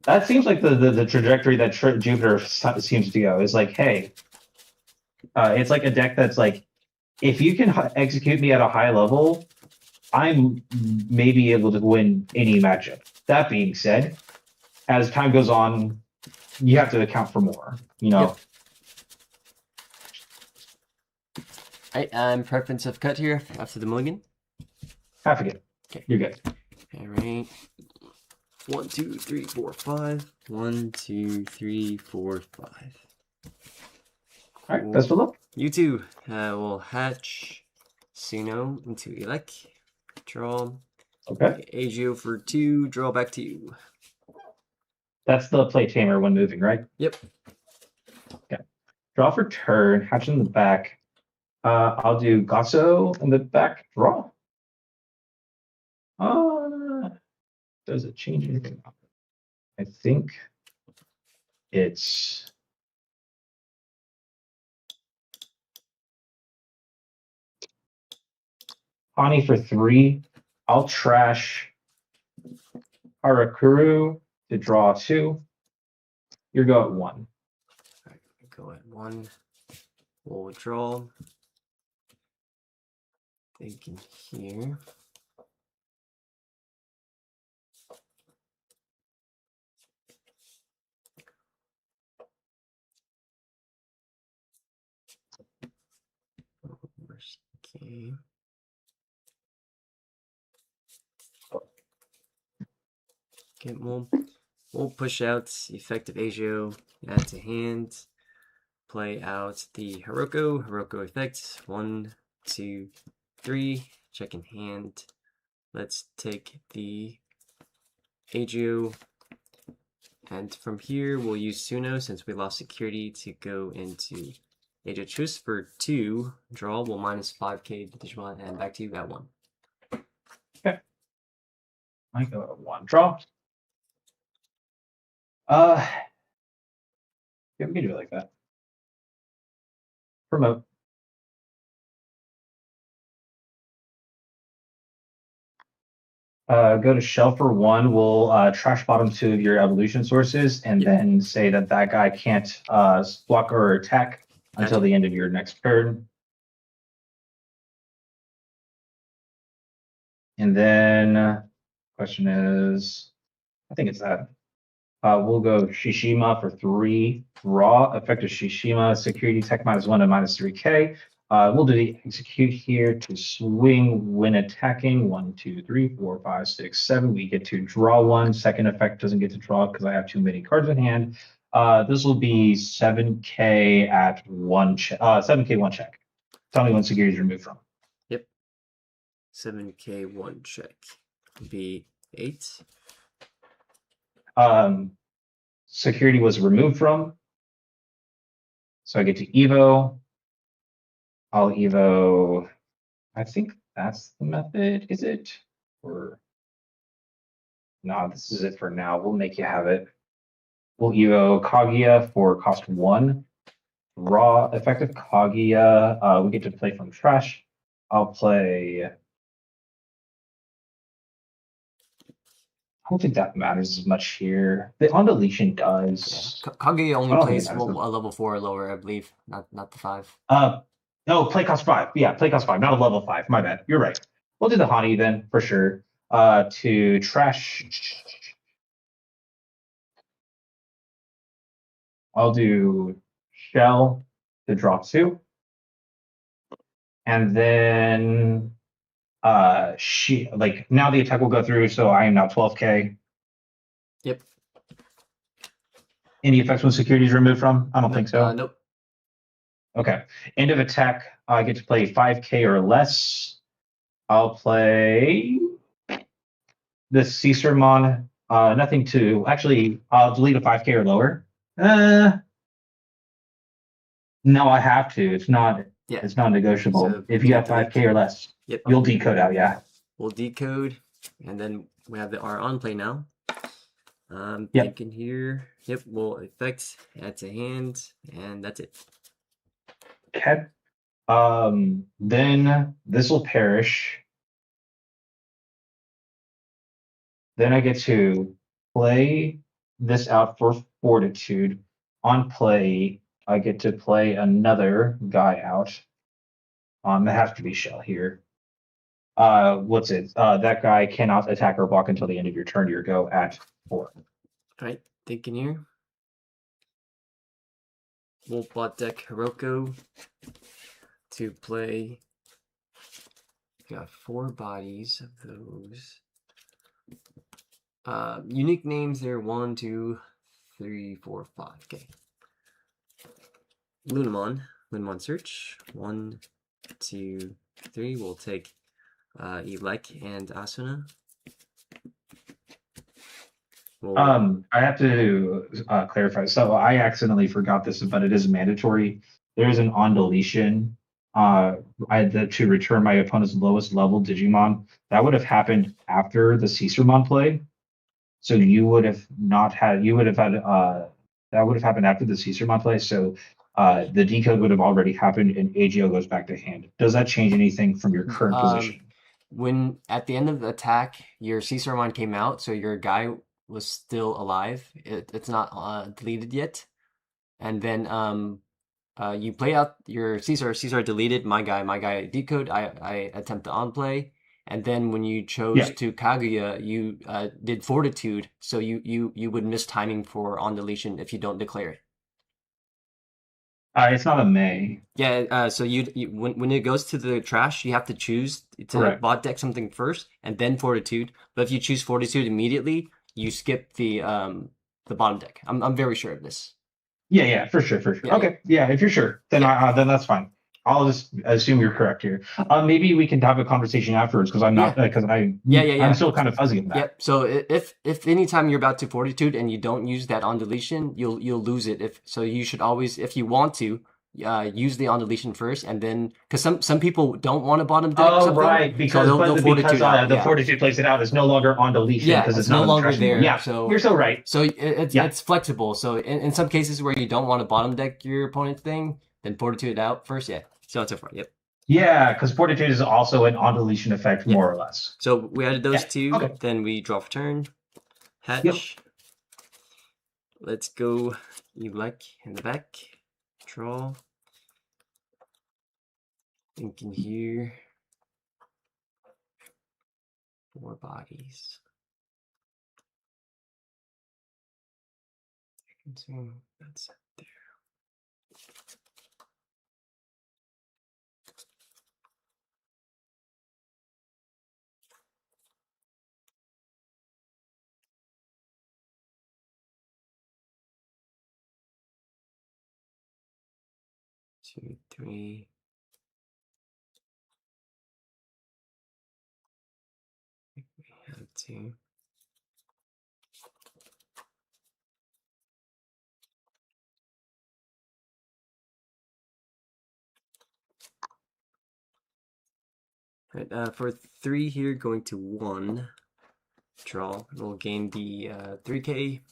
[SPEAKER 2] That seems like the trajectory that Jupiter seems to go. Is like, hey, it's like a deck that's like, if you can execute me at a high level, I'm maybe able to win any matchup. That being said, as time goes on, you have to account for more. You know.
[SPEAKER 1] Yep. Alright, I'm preference of cut here after the mulligan.
[SPEAKER 2] Half again. Okay, you're good.
[SPEAKER 1] Alright. 1, 2, 3, 4, 5. 1, 2, 3, 4, 5.
[SPEAKER 2] All right, best of luck.
[SPEAKER 1] You too. We'll hatch Suno into Elec. Draw.
[SPEAKER 2] Okay.
[SPEAKER 1] Agio for 2. Draw back to you.
[SPEAKER 2] That's the play tamer when moving, right?
[SPEAKER 1] Yep.
[SPEAKER 2] Okay. Draw for turn. Hatch in the back. I'll do Gasso in the back. Draw. Does it change anything? I think it's Hani for 3. I'll trash Harakuru to draw 2. You go at 1.
[SPEAKER 1] Alright, go at 1. We'll withdraw. Thinking here. Okay. Okay, we'll push out effective Agio, add to hand, play out the Hiroko effect. 1, 2, 3, check in hand. Let's take the Agio, and from here we'll use Suno since we lost security to go into Agio Choose for 2. Draw will minus 5k to Digimon, and back to you at 1.
[SPEAKER 2] Okay. I go at 1. Draw. Yeah, we can do it like that. Promote. Go to shell for 1. We'll trash bottom 2 of your evolution sources, and then say that that guy can't block or attack until the end of your next turn. And then question is, I think it's that. We'll go Shishima for 3. Raw, effective Shishima, security tech -1 and -3k. We'll do the execute here to swing when attacking. 1, 2, 3, 4, 5, 6, 7. We get to draw 1. Second effect doesn't get to draw because I have too many cards in hand. This will be 7k at 1 check. 7k 1 check. Tell me when security is removed from.
[SPEAKER 1] Yep. 7k 1 check. Be 8.
[SPEAKER 2] Security was removed from. So I get to Evo. I'll Evo. I think that's the method, is it? Or no, this is it for now. We'll make you have it. We'll Evo Kaguya for cost 1. Raw, effective Kaguya. We get to play from trash. I'll play. I don't think that matters as much here. The on deletion does.
[SPEAKER 1] Yeah. Kaguya only
[SPEAKER 2] I don't
[SPEAKER 1] plays
[SPEAKER 2] think it matters.
[SPEAKER 1] a level 4 or lower, I believe, not the 5.
[SPEAKER 2] No, play cost 5. Yeah, play cost 5, not a level 5. My bad. You're right. We'll do the Hani then for sure. To trash. I'll do shell to draw 2. And then now the attack will go through, so I am now 12k.
[SPEAKER 1] Yep.
[SPEAKER 2] Any effects when security is removed from? I don't think so.
[SPEAKER 1] Nope.
[SPEAKER 2] Okay. End of attack, I get to play 5k or less. I'll play the Caesarmon. Nothing to actually. I'll delete a 5k or lower. No, I have to. It's not.
[SPEAKER 1] Yeah.
[SPEAKER 2] It's not negotiable.
[SPEAKER 1] So
[SPEAKER 2] if you have 5k or less,
[SPEAKER 1] yep.
[SPEAKER 2] You'll decode out. Yeah.
[SPEAKER 1] We'll decode, and then we have our on play now.
[SPEAKER 2] Yep.
[SPEAKER 1] Thinking here. Yep. We'll effect, add to hand, and that's it.
[SPEAKER 2] Okay. Then this will perish. Then I get to play this out for Fortitude. On play, I get to play another guy out. It has to be Shell here. What's it? That guy cannot attack or block until the end of your turn. Your go at 4.
[SPEAKER 1] Alright, thinking here. We'll bot deck Hiroko to play. Got 4 bodies of those. Unique names there 1, 2, 3, 4, 5. Okay. Lunamon search. 1, 2, 3. We'll take Elec and Asuna.
[SPEAKER 2] I have to clarify. So I accidentally forgot this, but it is mandatory. There is an on deletion. I had to return my opponent's lowest level Digimon. That would have happened after the Caesarmon play. So you would have not had. You would have had. That would have happened after the Caesarmon play. So the decode would have already happened, and AGO goes back to hand. Does that change anything from your current position?
[SPEAKER 1] When at the end of the attack, your Caesarmon came out, so your guy was still alive. It's not deleted yet. And then you play out your Caesar deleted, my guy decode, I attempt to on play. And then when you chose to Kaguya, you did Fortitude, so you would miss timing for on deletion if you don't declare it.
[SPEAKER 2] It's not a May.
[SPEAKER 1] Yeah, so you when it goes to the trash, you have to choose to bot deck something first and then Fortitude. But if you choose Fortitude immediately, you skip the bottom deck. I'm very sure of this.
[SPEAKER 2] Yeah, for sure. Okay, yeah, if you're sure, then then that's fine. I'll just assume you're correct here. Maybe we can have a conversation afterwards because I'm not because I'm still kind of fuzzy on that.
[SPEAKER 1] Yep. So if anytime you're about to Fortitude and you don't use that on deletion, you'll lose it. So you should always, if you want to, use the on deletion first, and then because some people don't want to bottom deck.
[SPEAKER 2] Oh, right, because
[SPEAKER 1] so they'll Fortitude out.
[SPEAKER 2] The Fortitude plays it out is no longer on deletion because it's
[SPEAKER 1] no
[SPEAKER 2] not
[SPEAKER 1] longer
[SPEAKER 2] the
[SPEAKER 1] there.
[SPEAKER 2] Yeah,
[SPEAKER 1] so
[SPEAKER 2] you're so right.
[SPEAKER 1] So it's flexible. So in some cases where you don't want to bottom deck your opponent's thing, then Fortitude out first. Yeah. So on so far. Yep.
[SPEAKER 2] Yeah, because Fortitude is also an on deletion effect, more or less.
[SPEAKER 1] So we added those two.
[SPEAKER 2] Okay.
[SPEAKER 1] Then we draw for turn. Hatch. Let's go. Elec in the back. Draw. Thinking here. 4 bodies. So that's there. Two, 3. We have 2. Right, for 3 here, going to 1. Draw. We'll gain the 3K.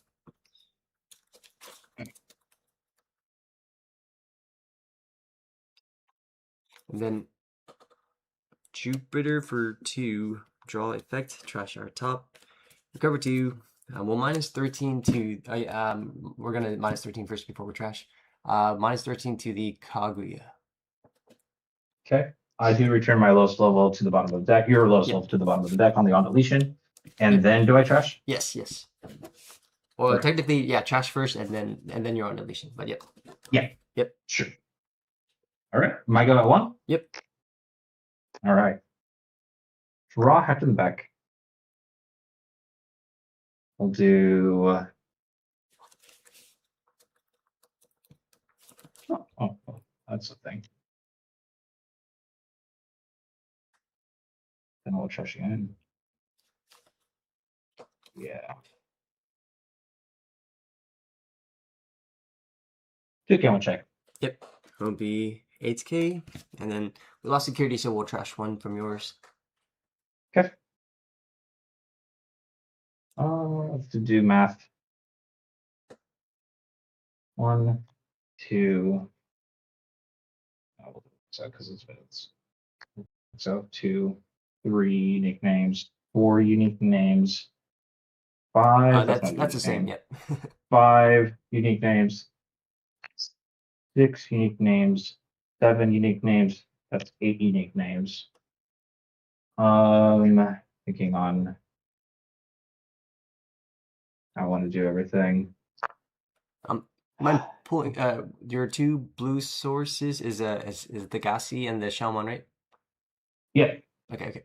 [SPEAKER 1] And then Jupiter for 2. Draw effect. Trash our top. Recover 2. We'll minus 13 to. We're gonna minus 13 first before we trash. Minus 13 to the Kaguya.
[SPEAKER 2] Okay. I do return my lowest level to the bottom of the deck. Your lowest level to the bottom of the deck on the on deletion. And then do I trash?
[SPEAKER 1] Yes. Well, technically, trash first and then you're on deletion. But yep.
[SPEAKER 2] Yep. Sure. All right. Am I go at 1?
[SPEAKER 1] Yep.
[SPEAKER 2] All right. Draw half to the back. We'll do. Oh, that's the thing. Then I'll trash again. Yeah. 2K one check.
[SPEAKER 1] Yep. It'll be 8K, and then we lost security, so we'll trash 1 from yours.
[SPEAKER 2] Okay. Let's do math. 1, 2, So because it's minutes. So 2, 3 unique names, 4 unique names, 5.
[SPEAKER 1] That's
[SPEAKER 2] not
[SPEAKER 1] the
[SPEAKER 2] unique
[SPEAKER 1] same.
[SPEAKER 2] name.
[SPEAKER 1] Yep.
[SPEAKER 2] 5 unique names, 6 unique names, 7 unique names. That's 8 unique names. Thinking on. I want to do everything.
[SPEAKER 1] Mind pulling your 2 blue sources is the Gassi and the Shalmon, right?
[SPEAKER 2] Yeah.
[SPEAKER 1] Okay.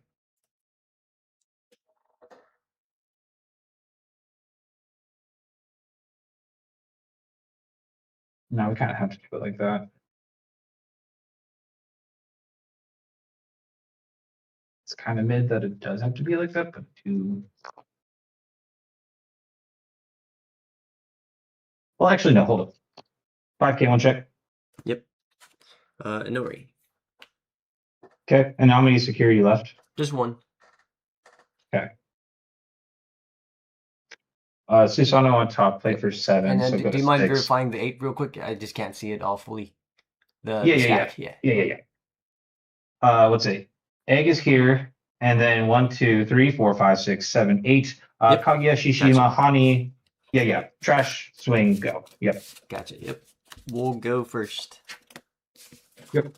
[SPEAKER 2] No, we kind of have to do it like that. It's kind of mid that it does have to be like that, but 2. Well, actually, no, hold up. 5K, one check.
[SPEAKER 1] Yep. No worry.
[SPEAKER 2] Okay, and how many security left?
[SPEAKER 1] Just 1.
[SPEAKER 2] Okay. Susano on top, play for 7.
[SPEAKER 1] And then
[SPEAKER 2] So go
[SPEAKER 1] do
[SPEAKER 2] to
[SPEAKER 1] you mind
[SPEAKER 2] 6.
[SPEAKER 1] verifying the 8 real quick? I just can't see it all fully. The
[SPEAKER 2] Yeah.
[SPEAKER 1] stack.
[SPEAKER 2] Yeah. Let's see. Egg is here, and then 1, 2, 3, 4, 5, 6, 7, 8.
[SPEAKER 1] Yep.
[SPEAKER 2] Kaguya, Shishima,
[SPEAKER 1] Gotcha.
[SPEAKER 2] Hani. Yeah. Trash, swing, go. Yep.
[SPEAKER 1] Gotcha. Yep. We'll go first.
[SPEAKER 2] Yep.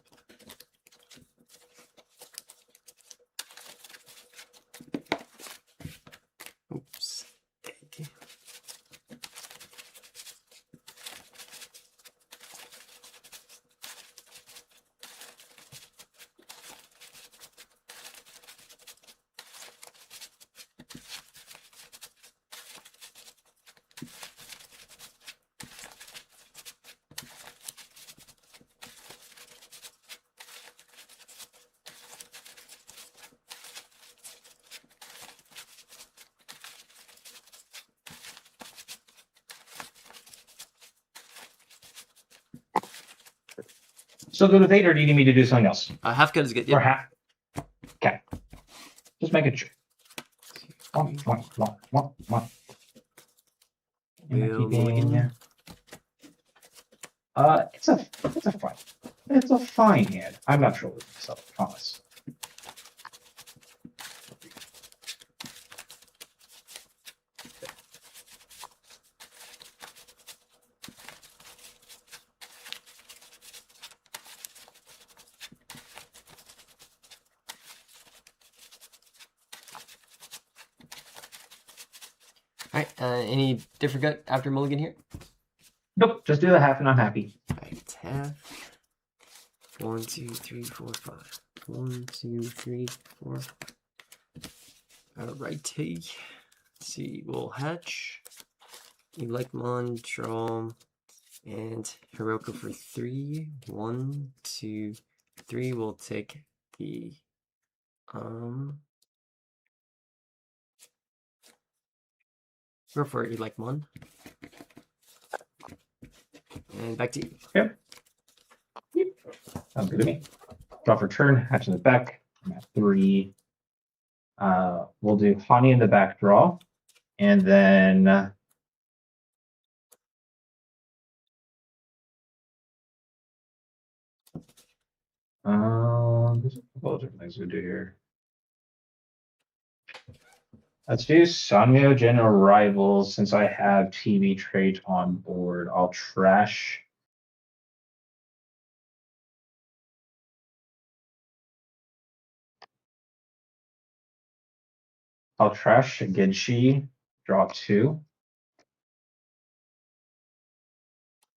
[SPEAKER 1] Oops. Okay.
[SPEAKER 2] Still good with 8, or do you need me to do something else?
[SPEAKER 1] Half cut is good.
[SPEAKER 2] Or
[SPEAKER 1] Yep.
[SPEAKER 2] half? Okay. Just making sure. One.
[SPEAKER 1] Will mulligan.
[SPEAKER 2] It's a fine. It's a fine hand. I'm not sure with myself, I promise.
[SPEAKER 1] Alright, any different cut after mulligan here?
[SPEAKER 2] Nope, just do the half and I'm happy.
[SPEAKER 1] Alright, half. 1, 2, 3, 4, 5. 1, 2, 3, 4. Alright, let's see, we'll hatch. Elecmon, draw, and Hiroko for 3. 1, 2, 3. We'll take the go for Elecmon. And back to you.
[SPEAKER 2] Yep. Sounds good to me. Draw for turn, hatch in the back. I'm at 3. We'll do Hani in the back draw. And then there's a couple of different things we do here. Let's do Sanmyo Gen Arrivals. Since I have TV trait on board, I'll trash. I'll trash Genshi, draw 2.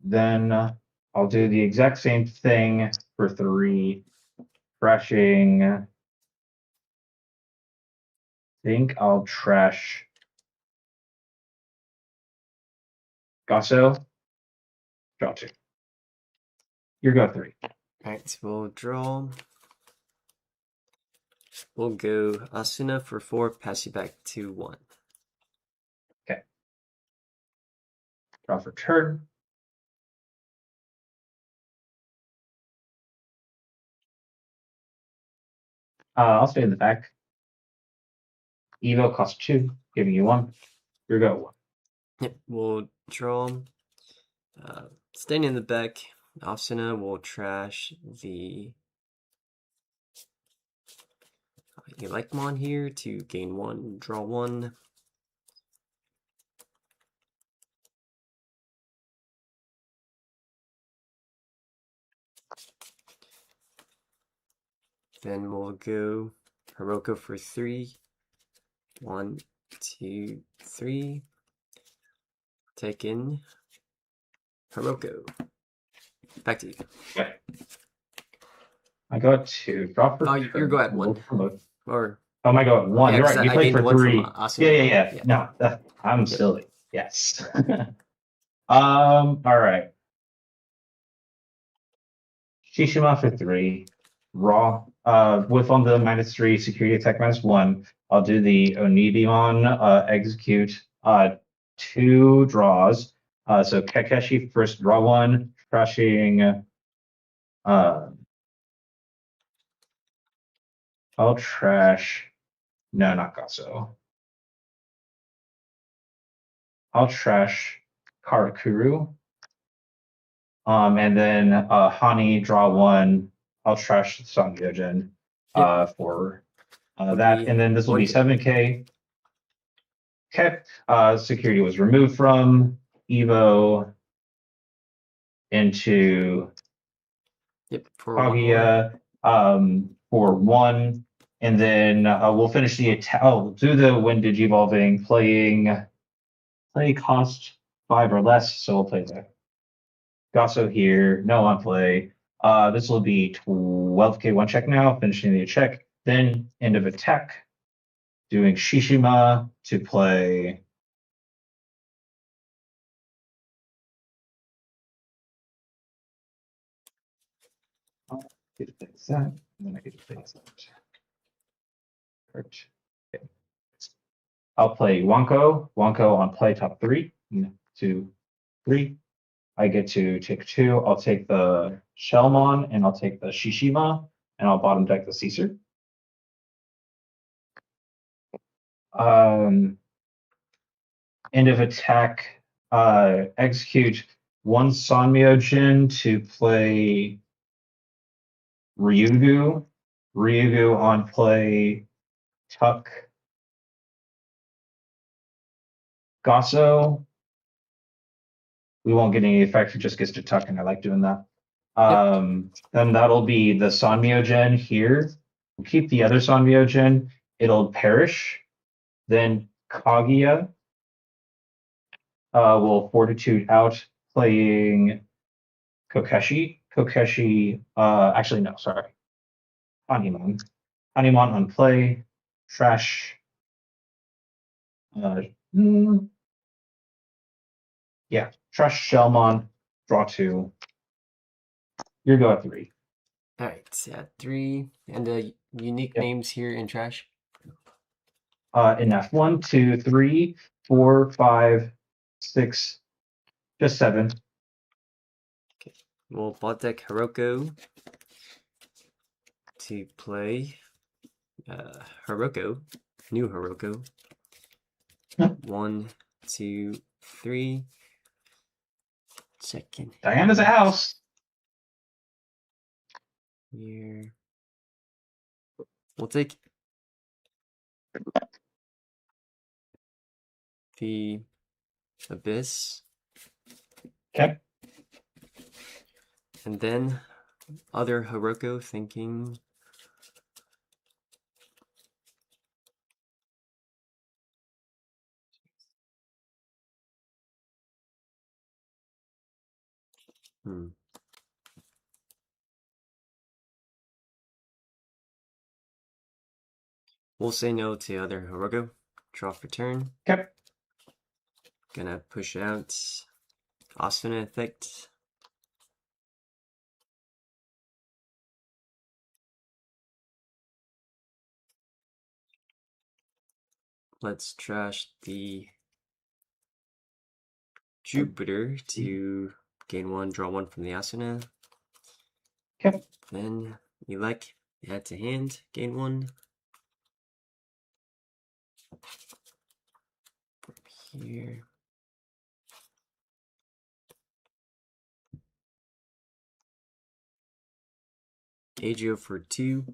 [SPEAKER 2] Then I'll do the exact same thing for 3. Trashing. I think I'll trash Gasso. Draw 2. Your go 3.
[SPEAKER 1] Alright, we'll draw. We'll go Asuna for 4, pass you back to 1.
[SPEAKER 2] Okay. Draw for turn. I'll stay in the back. Evo costs 2, giving you 1. Your go 1.
[SPEAKER 1] Yep, we'll draw. Staying in the back, Asuna will trash the Elecmon here to gain 1, draw 1. Then we'll go Hiroko for 3. 1, 2, 3. Take in Hiroko. Back to you.
[SPEAKER 2] Okay. I got 2. Draw for
[SPEAKER 1] Oh, you're go at 1. Or
[SPEAKER 2] oh, my go at 1.
[SPEAKER 1] yeah,
[SPEAKER 2] You're
[SPEAKER 1] 'cause
[SPEAKER 2] right. You
[SPEAKER 1] I
[SPEAKER 2] played
[SPEAKER 1] gained
[SPEAKER 2] for
[SPEAKER 1] 1 from
[SPEAKER 2] 3.
[SPEAKER 1] Asuna.
[SPEAKER 2] Yeah. No, I'm silly. Yes. All right. Shishima for 3. Raw. With on the -3 security attack -1. I'll do the Onidimon execute 2 draws. So Kakeshi first draw 1, trashing I'll trash no, not Gasso. I'll trash Karakuru. And then Hani draw 1. I'll trash Sangyojin for that. And then this will be 7K. Okay. Security was removed from Evo into Kaguya for 1. And then we'll finish the attack. Oh, do the Wind Digivolving play cost 5 or less. So we'll play that. Gasso here, no on play. This will be 12K 1 check now, finishing the check. Then end of attack, doing Shishima to play. I'll get to play that, and then I get to play that. Okay. I'll play Wonko. Wonko on play top 3. 1, 2, 3. I get to take 2. I'll take the Shellmon and I'll take the Shishima, and I'll bottom deck the Caesar. End of attack, execute 1 Sanmyojin to play Ryugu. Ryugu on play Tuck Gasso. We won't get any effect, it just gets to Tuck, and I like doing that. Then that'll be the Sanmyojin here. We'll keep the other Sanmyojin. It'll perish. Then Kaguya will Fortitude out, playing Kokeshi. Kokeshi, actually, no, sorry. Hanimon. Hanimon on play. Trash. Yeah, trash Shellmon. Draw 2. Your go at 3.
[SPEAKER 1] Alright, at 3. And the unique names here in trash?
[SPEAKER 2] Enough. 1, 2, 3, 4, 5, 6, just 7.
[SPEAKER 1] Okay. We'll bot deck Hiroko to play Hiroko, new Hiroko. 1, 2, 3. Second.
[SPEAKER 2] Diana's a house.
[SPEAKER 1] Here. We'll take the Abyss.
[SPEAKER 2] Okay.
[SPEAKER 1] And then other Hiroko thinking. We'll say no to other Hiroko. Draw for turn.
[SPEAKER 2] Okay.
[SPEAKER 1] Gonna push out Asuna effect. Let's trash the Jupiter to gain 1, draw 1 from the Asuna.
[SPEAKER 2] Okay.
[SPEAKER 1] Then elect, add to hand, gain 1. Here. Agio for 2.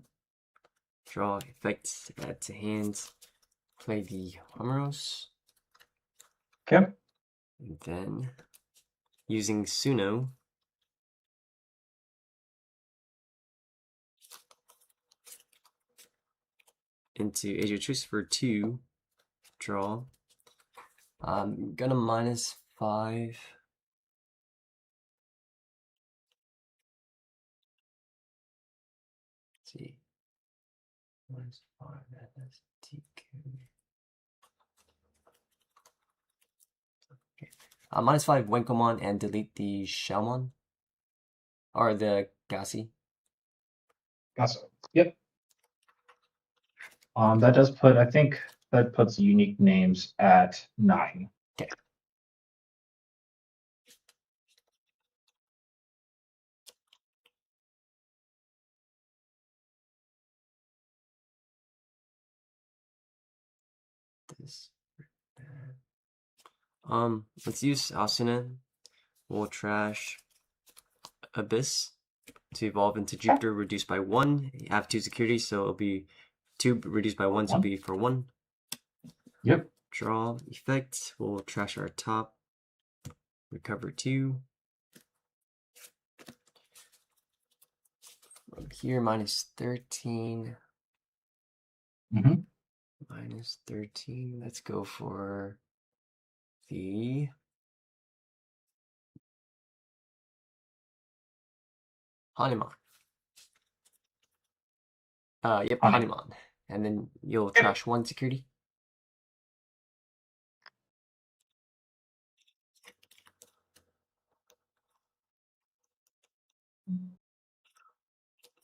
[SPEAKER 1] Draw effects, add to hands, play the Homeros.
[SPEAKER 2] Okay.
[SPEAKER 1] And then using Suno, into Age of Truce for 2, draw. I'm gonna -5. Let's see. -5, that's TK. Okay. -5 Wenkomon and delete the Shelmon. Or the Gassi.
[SPEAKER 2] Gotcha. Yep. That does put, I think that puts unique names at 9.
[SPEAKER 1] Okay. This. Let's use Asuna. We'll trash Abyss to evolve into Jupiter, reduced by 1. You have 2 security, so it'll be 2 reduced by 1, so it'll be for 1.
[SPEAKER 2] Yep.
[SPEAKER 1] Draw effect. We'll trash our top. Recover 2. From here, -13.
[SPEAKER 2] Mm-hmm.
[SPEAKER 1] -13. Let's go for the Hanuman. Yep, Hanuman. And then you'll trash 1 security.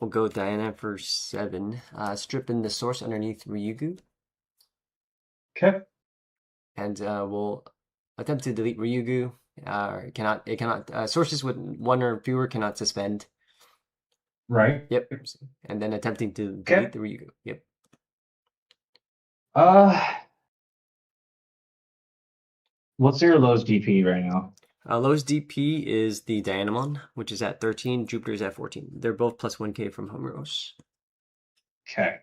[SPEAKER 1] We'll go Diana for 7. Strip in the source underneath Ryugu.
[SPEAKER 2] Okay.
[SPEAKER 1] And we'll attempt to delete Ryugu. It cannot sources with 1 or fewer cannot suspend.
[SPEAKER 2] Right.
[SPEAKER 1] Yep. And then attempting to delete the Ryugu. Yep.
[SPEAKER 2] What's your lowest DP right now?
[SPEAKER 1] Lowest DP is the Dianamon, which is at 13. Jupiter's at 14. They're both plus 1k from Homeros.
[SPEAKER 2] Okay.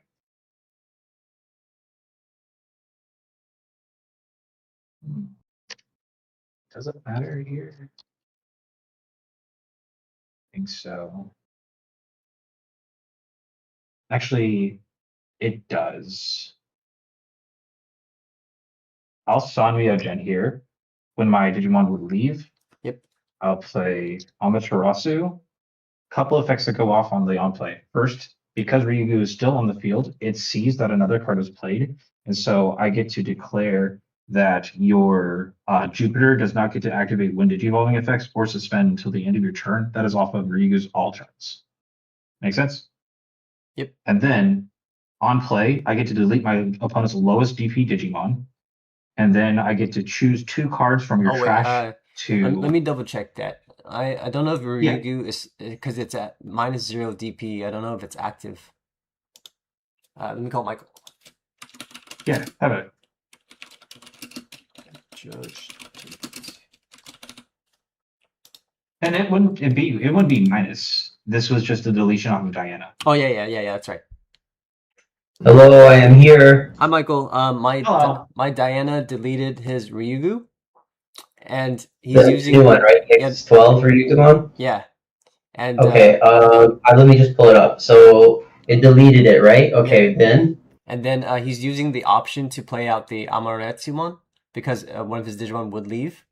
[SPEAKER 2] Does it matter here? I think so. Actually, it does. I'll Sanrio Gen here. When my Digimon would leave,
[SPEAKER 1] yep,
[SPEAKER 2] I'll play Amaterasu. Couple effects that go off on the on play. First, because Ryugu is still on the field, it sees that another card is played, and so I get to declare that your Jupiter does not get to activate when Digivolving effects or suspend until the end of your turn. That is off of Ryugu's all turns. Make sense?
[SPEAKER 1] Yep.
[SPEAKER 2] And then on play, I get to delete my opponent's lowest DP Digimon, and then I get to choose 2 cards from your trash to.
[SPEAKER 1] Let me double check that. I don't know if Ryugu is, because it's at -0 DP. I don't know if it's active. Let me call Michael.
[SPEAKER 2] Yeah, have it.
[SPEAKER 1] Judge.
[SPEAKER 2] And it wouldn't be minus. This was just a deletion off of Diana.
[SPEAKER 1] Oh yeah, that's right.
[SPEAKER 9] Hello, I am here.
[SPEAKER 1] Hi Michael. My Diana deleted his Ryugu, and he's using
[SPEAKER 9] new one, right? EX12 Digimon.
[SPEAKER 1] Yeah. And
[SPEAKER 9] okay, let me just pull it up. So it deleted it, right? Okay, then.
[SPEAKER 1] And then he's using the option to play out the Amaretsumon because one of his Digimon would leave.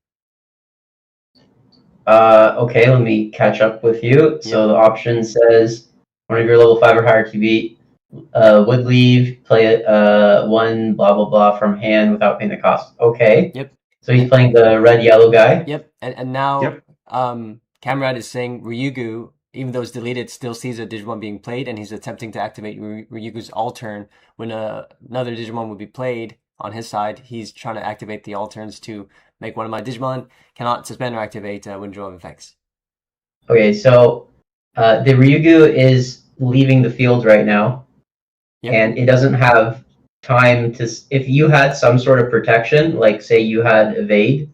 [SPEAKER 9] Okay, let me catch up with you. Yep. So the option says one of your level 5 or higher QB would leave, play 1 blah blah blah from hand without paying the cost. Okay.
[SPEAKER 1] Yep.
[SPEAKER 9] So he's playing the red yellow guy.
[SPEAKER 1] Yep. And now Kamrad is saying Ryugu, even though it's deleted, still sees a Digimon being played, and he's attempting to activate Ryugu's all turn when another Digimon would be played on his side. He's trying to activate the all turns to make one of my Digimon cannot suspend or activate when draw effects.
[SPEAKER 9] Okay, so the Ryugu is leaving the field right now, and it doesn't have time to. If you had some sort of protection, like say you had evade,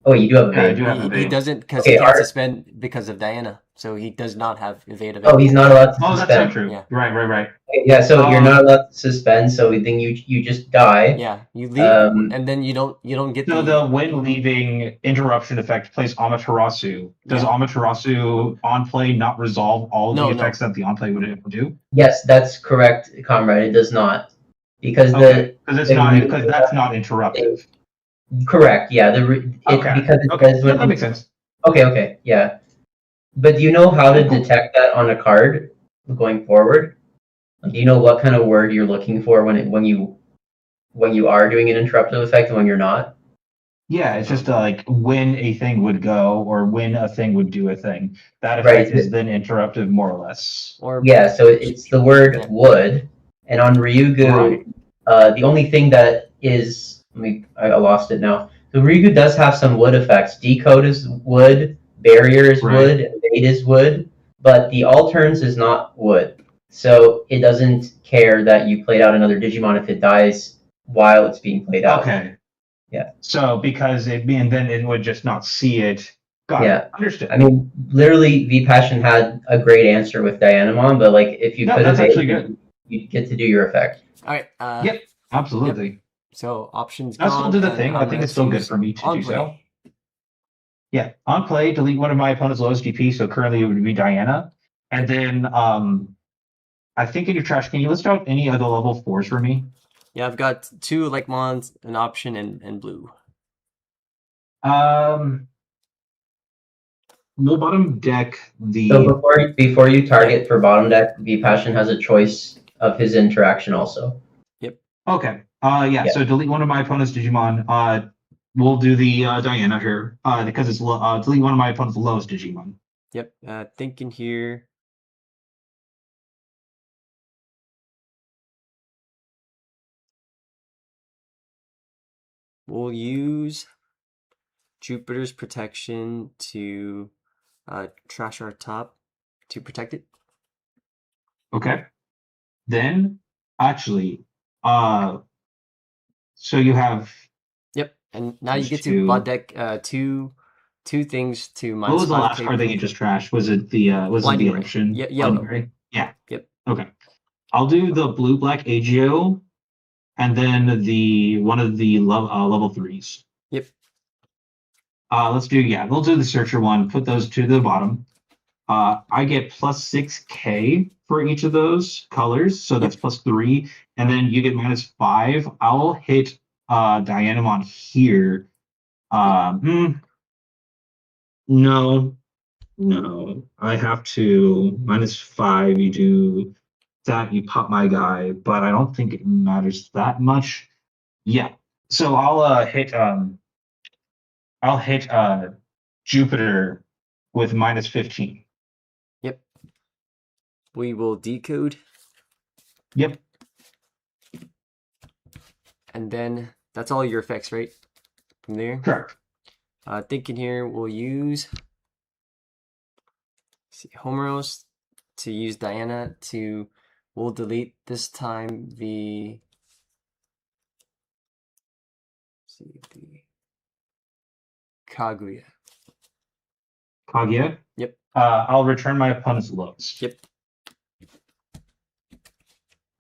[SPEAKER 9] Oh, you do have a
[SPEAKER 2] Yeah, I
[SPEAKER 9] bait.
[SPEAKER 2] do have a
[SPEAKER 1] He
[SPEAKER 2] bait.
[SPEAKER 1] doesn't because
[SPEAKER 9] Okay,
[SPEAKER 1] he can't
[SPEAKER 9] art.
[SPEAKER 1] suspend because of Diana. So he
[SPEAKER 9] Okay,
[SPEAKER 1] can't
[SPEAKER 9] art.
[SPEAKER 1] suspend because of Diana. So he does not have evade
[SPEAKER 9] Oh, he's
[SPEAKER 1] available.
[SPEAKER 9] not allowed to
[SPEAKER 2] Oh, that's not
[SPEAKER 9] suspend.
[SPEAKER 2] true.
[SPEAKER 1] Yeah.
[SPEAKER 2] Right.
[SPEAKER 9] Okay, yeah, so you're not allowed to suspend. So then you just die.
[SPEAKER 1] Yeah, you leave,
[SPEAKER 9] Um,
[SPEAKER 1] and then you don't get
[SPEAKER 2] So
[SPEAKER 1] the
[SPEAKER 2] the when leaving interruption effect plays Amaterasu. Does
[SPEAKER 1] Yeah.
[SPEAKER 2] Amaterasu on play not resolve all
[SPEAKER 1] No,
[SPEAKER 2] the
[SPEAKER 1] no.
[SPEAKER 2] effects that the on play would ever do?
[SPEAKER 9] Yes, that's correct, comrade. It does not, because
[SPEAKER 2] Okay, because that's not
[SPEAKER 9] it-
[SPEAKER 2] interruptive.
[SPEAKER 9] correct. Yeah,
[SPEAKER 2] Okay.
[SPEAKER 9] because it
[SPEAKER 2] Okay.
[SPEAKER 9] says
[SPEAKER 2] Yeah,
[SPEAKER 9] when
[SPEAKER 2] that makes sense.
[SPEAKER 9] Okay, yeah. But do you know how to
[SPEAKER 2] Okay, cool.
[SPEAKER 9] detect that on a card going forward? Like, do you know what kind of word you're looking for when you are doing an interruptive effect and when you're not?
[SPEAKER 2] Yeah, it's just like when a thing would go or when a thing would do a thing. That
[SPEAKER 9] Right.
[SPEAKER 2] effect is then interruptive, more or less.
[SPEAKER 1] or
[SPEAKER 9] Yeah, so it's the word
[SPEAKER 1] Yeah.
[SPEAKER 9] would, and on Ryugu,
[SPEAKER 2] Right.
[SPEAKER 9] the only thing that is, I lost it now. So Ryugu does have some wood effects. Decode is wood, barrier is
[SPEAKER 2] Right.
[SPEAKER 9] wood, evade is wood, but the alterns is not wood. So it doesn't care that you played out another Digimon if it dies while it's being played out.
[SPEAKER 2] Okay.
[SPEAKER 9] Yeah.
[SPEAKER 2] So because then it would just not see it. Got
[SPEAKER 9] Yeah.
[SPEAKER 2] it. Understood.
[SPEAKER 9] I mean, literally, V Passion had a great answer with Dianamon, but like if you
[SPEAKER 2] No,
[SPEAKER 9] could
[SPEAKER 2] that's
[SPEAKER 9] evade,
[SPEAKER 2] actually good.
[SPEAKER 9] you get to do your effect.
[SPEAKER 1] All right.
[SPEAKER 2] Yep. Absolutely.
[SPEAKER 1] So options
[SPEAKER 2] I'll still
[SPEAKER 1] gone,
[SPEAKER 2] do the
[SPEAKER 1] and
[SPEAKER 2] thing. I think
[SPEAKER 1] let's
[SPEAKER 2] it's still good
[SPEAKER 1] use
[SPEAKER 2] for me to
[SPEAKER 1] on
[SPEAKER 2] do
[SPEAKER 1] play.
[SPEAKER 2] so. Yeah, on play, delete one of my opponent's lowest DP. So currently it would be Diana. And then I think in your trash, can you list out any other level 4s for me?
[SPEAKER 1] Yeah, I've got 2 like mons, an option, and blue.
[SPEAKER 2] No bottom deck.
[SPEAKER 9] So before you target for bottom deck, V Passion has a choice of his interaction also.
[SPEAKER 1] Yep.
[SPEAKER 2] Okay. Yeah. So delete one of my opponent's Digimon. We'll do the Diana here. Because it's delete one of my opponent's lowest Digimon.
[SPEAKER 1] Yep. Thinking here. We'll use Jupiter's protection to trash our top to protect it.
[SPEAKER 2] Okay. Then actually, so you have.
[SPEAKER 1] Yep. And now you
[SPEAKER 2] There's
[SPEAKER 1] get to
[SPEAKER 2] two.
[SPEAKER 1] bot deck two things to
[SPEAKER 2] What was the
[SPEAKER 1] -5
[SPEAKER 2] last
[SPEAKER 1] K
[SPEAKER 2] card that you just trashed? Was it the
[SPEAKER 1] Blinding Ray.
[SPEAKER 2] option?
[SPEAKER 1] Yellow.
[SPEAKER 2] Blinding Ray? Yeah.
[SPEAKER 1] Yep.
[SPEAKER 2] Okay. I'll do the blue black AGO, and then the one of the level 3s.
[SPEAKER 1] Yep.
[SPEAKER 2] Let's do we'll do the searcher one. Put those to the bottom. I get plus 6K for each of those colors, so that's plus 3, and then you get -5. I'll hit Dianamon here. No, I have to -5. You do that, you pop my guy, but I don't think it matters that much. Yeah. So I'll hit Jupiter with -15.
[SPEAKER 1] Yep. We will decode.
[SPEAKER 2] Yep.
[SPEAKER 1] And then that's all your effects, right? From there?
[SPEAKER 2] Correct.
[SPEAKER 1] Thinking here, we'll use Homeros to use Diana to. We'll delete this time the Kaguya.
[SPEAKER 2] Kaguya?
[SPEAKER 1] Yep.
[SPEAKER 2] I'll return my opponent's lows.
[SPEAKER 1] Yep.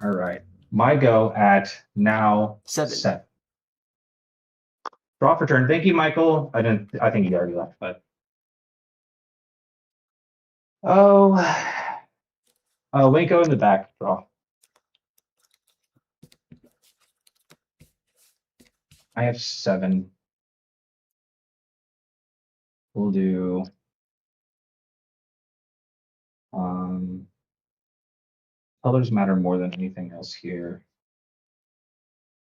[SPEAKER 2] All right. My go at now 7. Draw for turn. Thank you, Michael. I think he already left, but. Winko in the back. Draw. I have 7. We'll do. Colors matter more than anything else here.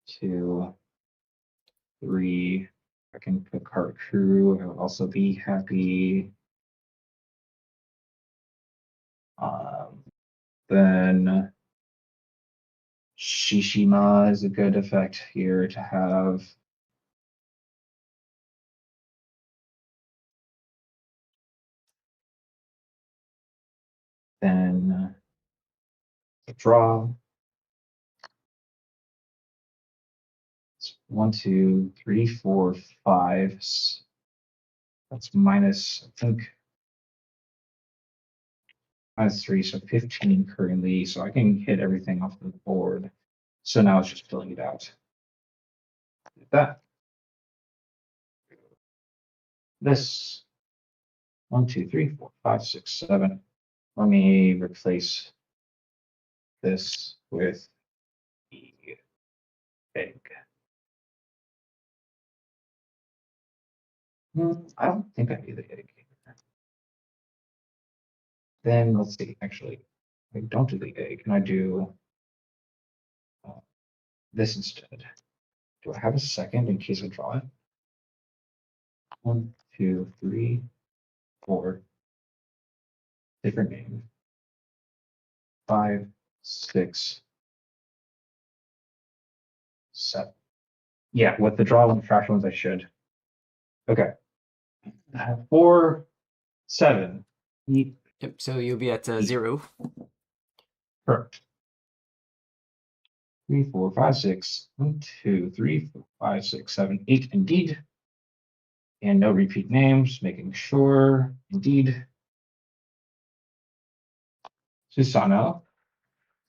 [SPEAKER 2] 2, 3. I can pick Heart Crew. I will also be happy. Then Shishima is a good effect here to have. Then draw. It's 1, 2, 3, 4, 5. That's minus, I think, -3, so 15 currently. So I can hit everything off the board. So now it's just filling it out. Like that. This 1, 2, 3, 4, 5, 6, 7. Let me replace this with the egg. I don't think I need the egg. Then let's see, actually, I don't do the egg. Can I do this instead? Do I have a second in case I draw it? 1, 2, 3, 4. Different name. 5, 6, 7. Yeah, with the draw one trash ones, I should. Okay. 4, 7.
[SPEAKER 1] Yep. So you'll be at 0.
[SPEAKER 2] Correct. 3, 4, 5, 6. 1, 2, 3, 4, 5, 6, 7, 8. Indeed. And no repeat names, making sure. Indeed. Susano.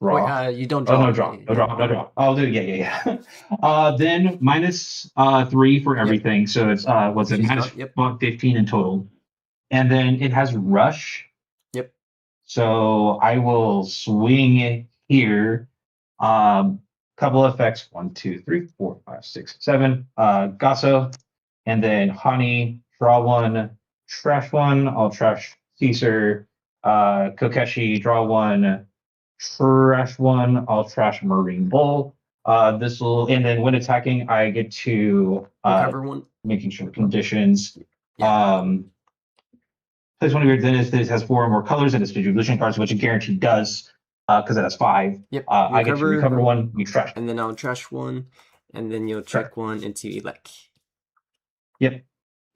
[SPEAKER 1] Wait,
[SPEAKER 2] Draw.
[SPEAKER 1] you don't
[SPEAKER 2] Oh,
[SPEAKER 1] draw.
[SPEAKER 2] no draw. No draw. No draw. I'll do, yeah. Then minus 3 for everything. So it's, what's it?
[SPEAKER 1] She's
[SPEAKER 2] Minus
[SPEAKER 1] gone, yep.
[SPEAKER 2] 15 in total. And then it has rush.
[SPEAKER 1] Yep.
[SPEAKER 2] So I will swing here. Couple effects. 1, 2, 3, 4, 5, 6, 7. Gasso. And then Honey, draw one, trash one. I'll trash Caesar. Kokeshi, draw one, trash one. I'll trash Marine Bull. This will, and then when attacking, I get to
[SPEAKER 1] Recover one.
[SPEAKER 2] making sure conditions.
[SPEAKER 1] Yeah.
[SPEAKER 2] Place one of your this has 4 or more colors and it's distribution cards, which it guaranteed does, because it has 5.
[SPEAKER 1] Yep.
[SPEAKER 2] I get to recover one, you trash.
[SPEAKER 1] And then I'll trash one, and then you'll check one into elect.
[SPEAKER 2] Yep.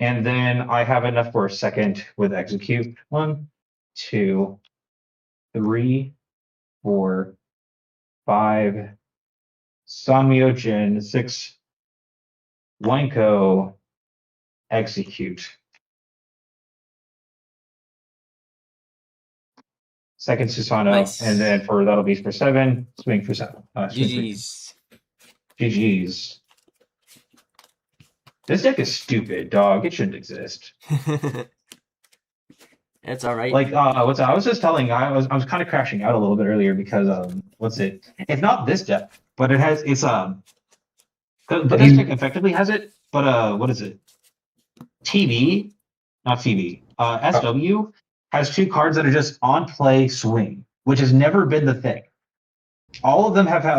[SPEAKER 2] And then I have enough for a second with execute. 1, 2, 3, 4, 5. Sanmyo-jin, 6. Wanko, execute. Second Susano,
[SPEAKER 1] Nice.
[SPEAKER 2] and then for that'll be for 7. Swing for 7.
[SPEAKER 1] GG's.
[SPEAKER 2] GG's. This deck is stupid, dog. It shouldn't exist.
[SPEAKER 1] It's all right.
[SPEAKER 2] Like, I was just telling, I was kind of crashing out a little bit earlier because it's not this deck, but it's this deck effectively has it, but what is it? TV, not TV. SW has 2 cards that are just on play swing, which has never been the thing. All of them have had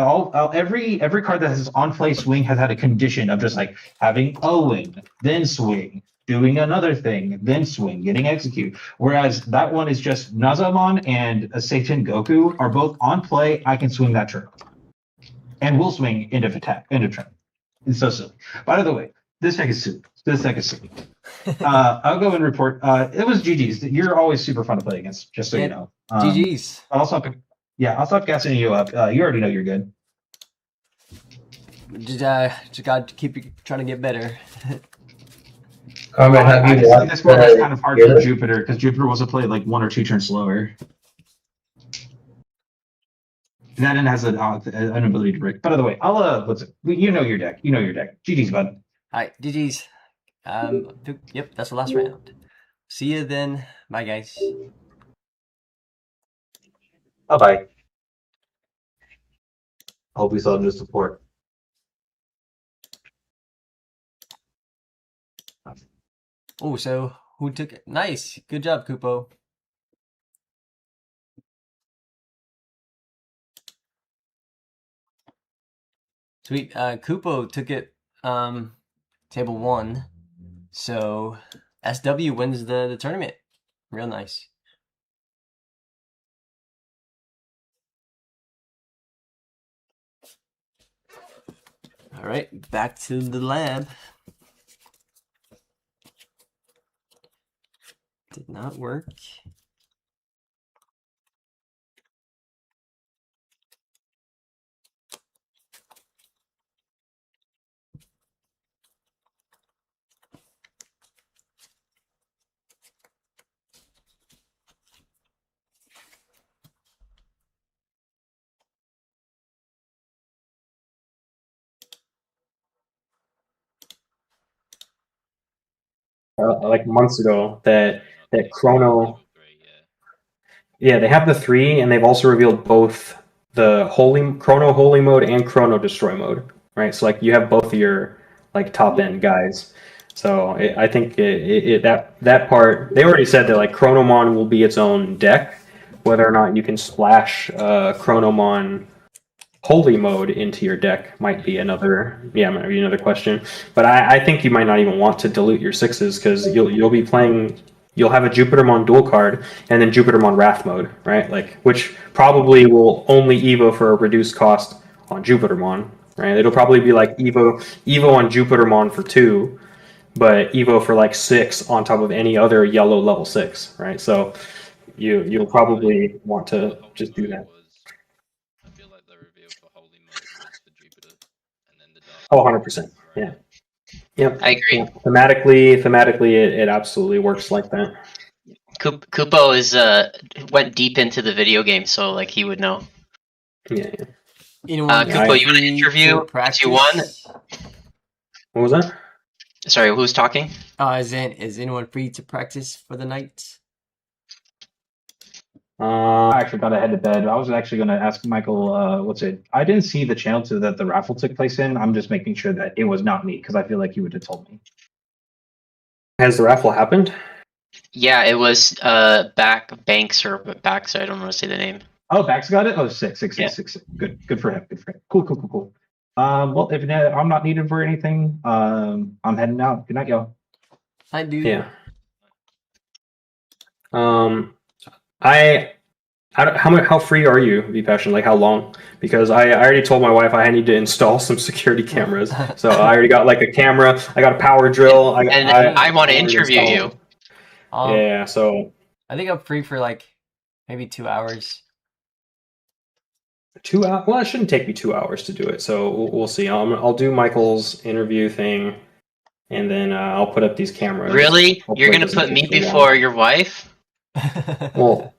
[SPEAKER 2] every card that has on play swing has had a condition of just like having Owen, then swing, doing another thing, then swing, getting execute. Whereas that one is just Nazamon and a Satan Goku are both on play. I can swing that turn, and we'll swing end of turn. It's so silly. By the way, this deck is silly. I'll go and report. It was GG's. You're always super fun to play against, just so you know.
[SPEAKER 1] GG's.
[SPEAKER 2] I'll stop gassing you up. You already know you're good.
[SPEAKER 1] Just got to keep trying to get better.
[SPEAKER 2] I just think this one was kind of hard for Jupiter because Jupiter was to play like 1 or 2 turns slower. That has an ability to break. By the way, you know your deck. GG's, bud.
[SPEAKER 1] All right, GG's. Yep, that's the last round. See you then. Bye, guys.
[SPEAKER 4] Bye-bye. Hope we saw new support.
[SPEAKER 1] Oh, so who took it? Nice. Good job, Kupo. Sweet. Kupo took it table 1. So SW wins the tournament. Real nice. All right, back to the lab. Did not work.
[SPEAKER 2] like months ago that Chrono. Yeah, they have the 3, and they've also revealed both the Chrono Holy mode and Chrono Destroy mode, right? So like you have both of your like top end guys. So I think that part they already said that like Chronomon will be its own deck. Whether or not you can splash Chronomon Holy mode into your deck might be another question. But I think you might not even want to dilute your 6s because you'll be playing. You'll have a Jupitermon dual card and then Jupitermon Wrath mode, right? Like which probably will only Evo for a reduced cost on Jupitermon, right? It'll probably be like Evo on Jupitermon for 2, but Evo for like 6 on top of any other yellow level 6, right? So you'll probably want to just do that.
[SPEAKER 12] I feel like the reveal for Holy Mode was for Jupiter, and then the Dark.
[SPEAKER 2] Oh, 100%. Yeah. Yep.
[SPEAKER 5] I agree.
[SPEAKER 2] Yeah. Thematically, it absolutely works like that.
[SPEAKER 5] Kupo went deep into the video game, so like he would know.
[SPEAKER 2] Yeah.
[SPEAKER 5] Kupo, you want to interview? You won.
[SPEAKER 2] What was that?
[SPEAKER 5] Sorry, who's talking?
[SPEAKER 1] Is anyone free to practice for the night?
[SPEAKER 2] I actually got to head to bed. I was actually going to ask Michael, I didn't see the channel that the raffle took place in. I'm just making sure that it was not me because I feel like you would have told me. Has the raffle happened?
[SPEAKER 5] Yeah, it was Banks. I don't know how to say the name.
[SPEAKER 2] Oh, Bax got it? Oh, six. Good for him. Cool. Well, if I'm not needed for anything, I'm heading out. Good night, y'all.
[SPEAKER 1] I do.
[SPEAKER 2] Yeah. How free are you, Vipassion? Like how long? Because I already told my wife I need to install some security cameras. So I already got like a camera. I got a power drill.
[SPEAKER 5] I want to interview you.
[SPEAKER 2] Yeah. So
[SPEAKER 1] I think I'm free for like maybe 2 hours.
[SPEAKER 2] 2 hours? Well, it shouldn't take me 2 hours to do it. So we'll see. I'll do Michael's interview thing, and then I'll put up these cameras.
[SPEAKER 5] Really? You're gonna put me before your wife?
[SPEAKER 2] Well,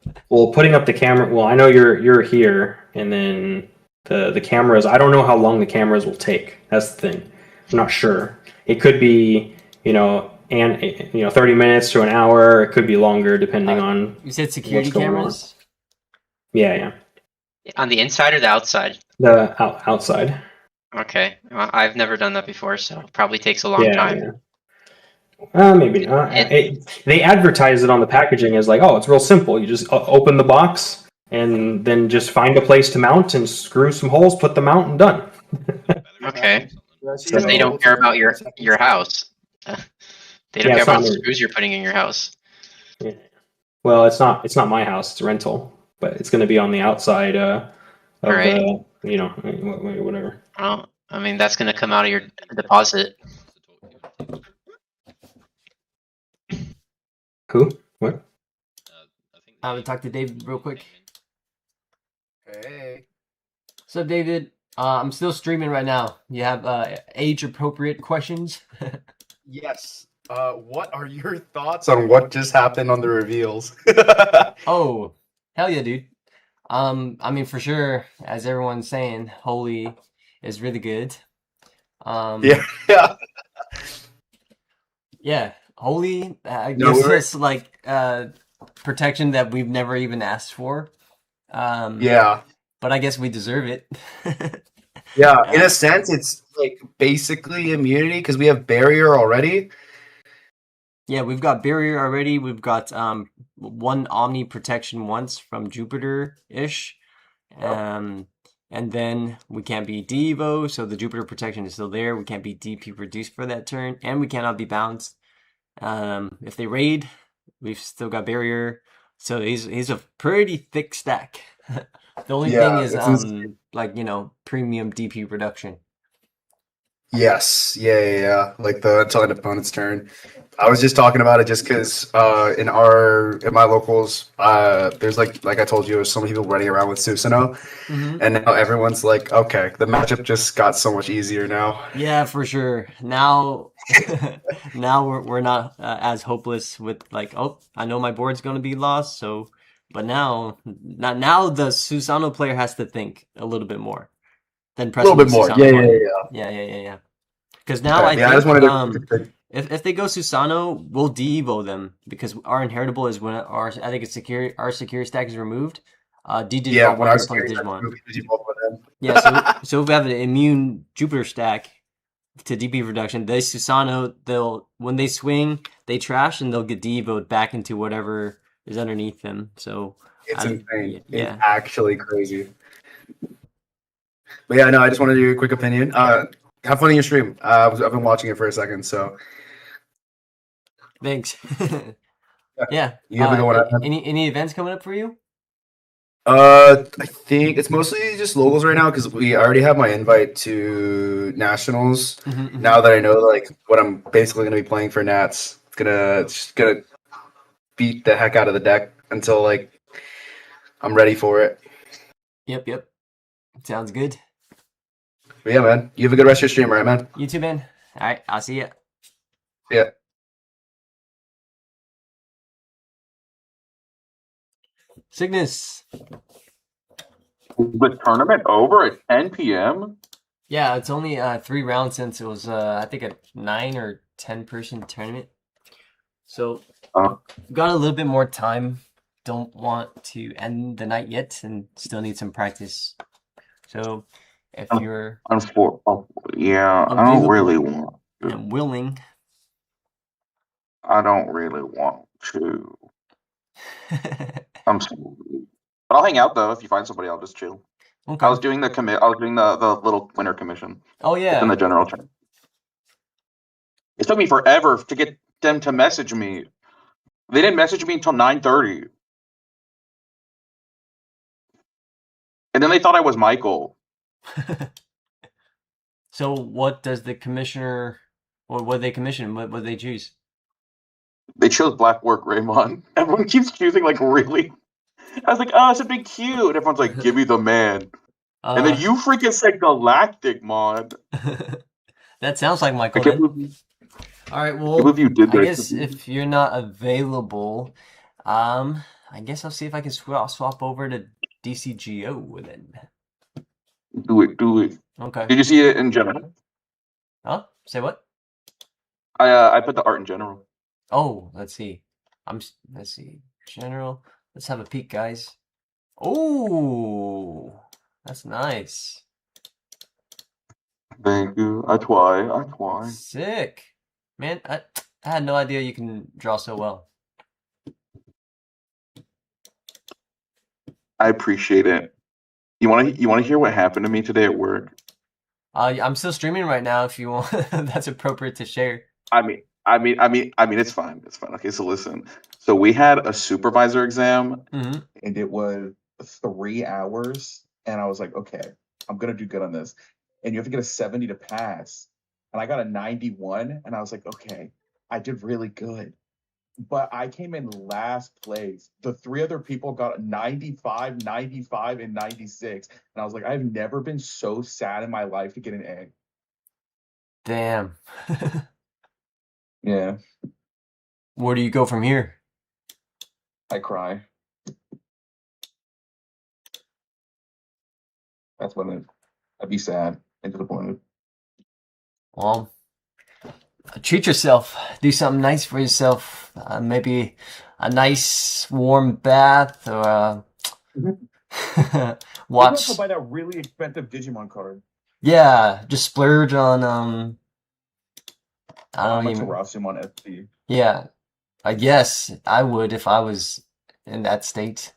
[SPEAKER 2] putting up the camera. Well, I know you're here, and then the cameras. I don't know how long the cameras will take. That's the thing. I'm not sure. It could be 30 minutes to an hour. It could be longer depending on.
[SPEAKER 1] You said security cameras?
[SPEAKER 2] Yeah.
[SPEAKER 5] On the inside or the outside?
[SPEAKER 2] The outside.
[SPEAKER 5] Okay. Well, I've never done that before, so it probably takes a long time.
[SPEAKER 2] Yeah. Maybe not. They advertise it on the packaging as like, oh, it's real simple. You just open the box and then just find a place to mount and screw some holes, put the mount, and done.
[SPEAKER 5] Okay. Because they don't care about your house. They don't care about the screws you're putting in your house.
[SPEAKER 2] Yeah. Well, it's not my house. It's a rental, but it's going to be on the outside of the whatever.
[SPEAKER 5] Well, I mean that's going to come out of your deposit.
[SPEAKER 2] Who? What?
[SPEAKER 1] I'm gonna talk to David real quick.
[SPEAKER 13] Hey.
[SPEAKER 1] So David, I'm still streaming right now. You have age-appropriate questions?
[SPEAKER 13] Yes. What are your thoughts on what just happened on the reveals?
[SPEAKER 1] Oh, hell yeah, dude. I mean, for sure, as everyone's saying, Holy is really good. Yeah, Holy gives us like protection that we've never even asked for.
[SPEAKER 13] Yeah.
[SPEAKER 1] But I guess we deserve it.
[SPEAKER 13] Yeah, in a sense, it's like basically immunity because we have barrier already.
[SPEAKER 1] Yeah, we've got barrier already. We've got one Omni protection once from Jupiter-ish. And then we can't be Devo, so the Jupiter protection is still there. We can't be DP reduced for that turn, and we cannot be bounced. If they raid, we've still got barrier. So he's a pretty thick stack. The only thing is premium DP reduction.
[SPEAKER 13] Yes, yeah. Like until an opponent's turn. I was just talking about it just because in my locals, there's like I told you, there's so many people running around with Susanoo, and now everyone's like, okay, the matchup just got so much easier now.
[SPEAKER 1] Yeah, for sure. Now, we're not as hopeless with like, oh, I know my board's gonna be lost, so. But now the Susanoo player has to think a little bit more than pressing
[SPEAKER 13] a little bit more.
[SPEAKER 1] Yeah. Because now I think if they go Susano, we'll de-evo them because our inheritable is when our I think it's our secure stack is removed. De-digivolve
[SPEAKER 13] Yeah,
[SPEAKER 1] one
[SPEAKER 13] when
[SPEAKER 1] of
[SPEAKER 13] our
[SPEAKER 1] your opponent's
[SPEAKER 13] security
[SPEAKER 1] Digimon.
[SPEAKER 13] movie Digimon with them.
[SPEAKER 1] Yeah, so if we have an immune Jupiter stack to DP reduction, they Susano, they'll when they swing, they trash and they'll get de-evoed back into whatever is underneath them. So
[SPEAKER 13] It's insane.
[SPEAKER 1] yeah.
[SPEAKER 13] It's actually crazy. But yeah, no, I just wanted to do a quick opinion. Have fun in your stream. I've been watching it for a second, so
[SPEAKER 1] Thanks. Yeah.
[SPEAKER 13] you have a good one.
[SPEAKER 1] Any events coming up for you?
[SPEAKER 13] I think it's mostly just locals right now because I already have my invite to nationals. Now that I know like what I'm basically going to be playing for Nats, it's gonna beat the heck out of the deck until like I'm ready for it.
[SPEAKER 1] Yep. Sounds good.
[SPEAKER 13] But yeah, man, you have a good rest of your stream, right, man?
[SPEAKER 1] You too, man. All right, I'll see ya.
[SPEAKER 13] Yeah.
[SPEAKER 1] Cygnus.
[SPEAKER 14] The tournament over at 10 p.m.
[SPEAKER 1] Yeah, it's only 3 rounds since it was I think a 9 or 10 person tournament. So got a little bit more time. Don't want to end the night yet, and still need some practice. So if you're
[SPEAKER 14] I don't really want to.
[SPEAKER 1] and willing,
[SPEAKER 14] I don't really want to. I'm sorry. But I'll hang out though. If you find somebody, I'll just chill.
[SPEAKER 1] Okay.
[SPEAKER 14] I was doing the I was doing the little winter commission.
[SPEAKER 1] Oh yeah.
[SPEAKER 14] It's in the general chat. It took me forever to get them to message me. They didn't message me until 9:30. And then they thought I was Michael.
[SPEAKER 1] So what does the commissioner, or what they commission? What they choose?
[SPEAKER 14] They chose Black Work Raymond. Everyone keeps choosing like really. I was like, oh, it's a big cute. Everyone's like, give me the man. And then you freaking said Galactic Mon.
[SPEAKER 1] That sounds like Michael. All right, well, I guess if you're not available, I guess I'll see if I can swap over to DCGO then.
[SPEAKER 14] Do it.
[SPEAKER 1] Okay.
[SPEAKER 14] Did you see it in general?
[SPEAKER 1] Huh? Say what?
[SPEAKER 14] I put the art in general.
[SPEAKER 1] Oh, let's see. Let's see. General. Let's have a peek, guys. Oh, that's nice.
[SPEAKER 14] Thank you. I try.
[SPEAKER 1] Sick. Man, I had no idea you can draw so well.
[SPEAKER 14] I appreciate it. You want to hear what happened to me today at work?
[SPEAKER 1] I'm still streaming right now. If you want, that's appropriate to share.
[SPEAKER 14] I mean, it's fine. It's fine. Okay, so listen. So we had a supervisor exam,
[SPEAKER 1] Mm-hmm.
[SPEAKER 15] and it was 3 hours, and I was like, okay, I'm gonna do good on this. And you have to get a 70 to pass, and I got a 91, and I was like, okay, I did really good. But I came in last place. The 3 other people got 95, 95, and 96. And I was like, I've never been so sad in my life to get an A.
[SPEAKER 1] Damn.
[SPEAKER 15] Yeah.
[SPEAKER 1] Where do you go from here?
[SPEAKER 15] I cry. That's when I'd be sad and disappointed.
[SPEAKER 1] Well, treat yourself. Do something nice for yourself. Maybe a nice warm bath, or watch.
[SPEAKER 15] Go buy that really expensive Digimon card.
[SPEAKER 1] Yeah, just splurge on I don't even.
[SPEAKER 15] Amaterasu FP.
[SPEAKER 1] Yeah, I guess I would if I was in that state.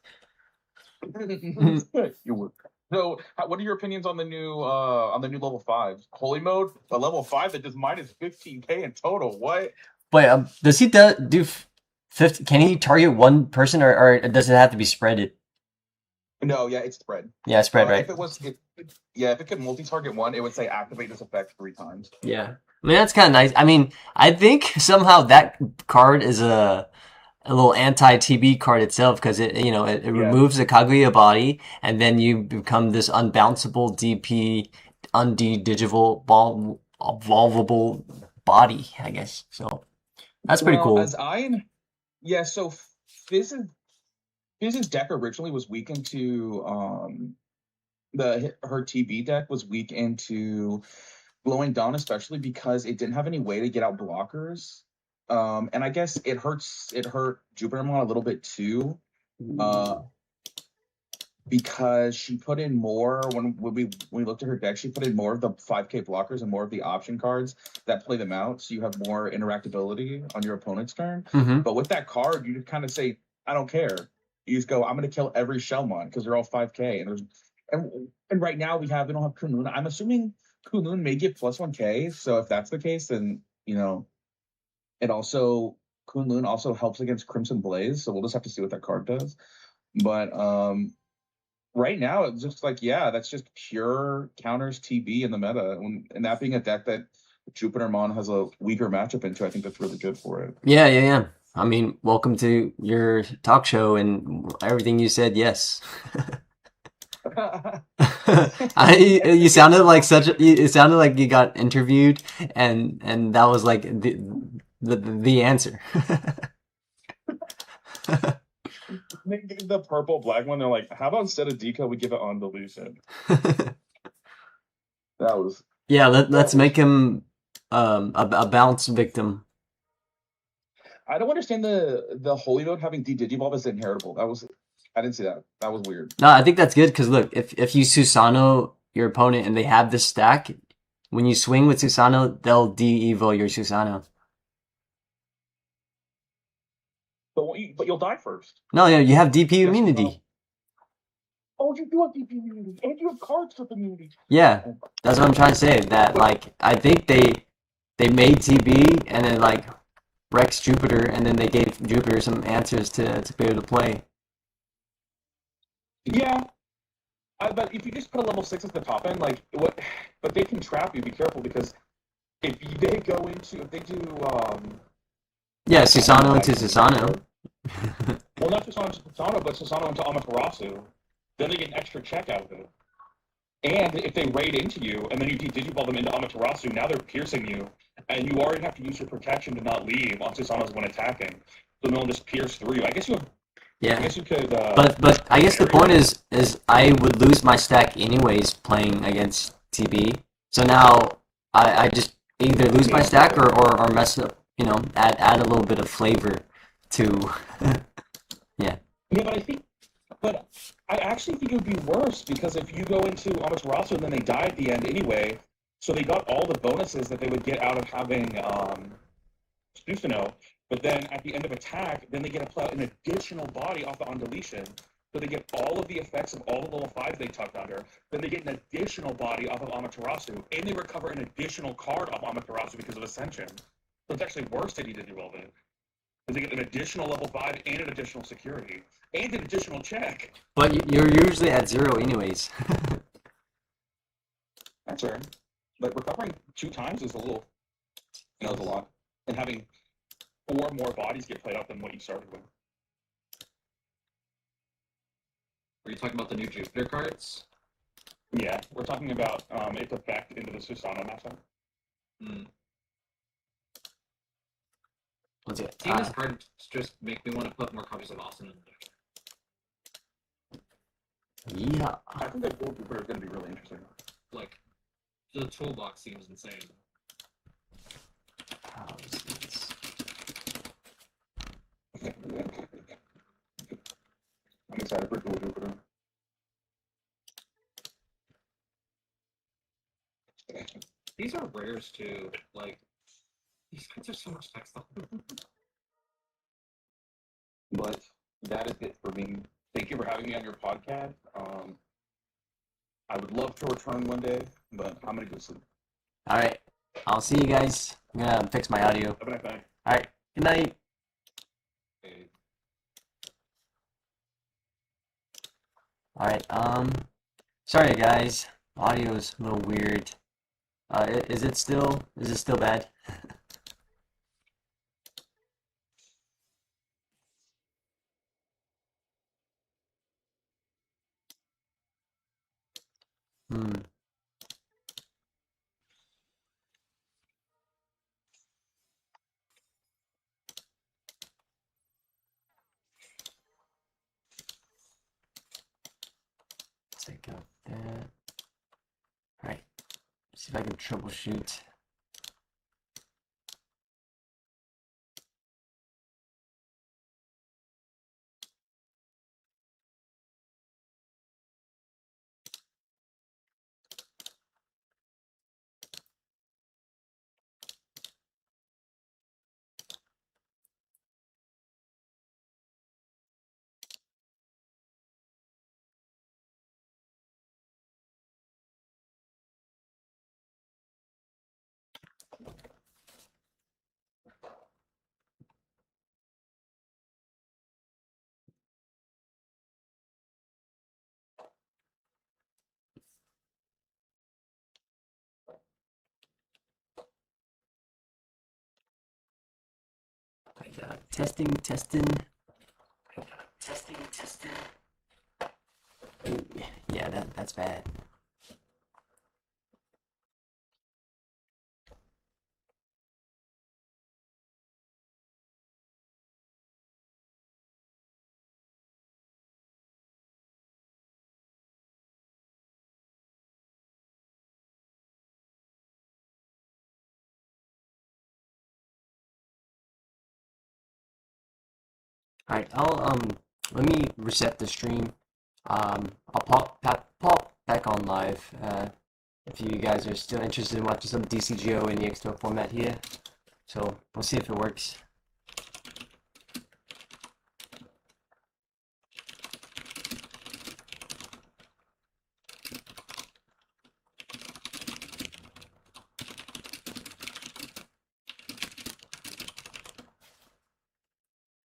[SPEAKER 15] You would. So, what are your opinions on the new level 5 holy mode? A level 5 that does minus 15k in total. What?
[SPEAKER 1] Wait, does he do 50? Can he target one person, or does it have to be spreaded?
[SPEAKER 15] No, yeah, it's spread.
[SPEAKER 1] Yeah, spread, right?
[SPEAKER 15] If it could multi-target one, it would say activate this effect 3 times.
[SPEAKER 1] Yeah, I mean that's kind of nice. I mean, I think somehow that card is a little anti-TB card itself, because it removes the Kaguya body, and then you become this unbounceable DP, evolvable body, I guess. So that's pretty cool.
[SPEAKER 15] So Fizz's deck originally was weak into her TB deck was weak into slowing down, especially because it didn't have any way to get out blockers. And I guess it hurt Jupitermon a little bit too. Because she put in more when we looked at her deck, she put in more of the 5k blockers and more of the option cards that play them out, so you have more interactability on your opponent's turn.
[SPEAKER 1] Mhm.
[SPEAKER 15] But with that card, you just kind of say, I don't care. You just go, I'm gonna kill every Shellmon because they're all 5k. And right now we don't have Kunlun. I'm assuming Kunlun may get plus 1k. So if that's the case, then it also Kunlun also helps against Crimson Blaze. So we'll just have to see what that card does. But right now, it's just like, yeah, that's just pure counters TB in the meta. And that being a deck that Jupitermon has a weaker matchup into, I think that's really good for it.
[SPEAKER 1] Yeah. I mean, welcome to your talk show, and everything you said, yes. You sounded like it sounded like you got interviewed, and that was like the answer.
[SPEAKER 15] The purple black one, they're like, how about instead of deco, we give it on delusion? That was
[SPEAKER 1] Yeah, let's make him a bounce victim.
[SPEAKER 15] I don't understand the holy mode having Digivolve as inheritable. I didn't see that. That was weird.
[SPEAKER 1] No, I think that's good because look, if you Susano your opponent and they have this stack, when you swing with Susano, they'll de-evo your Susano.
[SPEAKER 15] But you'll die first.
[SPEAKER 1] No, you have DP immunity.
[SPEAKER 15] Oh, you do have DP immunity, and you have card strip immunity.
[SPEAKER 1] Yeah, that's what I'm trying to say. That like I think they made TB and then like Rex Jupiter, and then they gave Jupiter some answers to be able to play.
[SPEAKER 15] Yeah, but if you just put a level 6 at the top end, like what? But they can trap you. Be careful because if they do
[SPEAKER 1] Yeah, Susano into Susano.
[SPEAKER 15] well, not Susano into Susano, but Susano into Amaterasu, then they get an extra check out of it. And if they raid into you, and then you Digivolve them into Amaterasu, now they're piercing you, and you already have to use your protection to not leave on Susanos when attacking. So they'll just pierce through you. I guess you have.
[SPEAKER 1] Yeah.
[SPEAKER 15] I guess you could.
[SPEAKER 1] But I guess the point is I would lose my stack anyways playing against TB. So now I just either lose my stack or mess up, add a little bit of flavor to yeah.
[SPEAKER 15] Yeah, but I actually think it would be worse because if you go into Amaterasu and then they die at the end anyway, so they got all the bonuses that they would get out of having Susano, but then at the end of attack, then they get to play out an additional body off the on deletion. So they get all of the effects of all the level 5s they tucked under. Then they get an additional body off of Amaterasu, and they recover an additional card off Amaterasu because of Ascension. So it's actually worse that he did well then. Because they get an additional level 5 and an additional security. And an additional check.
[SPEAKER 1] But you're usually at 0 anyways.
[SPEAKER 15] That's fair. Like recovering 2 times is a little, is a lot. And having 4 more bodies get played out than what you started with.
[SPEAKER 3] Are you talking about the new Jupiter cards?
[SPEAKER 15] Yeah, we're talking about its effect into the Susano matchup.
[SPEAKER 1] What's it?
[SPEAKER 3] Seeing this card just make me want to put more copies of Austin in the deck.
[SPEAKER 1] Yeah.
[SPEAKER 15] I think that gold Jupiter is going to be really interesting.
[SPEAKER 3] Like, the toolbox seems insane.
[SPEAKER 15] I'm excited for gold Jupiter.
[SPEAKER 3] These are rares too. Like, these cards are so much text on them.
[SPEAKER 15] But that is it for me. Thank you for having me on your podcast. I would love to return one day, but I'm going to go sleep.
[SPEAKER 1] All right. I'll see you guys. I'm gonna fix my audio.
[SPEAKER 15] Have a nice night.
[SPEAKER 1] All right. Good night. All right. Sorry guys. Audio is a little weird. Is it still bad? Let's take out that. All right. See if I can troubleshoot. Testing. Ooh, yeah, that's bad. Alright, let me reset the stream. I'll pop back on live. If you guys are still interested in watching some DCGO in the EX12 format here. So we'll see if it works.